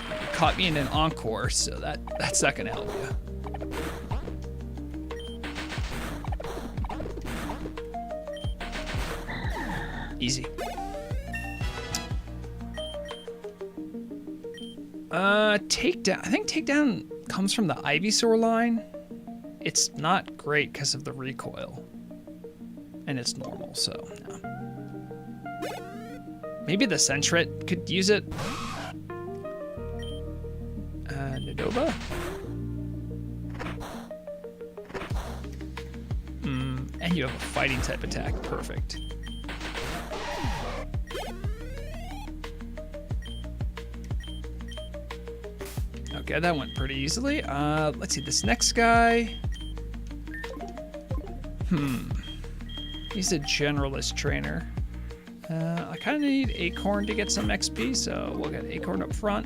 You caught me in an encore, so that's not gonna help you. Easy. Takedown. I think takedown comes from the Ivysaur line. It's not great because of the recoil. And it's normal, so no. Maybe the Sentret could use it. Nadova? And you have a fighting type attack. Perfect. Okay, that went pretty easily. Let's see, this next guy. He's a generalist trainer. I kind of need Acorn to get some XP, so we'll get Acorn up front.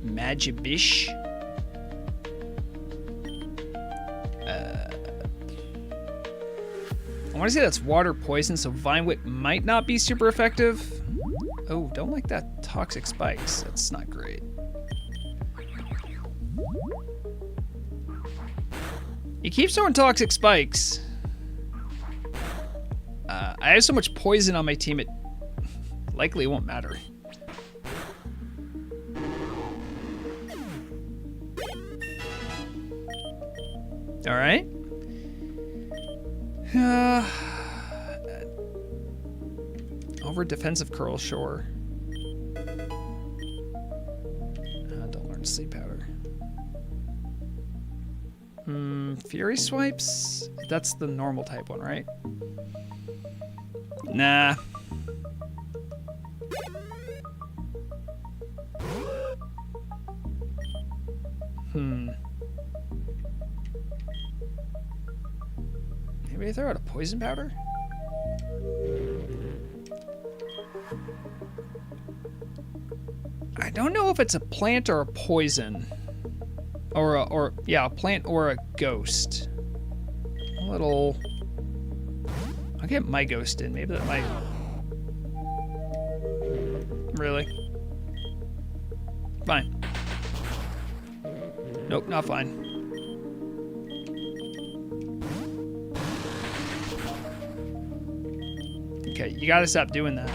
Magibish. I want to say that's water poison, so Vine Whip might not be super effective. Oh, don't like that toxic spikes. That's not great. He keeps throwing toxic spikes. I have so much poison on my team, it likely won't matter. All right. Over defensive curl, sure. Don't learn sleep powder. Fury swipes? That's the normal type one, right? Nah. Maybe throw out a poison powder? I don't know if it's a plant or a poison. Or yeah, a plant or a ghost. A little... I'll get my ghost in. Maybe that might... Really? Fine. Nope, not fine. Okay, you gotta stop doing that.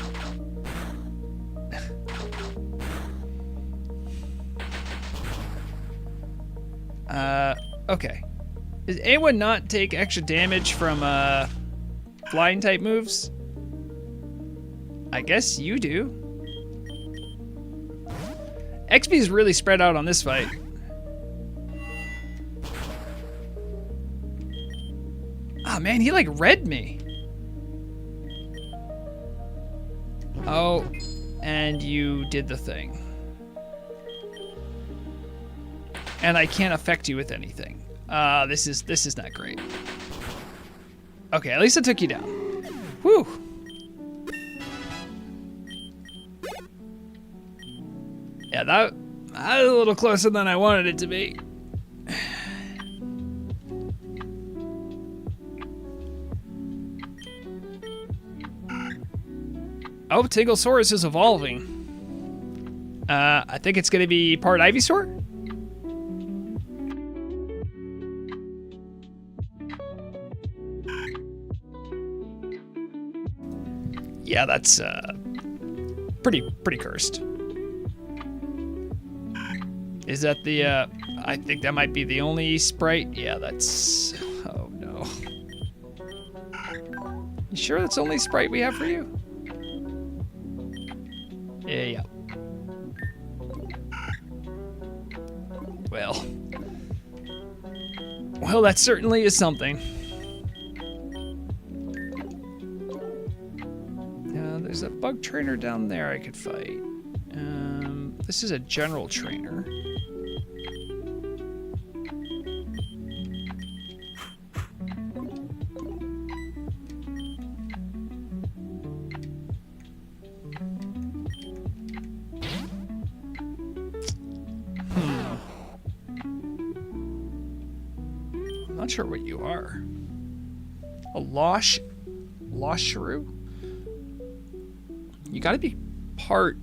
Okay. Does anyone not take extra damage from flying type moves? I guess you do. XP is really spread out on this fight. Ah, man, he like read me. Oh, and you did the thing. And I can't affect you with anything. This is not great. Okay, at least I took you down. Whew. Yeah, that was a little closer than I wanted it to be. Oh, Tinglesaurus is evolving. I think it's gonna be part Ivysaur? Yeah, that's pretty cursed. Is that the I think that might be the only sprite. Yeah, that's... Oh no. You sure that's the only sprite we have for you? Yeah. Well, that certainly is something. There's a bug trainer down there I could fight. This is a general trainer. I'm not sure what you are. A Loshru? You gotta be part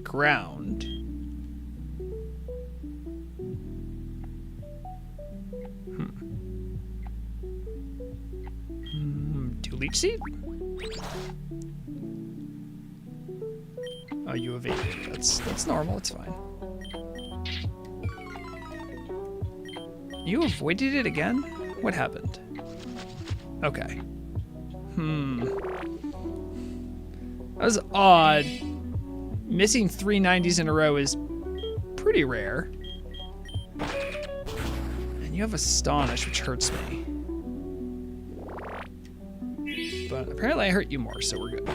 ground. Do leech seed? Oh, you evaded. That's normal, it's fine. You avoided it again? What happened? Okay. That was odd. Missing 3 90s in a row is pretty rare. And you have Astonish, which hurts me. But apparently I hurt you more, so we're good.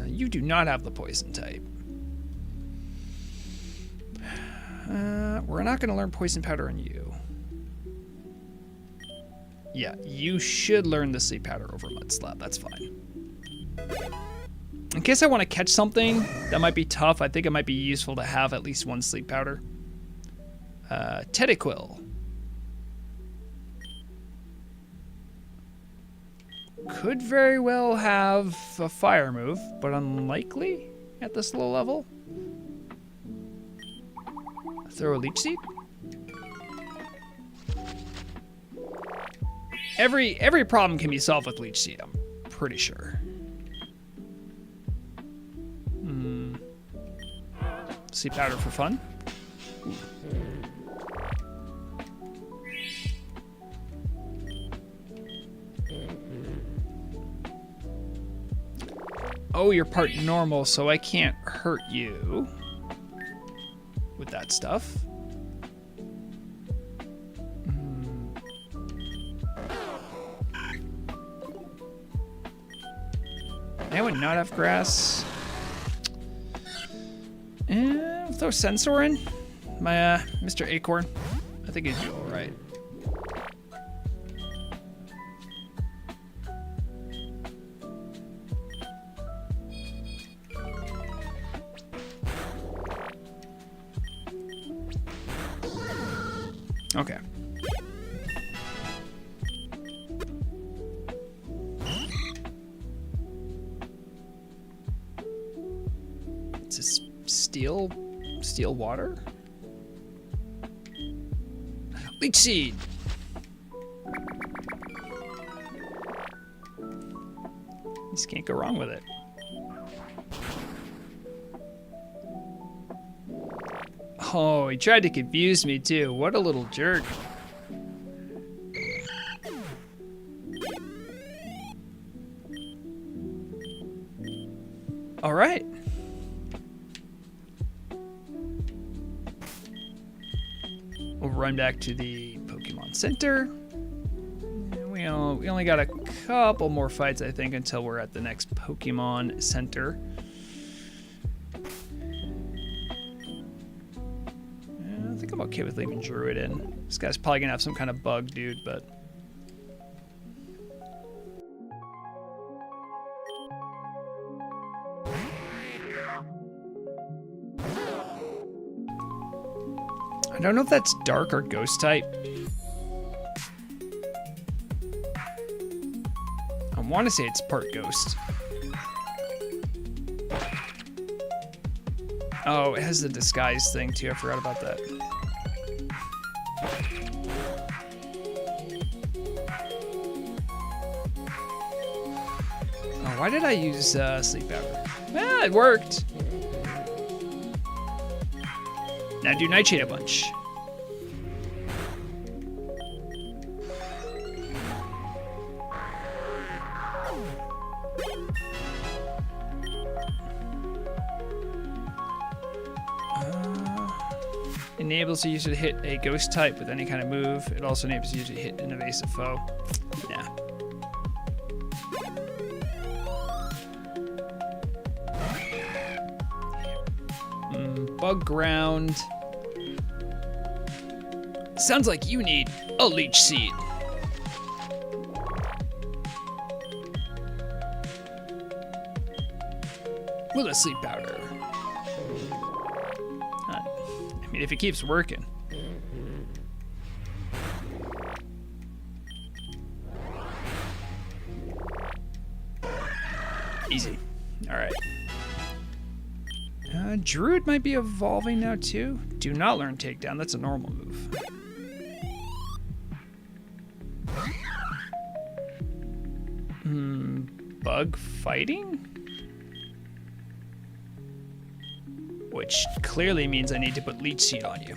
You do not have the poison type. We're not going to learn poison powder on you. Yeah, you should learn the sleep powder over Mud Slap. That's fine. In case I want to catch something that might be tough, I think it might be useful to have at least one sleep powder. Teddyquill. Could very well have a fire move, but unlikely at this low level. Throw a leech seed. Every problem can be solved with leech seed, I'm pretty sure. Sleep powder for fun. Oh, you're part normal, so I can't hurt you with that stuff. I would not have grass. I'll throw Sensor in. My Mr. Acorn. I think he'd do all right. Okay. It's a steel water? Leech seed. Just can't go wrong with it. Oh, he tried to confuse me too. What a little jerk. All right. We'll run back to the Pokemon Center. We only got a couple more fights, I think, until we're at the next Pokemon Center. I think I'm okay with leaving Druid in. This guy's probably gonna have some kind of bug, dude, but... I don't know if that's dark or ghost type. I want to say it's part ghost. Oh, it has the disguise thing too. I forgot about that. Oh, why did I use sleep powder? Ah, it worked. Now do Nightshade a bunch. enables the user to hit a ghost type with any kind of move. It also enables the user to hit an evasive foe. Nah. Bug ground. Sounds like you need a leech seed. With a sleep powder. I mean, if it keeps working. Easy. All right. Druid might be evolving now too. Do not learn takedown. That's a normal move. Bug fighting? Which clearly means I need to put leech seed on you.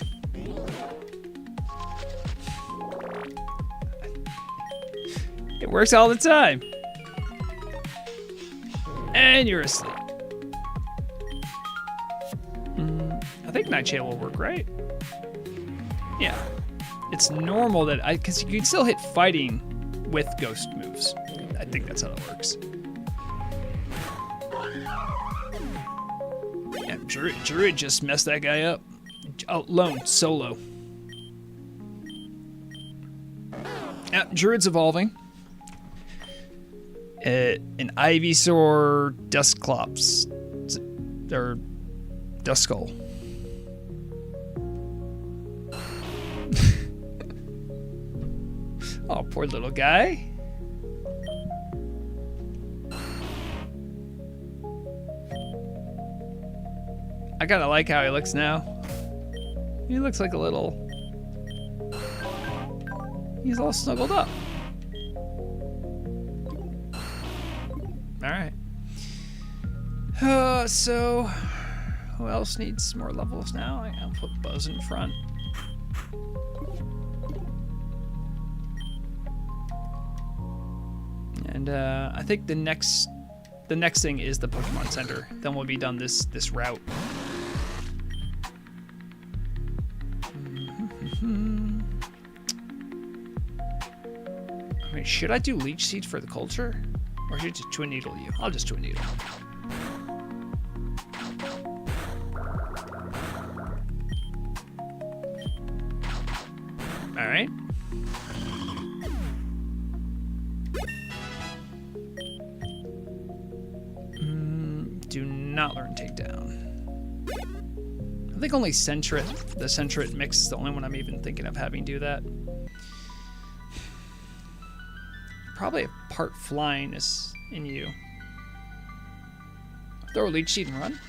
It works all the time. And you're asleep. I think Nightshade will work, right? Yeah. It's normal that because you can still hit fighting with ghost moves. I think that's how it works. Yeah, Druid just messed that guy up. Oh, lone, solo. Yeah, Druid's evolving. An Ivysaur Dusclops. Or Duskull. Oh, poor little guy. I kind of like how he looks now. He looks like a little... He's all snuggled up. Alright. So... Who else needs more levels now? I'll put Buzz in front. And I think the next thing is the Pokemon Center. Then we'll be done this route. I mean, should I do Leech Seed for the culture? Or should I just Twin Needle you? I'll just Twin Needle. Alright. Do not learn Takedown. I think only Sentret, the Sentret mix is the only one I'm even thinking of having do that. Probably a part flying is in you. Throw a Leech Seed and run.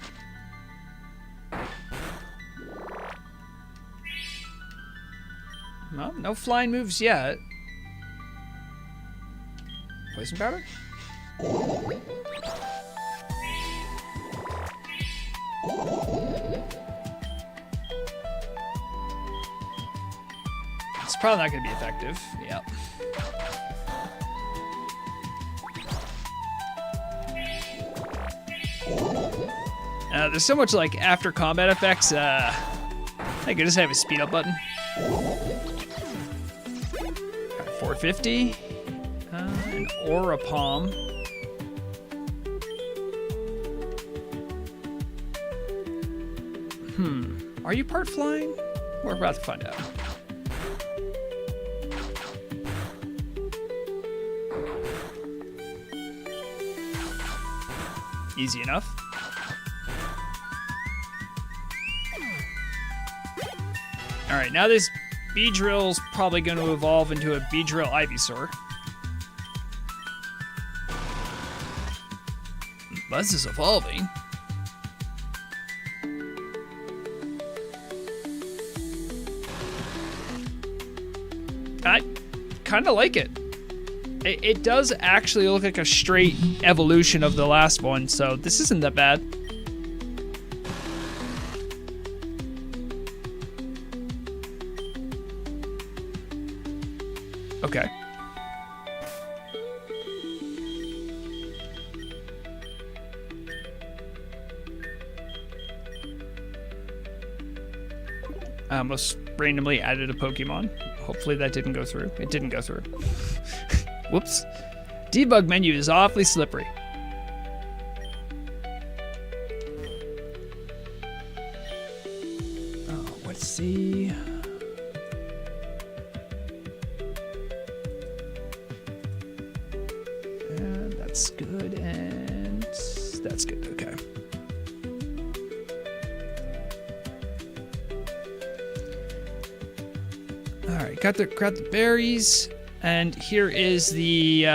No, no flying moves yet. Poison powder? It's probably not going to be effective. Yep. There's so much like after combat effects. I could just have a speed up button. 450. An Aura Palm. Are you part flying? We're about to find out. Easy enough. All right, now this Beedrill's probably going to evolve into a Beedrill Ivysaur. Buzz is evolving. I kind of like it. It does actually look like a straight evolution of the last one, so this isn't that bad. Okay. I almost randomly added a Pokemon. Hopefully that didn't go through. It didn't go through. Whoops. Debug menu is awfully slippery. Oh, let's see. And that's good, and that's good. Okay. All right, grab the berries, and here is the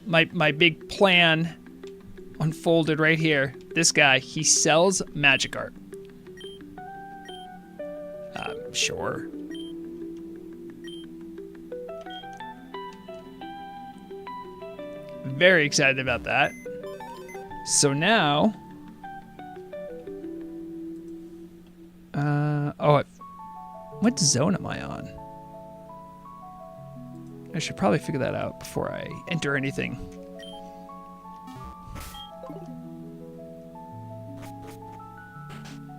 my big plan unfolded right here. This guy, he sells Magikarp. Sure. Very excited about that. So now, what zone am I on? I should probably figure that out before I enter anything.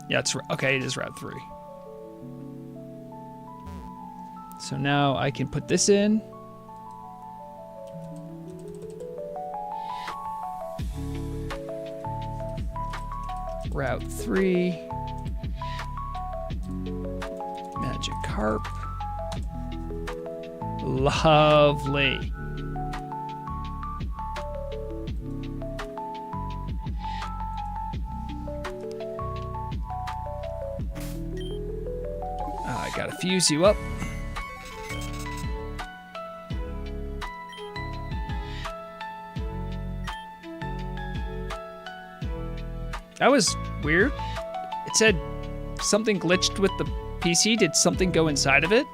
Yeah, it's okay. It is Route 3. So now I can put this in. Route 3. Magikarp. Lovely. I gotta fuse you up. That was weird. It said something glitched with the PC. Did something go inside of it?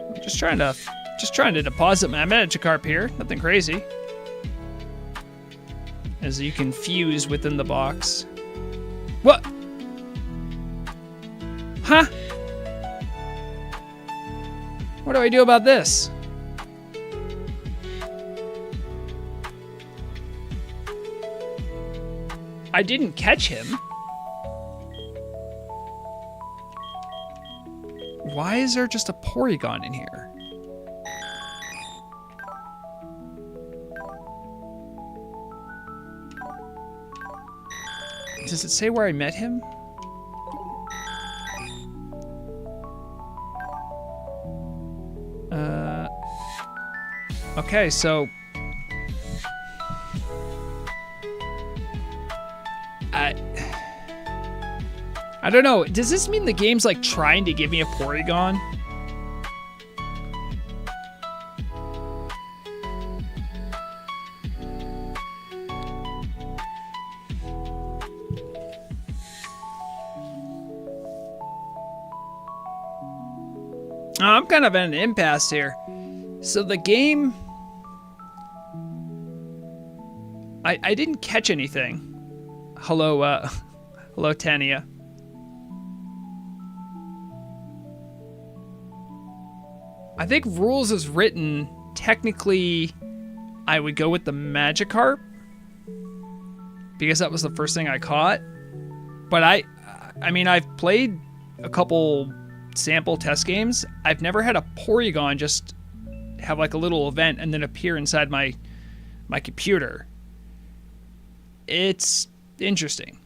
I'm just trying to deposit my Magikarp here. Nothing crazy. As you can fuse within the box. What? Huh? What do I do about this? I didn't catch him. Why is there just a Porygon in here? Does it say where I met him? Okay, so I don't know. Does this mean the game's like trying to give me a Porygon? I'm kind of at an impasse here. So the game, I didn't catch anything. Hello, hello, Tania. I think rules as written, technically, I would go with the Magikarp because that was the first thing I caught. But I mean, I've played a couple sample test games. I've never had a Porygon just have like a little event and then appear inside my computer. It's interesting.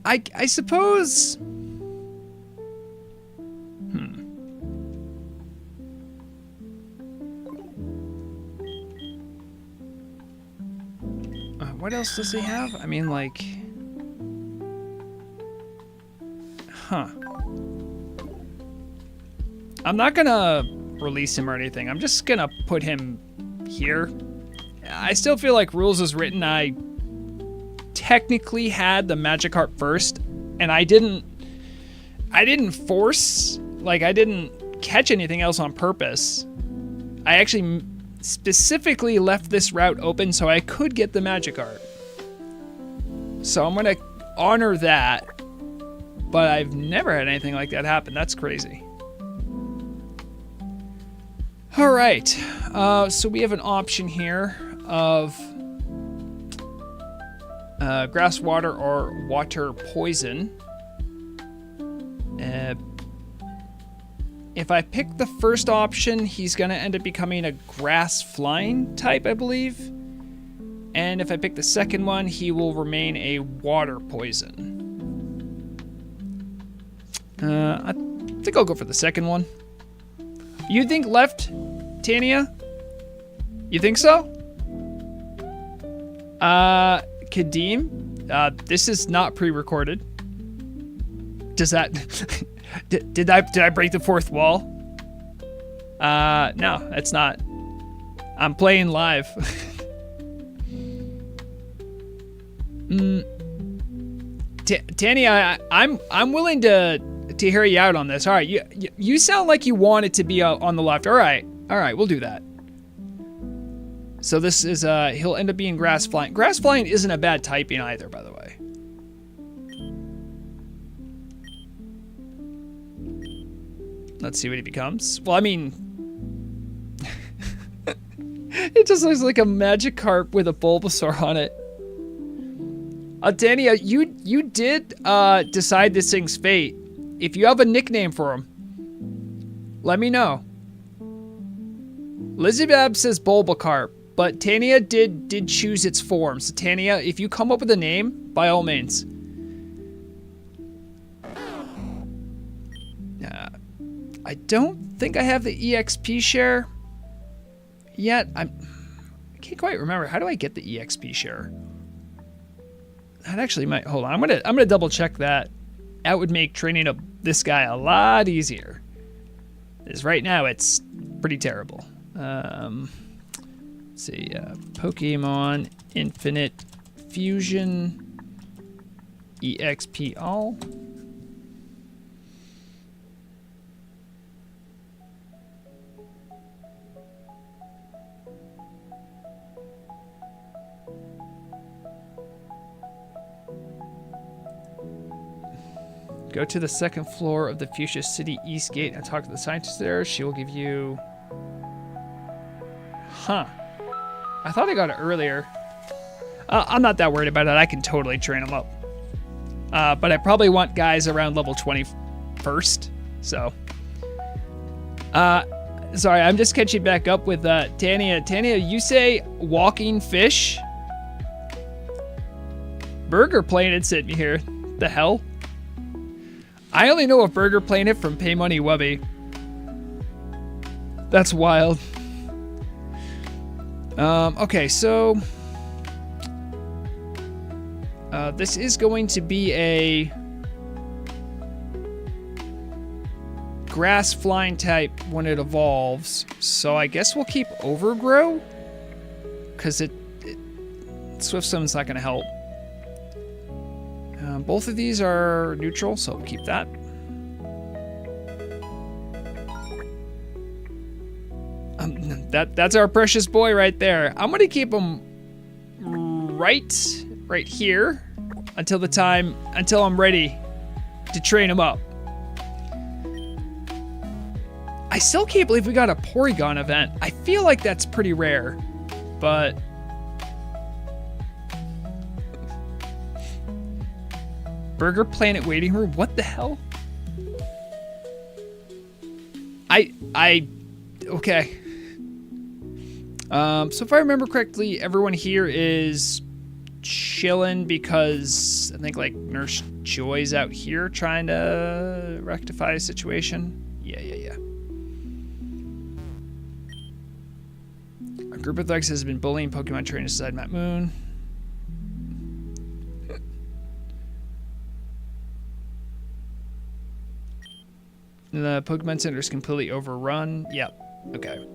I suppose. What else does he have? I mean, like, I'm not gonna release him or anything. I'm just gonna put him here. I still feel like rules as written, I technically had the Magikarp first, and I didn't force, like, I didn't catch anything else on purpose. I actually specifically left this route open so I could get the Magikarp. So I'm gonna honor that, but I've never had anything like that happen. That's crazy. All right. So we have an option here of grass, water, or water poison. If I pick the first option, he's going to end up becoming a grass flying type, I believe. And if I pick the second one, he will remain a water poison. I think I'll go for the second one. You think left, Tania? You think so? Kadeem, this is not pre-recorded. Does that... did I break the fourth wall? No, it's not. I'm playing live. Tania, I'm willing to hear you out on this. All right, you sound like you want it to be on the left. All right, we'll do that. So this is he'll end up being grass flying. Grass flying isn't a bad typing either, by the way. Let's see what he becomes. Well, I mean, it just looks like a Magikarp with a Bulbasaur on it. Tania, you did decide this thing's fate. If you have a nickname for him, let me know. Lizzie says Bulbacarp, but Tania did choose its form. So Tania, if you come up with a name, by all means. I don't think I have the EXP share yet. I can't quite remember. How do I get the EXP share? That actually might, hold on. I'm gonna double check that. That would make training up this guy a lot easier. Because right now it's pretty terrible. Let's see, Pokemon Infinite Fusion EXP all. Go to the second floor of the Fuchsia City East Gate and talk to the scientist there. She will give you... Huh. I thought I got it earlier. I'm not that worried about it. I can totally train them up. But I probably want guys around level 20 first. So. Sorry, I'm just catching back up with Tania. Tania, you say walking fish? Burger Planet sent me here. The hell? I only know of Burger Planet from Pay Money Wubby. That's wild. Okay, so... this is going to be a... grass flying type when it evolves. So I guess we'll keep Overgrow. Because Swift Summon's not going to help. Both of these are neutral, so we'll keep that. That's our precious boy right there. I'm gonna keep him right here until I'm ready to train him up. I still can't believe we got a Porygon event. I feel like that's pretty rare, but. Burger Planet waiting room? What the hell? Okay. So if I remember correctly, everyone here is chilling because I think like Nurse Joy's out here trying to rectify a situation. Yeah. A group of thugs has been bullying Pokemon trainers inside Mount Moon. The Pokemon Center is completely overrun. Yep. Okay.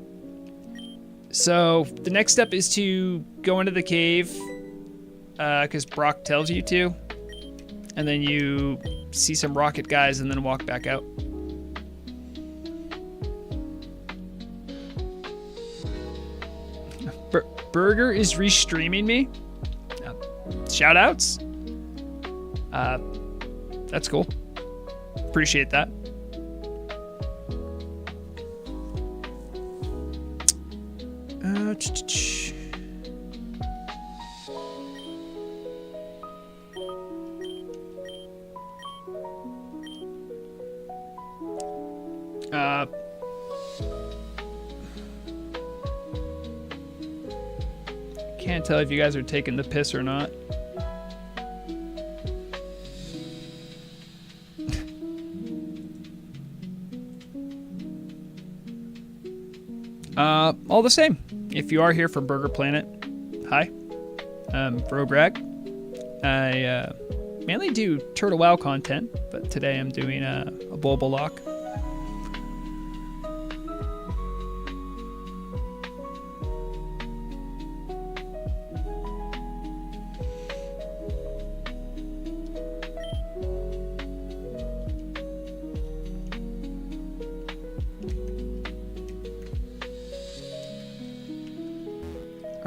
So the next step is to go into the cave, because Brock tells you to, and then you see some rocket guys and then walk back out. Burger is restreaming me. Shout outs. That's cool. Appreciate that. Can't tell if you guys are taking the piss or not. All the same, if you are here from Burger Planet, hi, I'm Vrograg. I mainly do Turtle WoW content, but today I'm doing a Bulbalocke.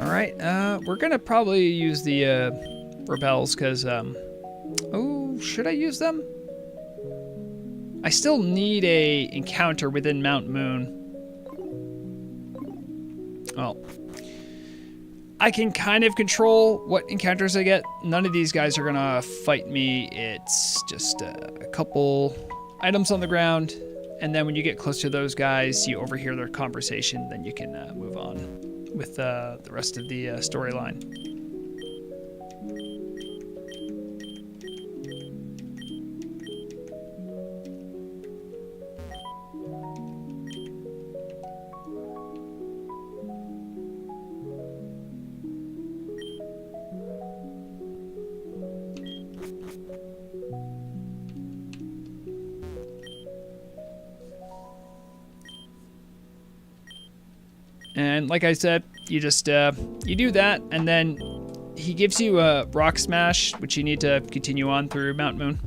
Alright, we're gonna probably use the Repels, because, oh, should I use them? I still need a encounter within Mount Moon. Well, I can kind of control what encounters I get. None of these guys are gonna fight me. It's just a couple items on the ground, and then when you get close to those guys, you overhear their conversation, then you can move on with the rest of the storyline. And like I said, you just you do that, and then he gives you a rock smash, which you need to continue on through Mount Moon.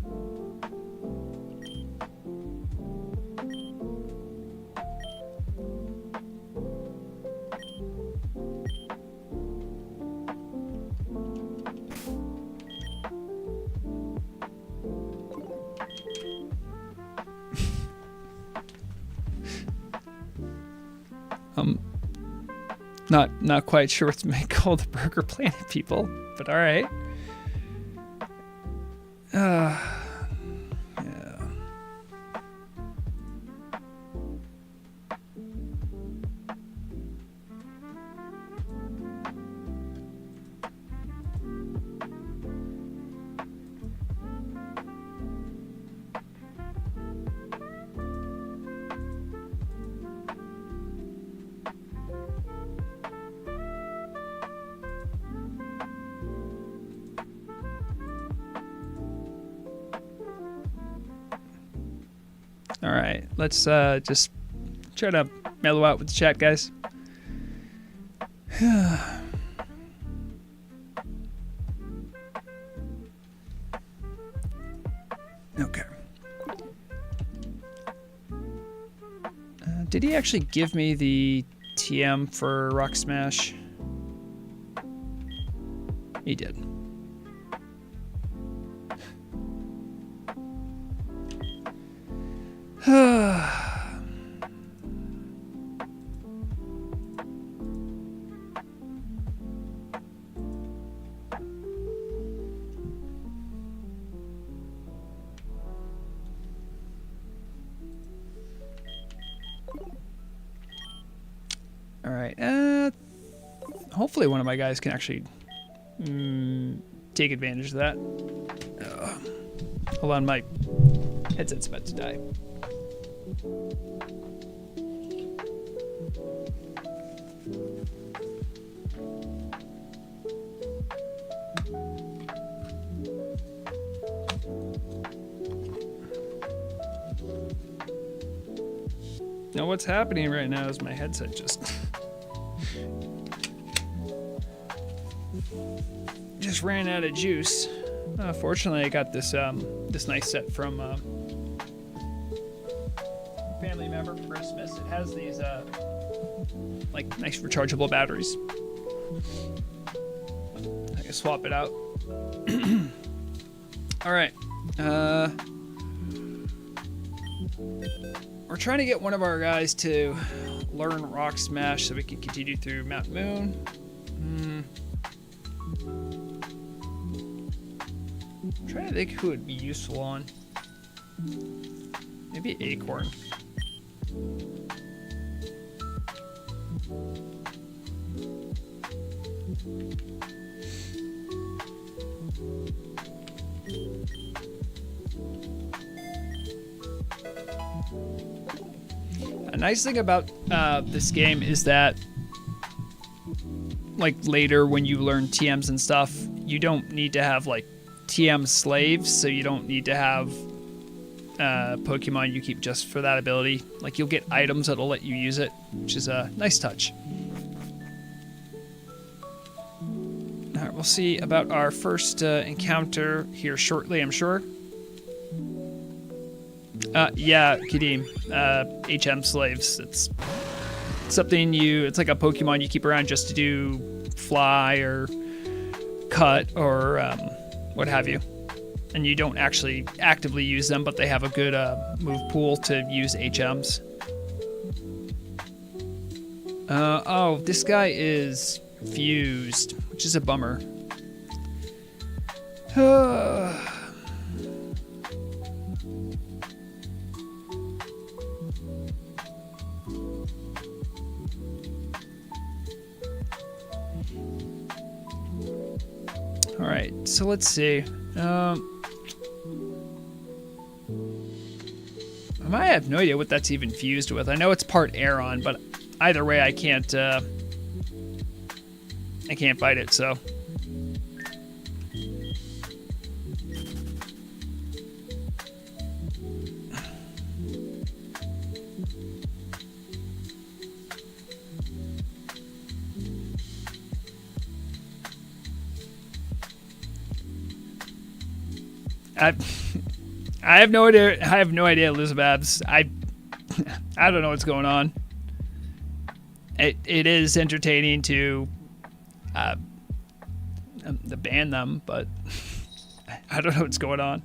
Not quite sure what's meant called the Burger Planet people, but all right. Yeah. All right, let's just try to mellow out with the chat, guys. Okay. Did he actually give me the TM for Rock Smash? He did. All right. Hopefully one of my guys can actually take advantage of that. Hold on, my headset's about to die. Now what's happening right now is my headset just ran out of juice. Fortunately, I got this this nice set from a family member for Christmas. It has these like nice rechargeable batteries. I can swap it out. All right. We're trying to get one of our guys to learn Rock Smash so we can continue through Mount Moon. I'm trying to think who would be useful on. Maybe Acorn. A nice thing about this game is that, like, later when you learn TMs and stuff, you don't need to have like TM slaves, so you don't need to have Pokemon you keep just for that ability. Like, you'll get items that'll let you use it, which is a nice touch. Alright, we'll see about our first encounter here shortly, I'm sure. Yeah, Kadeem. HM slaves. It's something it's like a Pokemon you keep around just to do fly or cut or what have you. And you don't actually actively use them, but they have a good move pool to use HMs. Oh, this guy is fused, which is a bummer. All right, so let's see. I have no idea what that's even fused with. I know it's part Aeron, but either way, I can't fight it. So. I have no idea. I have no idea, Elizabeth. I don't know what's going on. It is entertaining to ban them, but I don't know what's going on.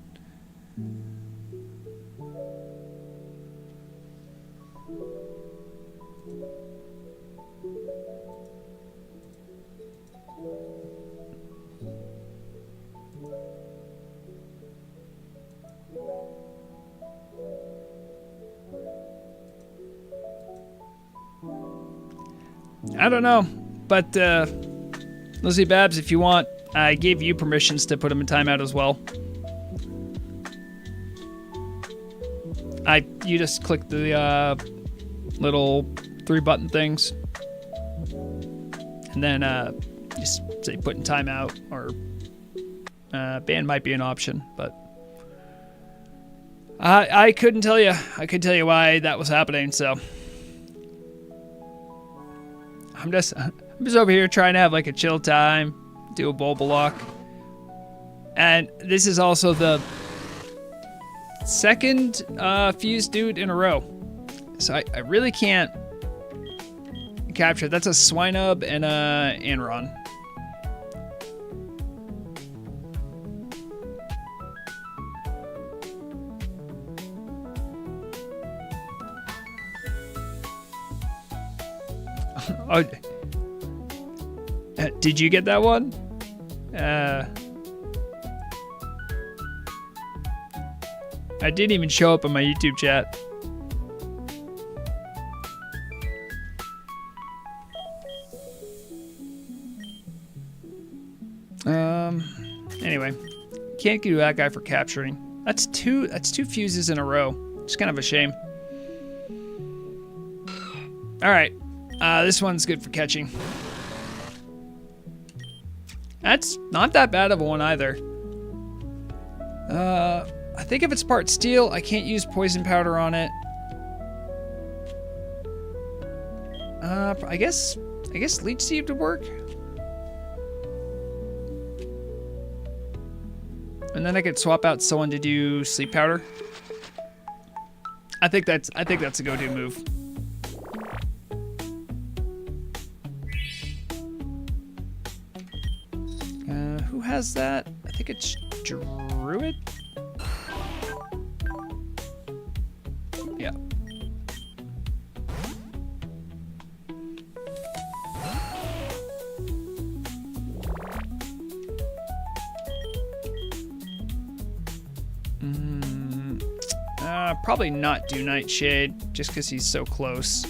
I don't know, but Lizzie Babs, if you want, I gave you permissions to put him in timeout as well. You just click the little 3-button things, and then just say put in timeout, or ban might be an option, but I couldn't tell you. I couldn't tell you why that was happening, so. I'm just over here trying to have like a chill time, do a Bulbalocke. And this is also the second fused dude in a row. So I really can't capture. That's a Swinub and a Aneron. Oh, did you get that one? I didn't even show up on my YouTube chat. Anyway, can't do that guy for capturing. That's two fuses in a row. It's kind of a shame. All right. This one's good for catching. That's not that bad of a one either. I think if it's part steel, I can't use poison powder on it. I guess leech seed would work. And then I could swap out someone to do sleep powder. I think that's a go-to move. Who has that? I think it's Druid. Yeah. Probably not do Nightshade, just because he's so close.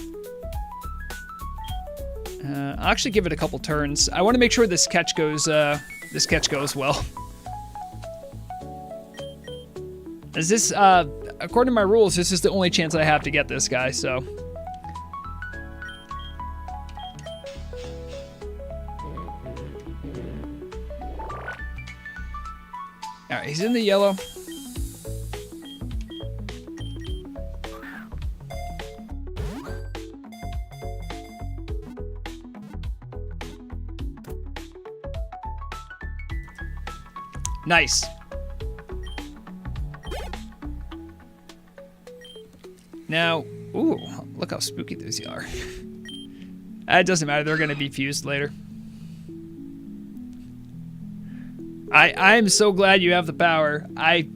I'll actually give it a couple turns. I want to make sure this catch goes well. Is this, according to my rules, this is the only chance I have to get this guy, so. Alright, he's in the yellow. Nice. Now, ooh, look how spooky these are. It doesn't matter, they're gonna be fused later. I'm so glad you have the power. I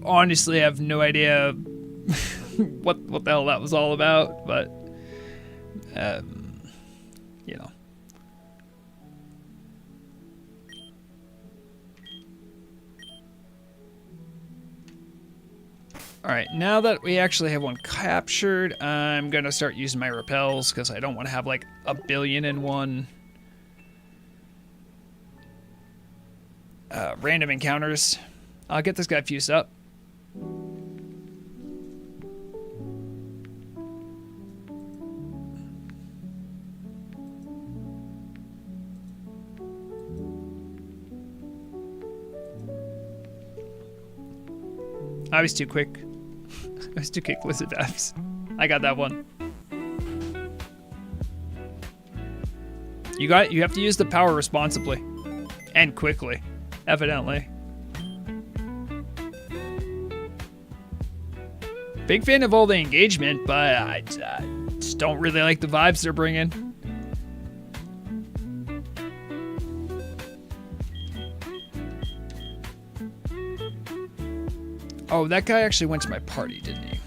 honestly have no idea what the hell that was all about, but you know. All right, now that we actually have one captured, I'm gonna start using my repels because I don't want to have like a billion in one. Random encounters. I'll get this guy fused up. I was too quick. I was too quick with the devs. I got that one. You have to use the power responsibly. And quickly, evidently. Big fan of all the engagement, but I just don't really like the vibes they're bringing. Oh, that guy actually went to my party, didn't he?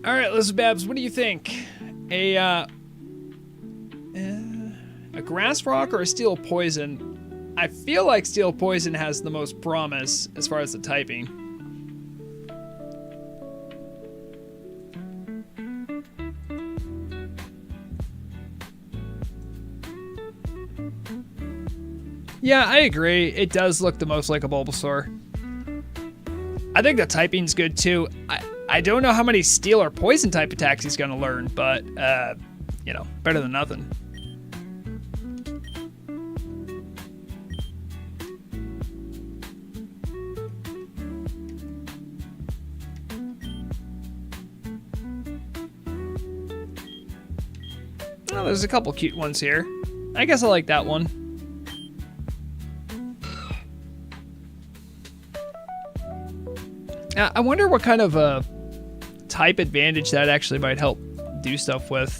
All right, Elizabeth, what do you think? A grass rock or a steel poison? I feel like steel poison has the most promise as far as the typing. Yeah, I agree. It does look the most like a Bulbasaur. I think the typing's good too. I don't know how many steel or poison type attacks he's gonna learn, but you know, better than nothing. Oh, there's a couple cute ones here. I guess I like that one. I wonder what kind of a type advantage that actually might help do stuff with.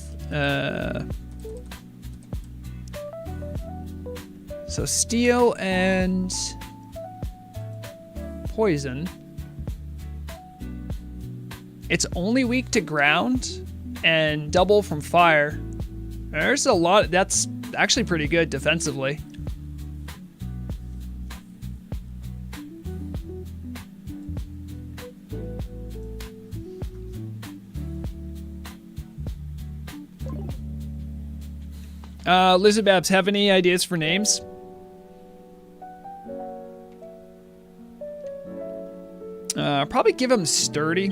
So steel and poison. It's only weak to ground and double from fire. There's a lot. That's actually pretty good defensively. Lizardbabs, have any ideas for names? Probably give him Sturdy,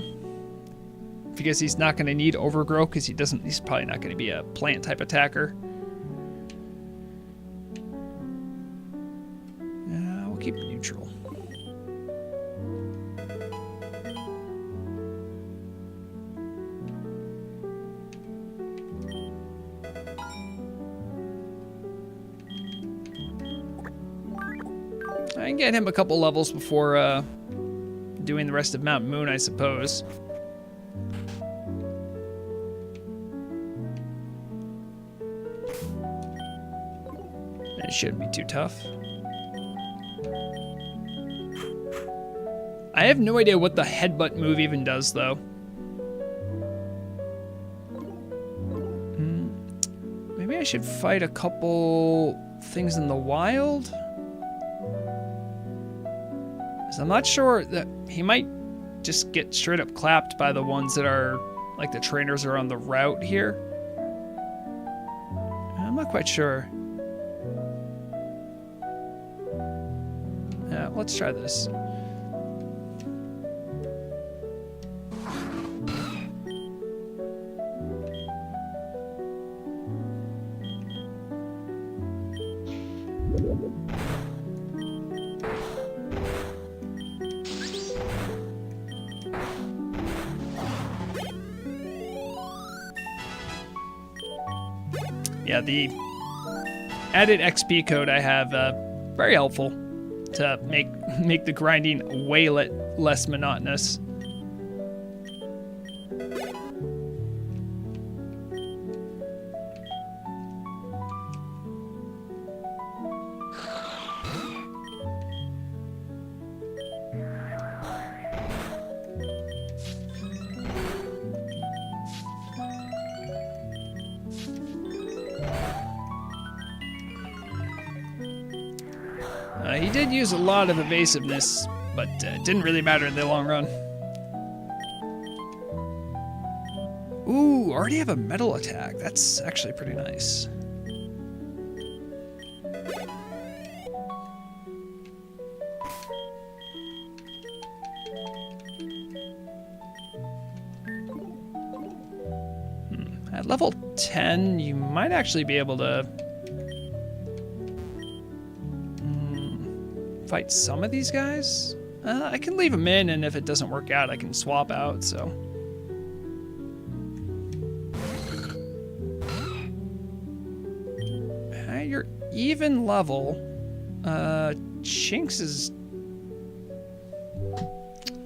because he's not going to need Overgrow, because he's probably not going to be a plant type attacker. We'll keep it neutral. I can get him a couple levels before doing the rest of Mount Moon, I suppose. It shouldn't be too tough. I have no idea what the headbutt move even does, though. Maybe I should fight a couple things in the wild? 'Cause I'm not sure that he might just get straight up clapped by the ones that are, like the trainers are on the route here. I'm not quite sure. Yeah, let's try this. Yeah, the added XP code I have, very helpful to make the grinding way less monotonous. He did use a lot of evasiveness, but it didn't really matter in the long run. Ooh, already have a metal attack. That's actually pretty nice. At level 10, you might actually be able to fight some of these guys. I can leave them in, and if it doesn't work out, I can swap out, so. You're even level. Chinks is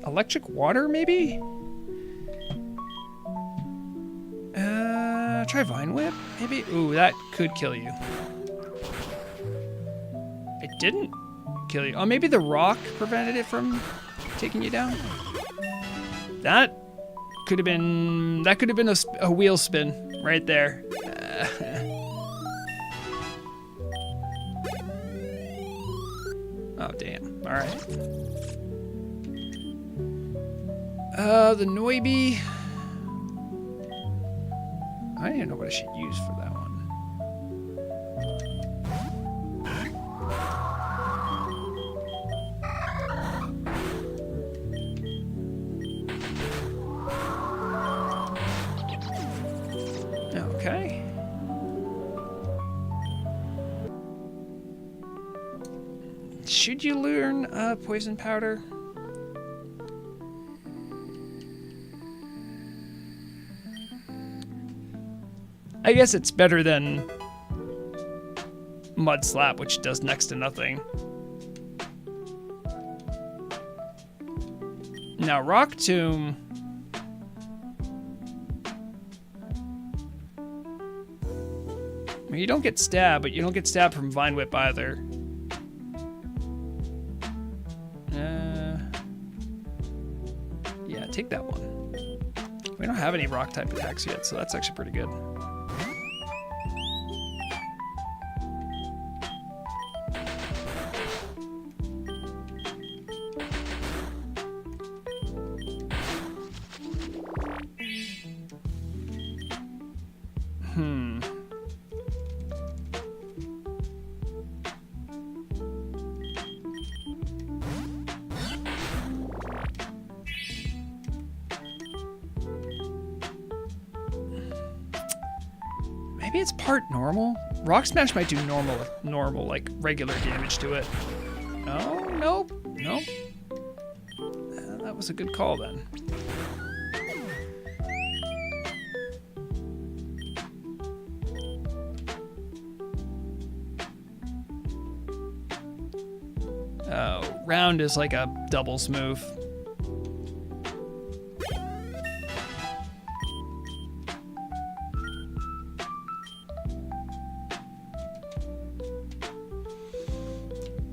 electric water, maybe? Try Vine Whip, maybe? Ooh, that could kill you. It didn't kill you. Oh, maybe the rock prevented it from taking you down? That could have been a wheel spin right there. Oh, damn. All right. The Noibi. I don't even know what I should use for that one. Okay. Should you learn poison powder? I guess it's better than Mud Slap, which does next to nothing. Now, Rock Tomb. I mean, you don't get stabbed, but you don't get stabbed from Vine Whip either. Yeah, take that one. We don't have any rock type attacks yet, so that's actually pretty good. Maybe it's part normal? Rock Smash might do normal, like regular damage to it. Oh, nope, nope. That was a good call then. Oh, round is like a doubles move.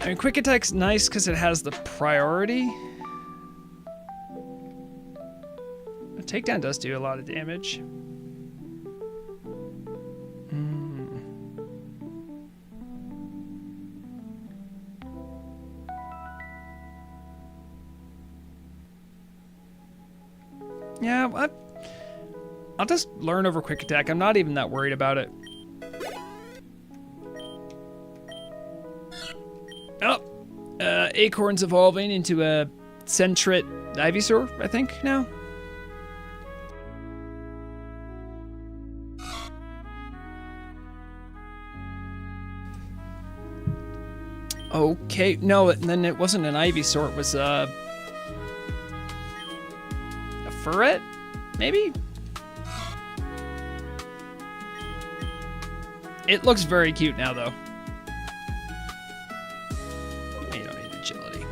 I mean, quick attack's nice because it has the priority. A takedown does do a lot of damage. Yeah, I'll just learn over quick attack. I'm not even that worried about it. Oh, Acorn's evolving into a Centrit Ivysaur, I think, now. Okay, no, then it wasn't an Ivysaur, it was a Furret, maybe? It looks very cute now, though. You don't need agility.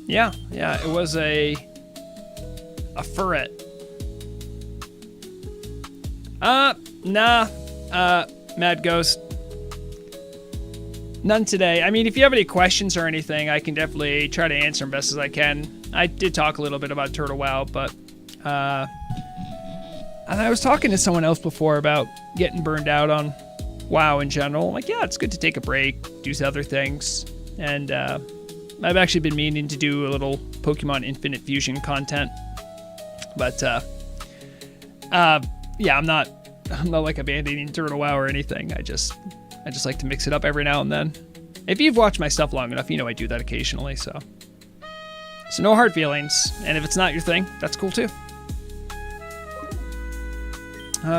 Yeah, it was a Furret. Nah. Mad Ghost. None today. I mean, if you have any questions or anything, I can definitely try to answer them best as I can. I did talk a little bit about Turtle WoW, but and I was talking to someone else before about getting burned out on WoW in general. I'm like, yeah, it's good to take a break, do some other things, and I've actually been meaning to do a little Pokemon Infinite Fusion content, but yeah, I'm not like abandoning Turtle WoW or anything. I just like to mix it up every now and then. If you've watched my stuff long enough, you know I do that occasionally, so no hard feelings. And if it's not your thing, that's cool too.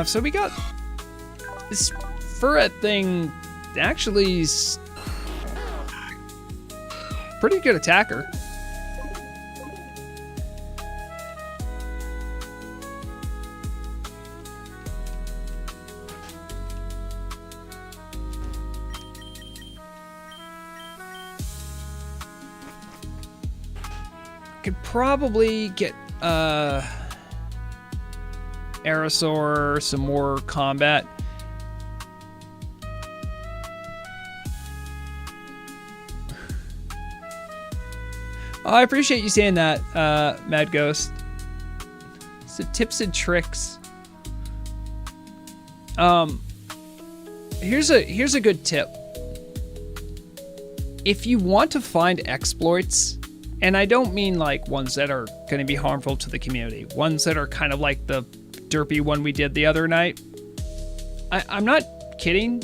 So we got this Furret thing. Actually, is pretty good attacker. Could probably get Aerosaur some more combat. Oh, I appreciate you saying that, Mad Ghost. So tips and tricks. Here's a good tip. If you want to find exploits, and I don't mean like ones that are going to be harmful to the community, ones that are kind of like the derpy one we did the other night. I'm not kidding.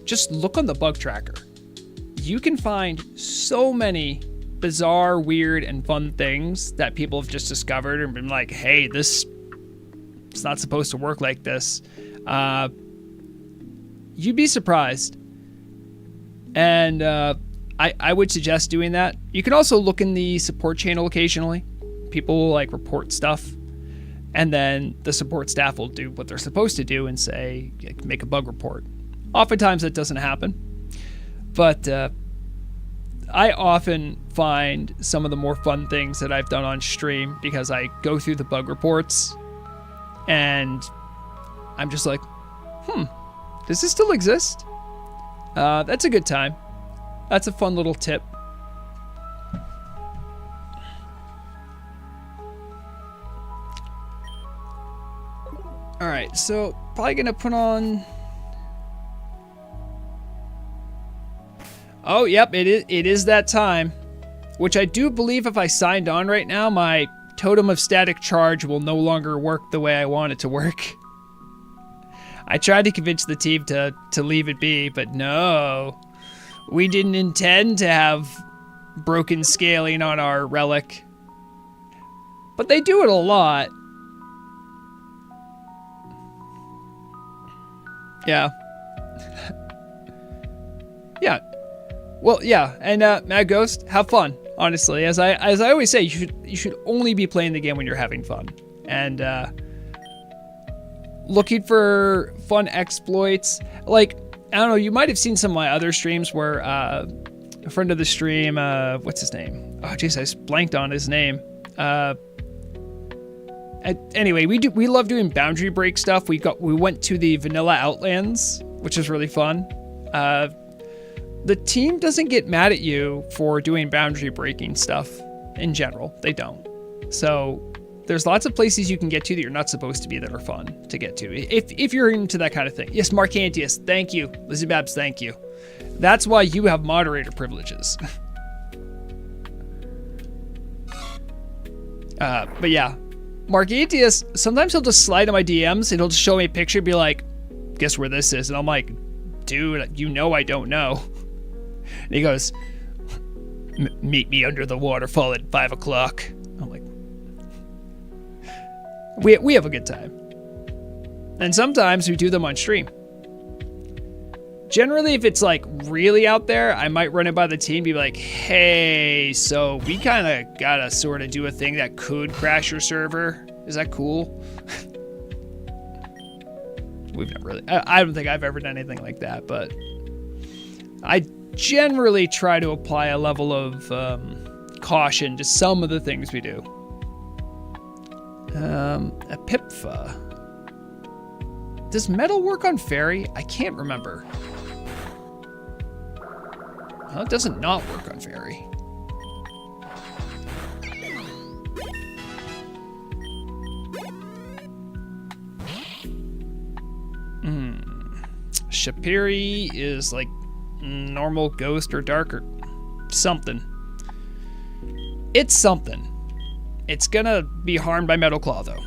Just look on the bug tracker. You can find so many bizarre, weird, and fun things that people have just discovered and been like, hey, it's not supposed to work like this. You'd be surprised. And I would suggest doing that. You can also look in the support channel occasionally. People will like report stuff, and then the support staff will do what they're supposed to do and say, make a bug report. Oftentimes that doesn't happen, but I often find some of the more fun things that I've done on stream because I go through the bug reports and I'm just like, does this still exist? That's a good time. That's a fun little tip. All right, so probably gonna put on. Oh, yep, it is that time. Which I do believe if I signed on right now, my totem of static charge will no longer work the way I want it to work. I tried to convince the team to leave it be, but no. We didn't intend to have broken scaling on our relic. But they do it a lot. Yeah. Yeah. Well, yeah, and Mad Ghost, have fun. Honestly, as I always say, you should only be playing the game when you're having fun, and looking for fun exploits. Like, I don't know, you might have seen some of my other streams where a friend of the stream, what's his name? Oh, jeez, I just blanked on his name. Anyway, we love doing boundary break stuff. We went to the Vanilla Outlands, which is really fun. The team doesn't get mad at you for doing boundary breaking stuff in general. They don't. So There's lots of places you can get to that you're not supposed to be that are fun to get to. If you're into that kind of thing. Yes, Marcantius, thank you. Lizzie Babs, thank you. That's why you have moderator privileges. But yeah, Marcantius, sometimes he'll just slide in my DMs and he'll just show me a picture and be like, guess where this is? And I'm like, dude, you know I don't know. And he goes, meet me under the waterfall at 5 o'clock. I'm like, we have a good time. And sometimes we do them on stream. Generally, if it's like really out there, I might run it by the team, be like, hey, so we kind of gotta sort of do a thing that could crash your server. Is that cool? We've never really, I don't think I've ever done anything like that, but I generally try to apply a level of caution to some of the things we do. Epipha. Does metal work on fairy? I can't remember. Well, it doesn't not work on fairy. Shapiri is like normal, ghost, or dark, or something. It's something. It's gonna be harmed by Metal Claw, though.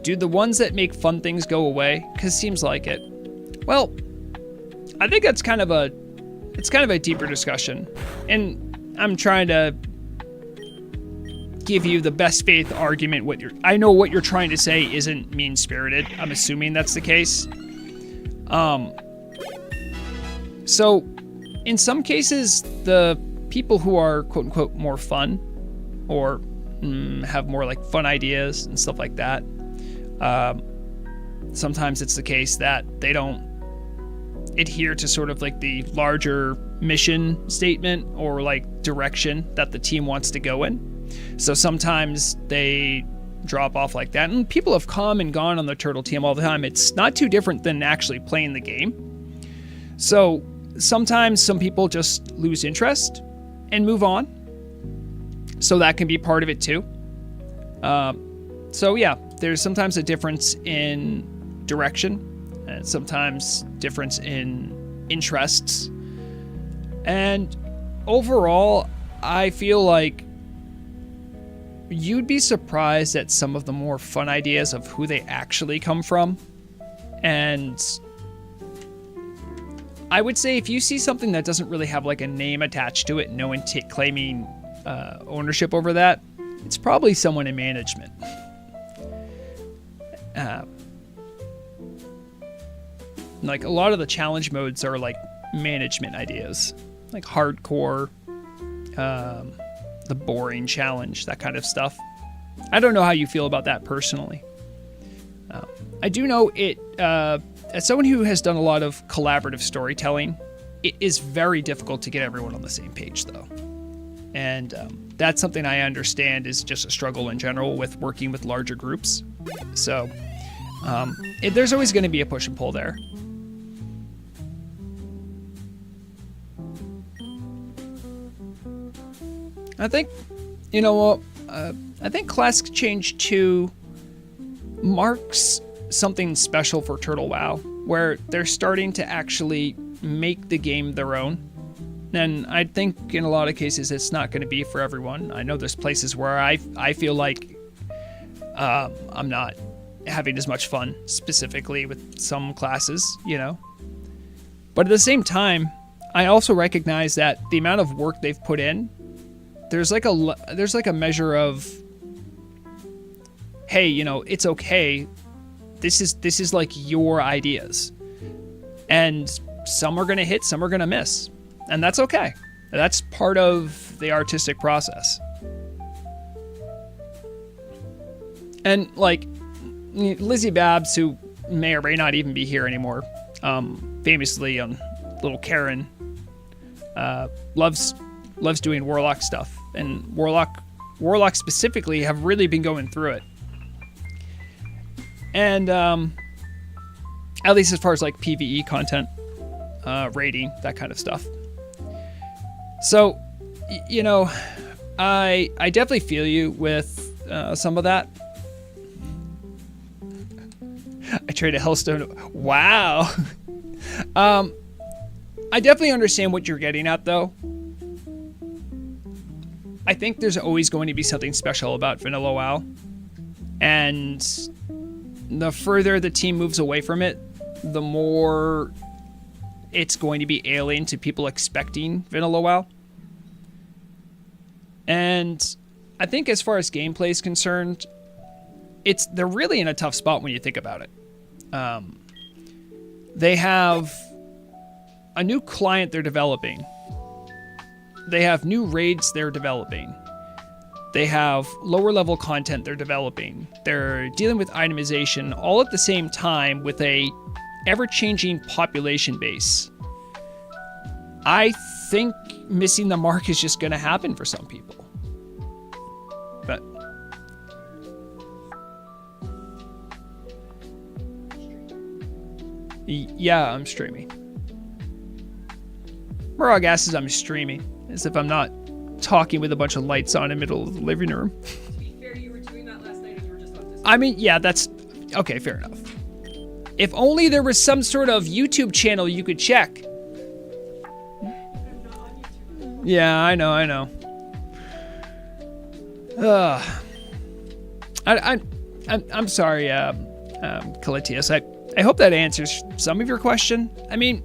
Do the ones that make fun things go away? Because seems like it. Well, I think that's kind of a deeper discussion, and I'm trying to give you the best faith argument. I know what you're trying to say isn't mean-spirited. I'm assuming that's the case. So in some cases, the people who are quote unquote more fun, or have more like fun ideas and stuff like that, sometimes it's the case that they don't adhere to sort of like the larger mission statement or like direction that the team wants to go in. So sometimes they drop off like that, and people have come and gone on the turtle team all the time. It's not too different than actually playing the game. So sometimes some people just lose interest and move on. So that can be part of it too. So yeah, there's sometimes a difference in direction, and sometimes difference in interests. And overall, I feel like you'd be surprised at some of the more fun ideas of who they actually come from. And I would say if you see something that doesn't really have like a name attached to it, no one claiming ownership over that, it's probably someone in management. Like a lot of the challenge modes are like management ideas, like hardcore, the boring challenge, that kind of stuff. I don't know how you feel about that personally. I do know it, as someone who has done a lot of collaborative storytelling, it is very difficult to get everyone on the same page though. And that's something I understand is just a struggle in general with working with larger groups. So there's always going to be a push and pull there. I think, I think Classic Change 2 marks something special for Turtle WoW, where they're starting to actually make the game their own. And I think in a lot of cases it's not going to be for everyone. I know there's places where I feel like I'm not having as much fun, specifically with some classes, But at the same time, I also recognize that the amount of work they've put in, there's like a measure of, hey, it's okay. This is like your ideas, and some are gonna hit, some are gonna miss, and that's okay. That's part of the artistic process. And like Lizzie Babs, who may or may not even be here anymore, famously on Little Karen, loves doing Warlock stuff, and Warlock specifically have really been going through it. And At least as far as like PvE content, rating, that kind of stuff. So, you know, I definitely feel you with some of that. I traded Hellstone. Wow. I definitely understand what you're getting at, though. I think there's always going to be something special about Vanilla WoW. And the further the team moves away from it, the more it's going to be alien to people expecting Vanilla WoW. And I think as far as gameplay is concerned, they're really in a tough spot when you think about it. They have a new client they're developing. They have new raids they're developing. They have lower level content they're developing. They're dealing with itemization all at the same time with a ever-changing population base. I think missing the mark is just going to happen for some people. But yeah, I'm streaming. Murag asks I'm streaming, as if I'm not talking with a bunch of lights on in the middle of the living room. To be fair, you were doing that last night and you were just on Discord. I mean, yeah, that's... Okay, fair enough. If only there was some sort of YouTube channel you could check. I'm not on YouTube. Yeah, I know. I'm sorry, Calitius. I hope that answers some of your question. I mean,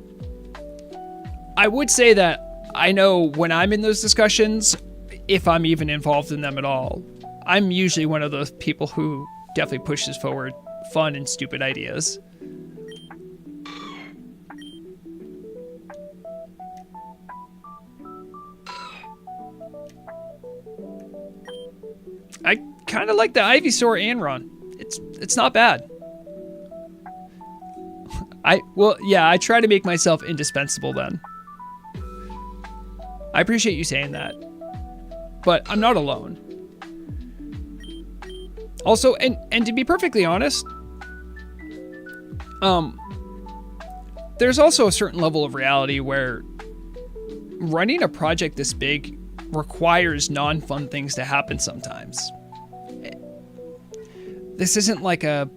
I would say that I know when I'm in those discussions, if I'm even involved in them at all, I'm usually one of those people who definitely pushes forward fun and stupid ideas. I kind of like the Ivysaur Anron. It's not bad. I try to make myself indispensable then. I appreciate you saying that. But I'm not alone. Also, and to be perfectly honest, there's also a certain level of reality where running a project this big requires non-fun things to happen sometimes. This isn't like a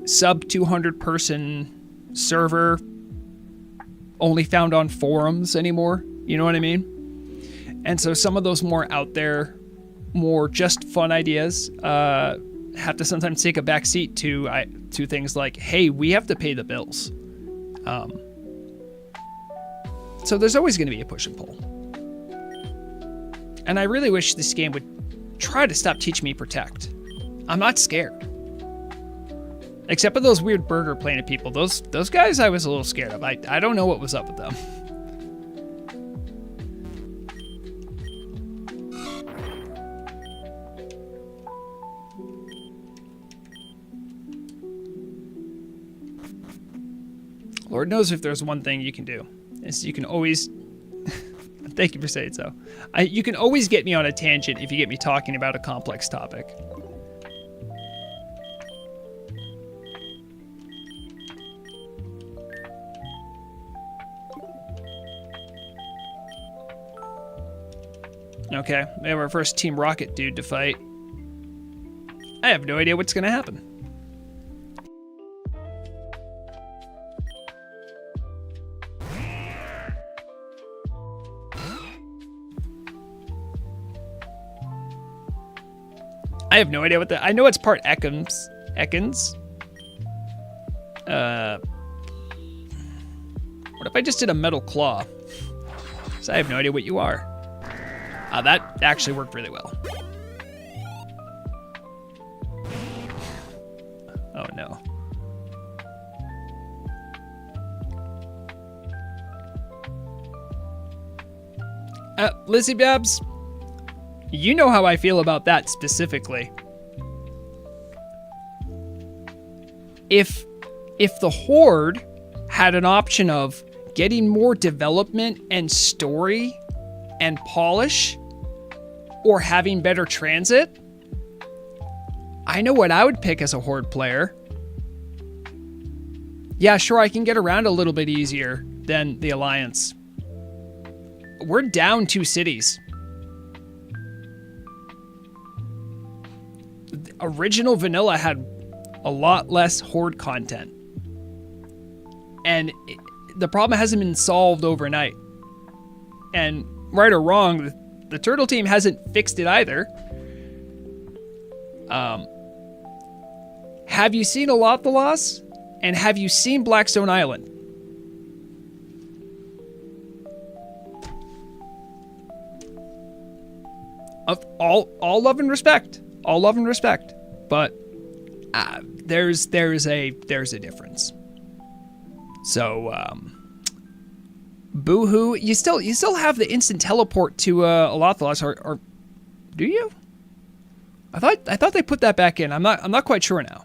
sub 200 person server only found on forums anymore. You know what I mean? And so some of those more out there, more just fun ideas have to sometimes take a backseat to things like, hey, we have to pay the bills. So there's always going to be a push and pull. And I really wish this game would try to stop teaching me Protect. I'm not scared. Except for those weird Burger Planet people. Those guys I was a little scared of. I don't know what was up with them. Lord knows if there's one thing you can do. Is you can always... Thank you for saying so. You can always get me on a tangent if you get me talking about a complex topic. Okay, we have our first Team Rocket dude to fight. I have no idea what's going to happen. I have no idea what that... I know it's part Ekans. What if I just did a metal claw? So I have no idea what you are. That actually worked really well. Oh no. Lizzie Babs, you know how I feel about that specifically. If the Horde had an option of getting more development and story and polish, or having better transit, I know what I would pick as a Horde player. Yeah, sure, I can get around a little bit easier than the Alliance. We're down 2 cities. The original vanilla had a lot less horde content. And the problem hasn't been solved overnight. And right or wrong, the Turtle team hasn't fixed it either. Have you seen Alothalos? And have you seen Blackstone Island? Of all love and respect. All love and respect. But there's a difference. So boo-hoo. You still have the instant teleport to Alothalos, or do you? I thought they put that back in. I'm not quite sure now.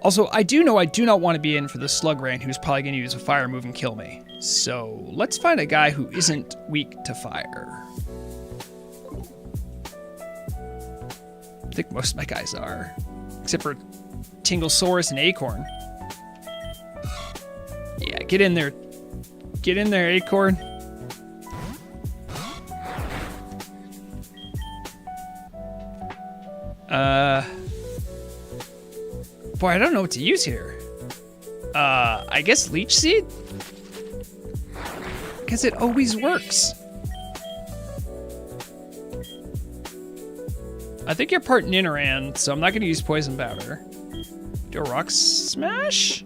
Also, I do know I do not want to be in for the Slug Rain, who's probably going to use a fire move and kill me. So let's find a guy who isn't weak to fire. I think most of my guys are, except for Tinglesaurus and Acorn. Yeah, get in there. Get in there, Acorn. Boy, I don't know what to use here. I guess Leech Seed? Because it always works. I think you're part Nidoran, so I'm not going to use Poison Powder. Do a Rock Smash?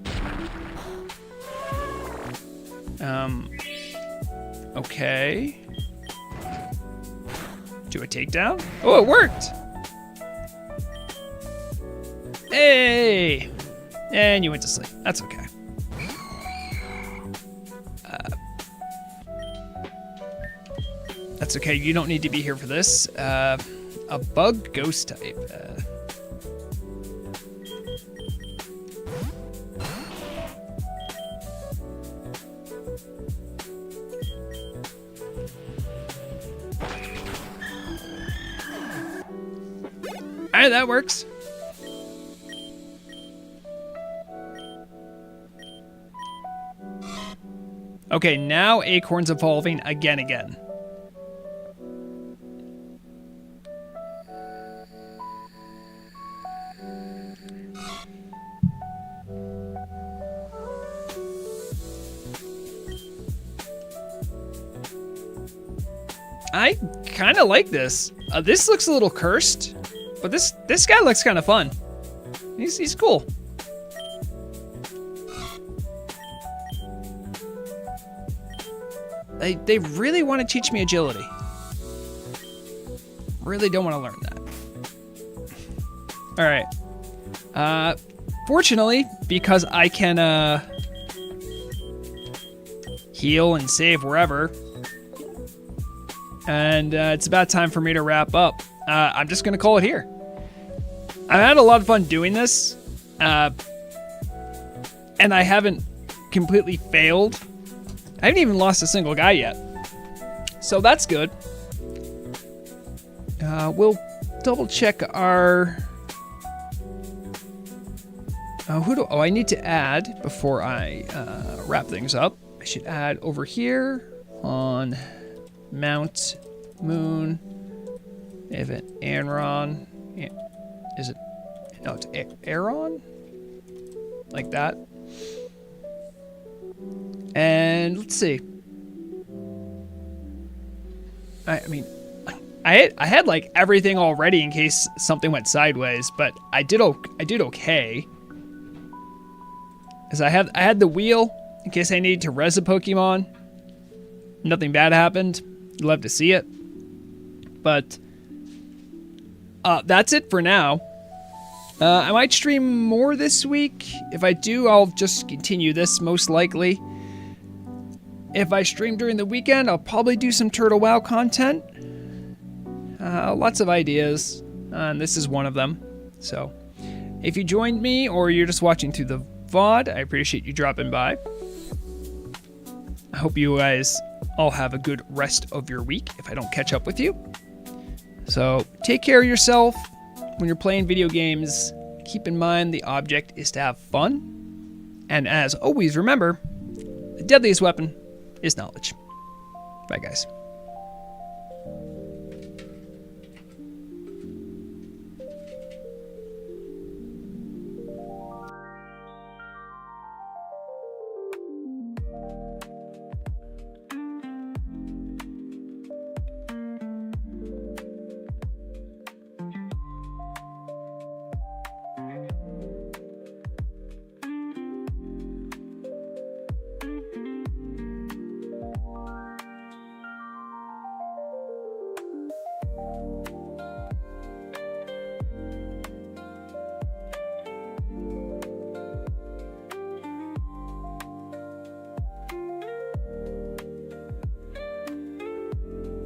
Okay. Do a Takedown? Oh, it worked! Hey! And you went to sleep. That's okay. That's okay. You don't need to be here for this. A bug ghost type. Alright, that works. Okay, now Acorn's evolving again. I kind of like this. This looks a little cursed, but this guy looks kind of fun. He's cool. They really want to teach me agility. Really don't want to learn that. All right. Fortunately, because I can heal and save wherever, and it's about time for me to wrap up. I'm just gonna call it here. I've had a lot of fun doing this, and I haven't completely failed. I haven't even lost a single guy yet. So that's good. We'll double check our... I need to add, before I wrap things up, I should add over here on Mount Moon. They have an Aeron. Is it? No, it's Aeron? Like that. And let's see. I mean, I had like everything already in case something went sideways, but I did okay. Cause I had the wheel in case I needed to res a Pokemon. Nothing bad happened. Love to see it. But that's it for now. I might stream more this week. If I do, I'll just continue this most likely. If I stream during the weekend, I'll probably do some Turtle WoW content. Lots of ideas, and this is one of them. So, if you joined me or you're just watching through the VOD, I appreciate you dropping by. I hope you guys all have a good rest of your week if I don't catch up with you. So, take care of yourself. When you're playing video games, keep in mind the object is to have fun. And as always, remember, the deadliest weapon is knowledge. Bye, guys.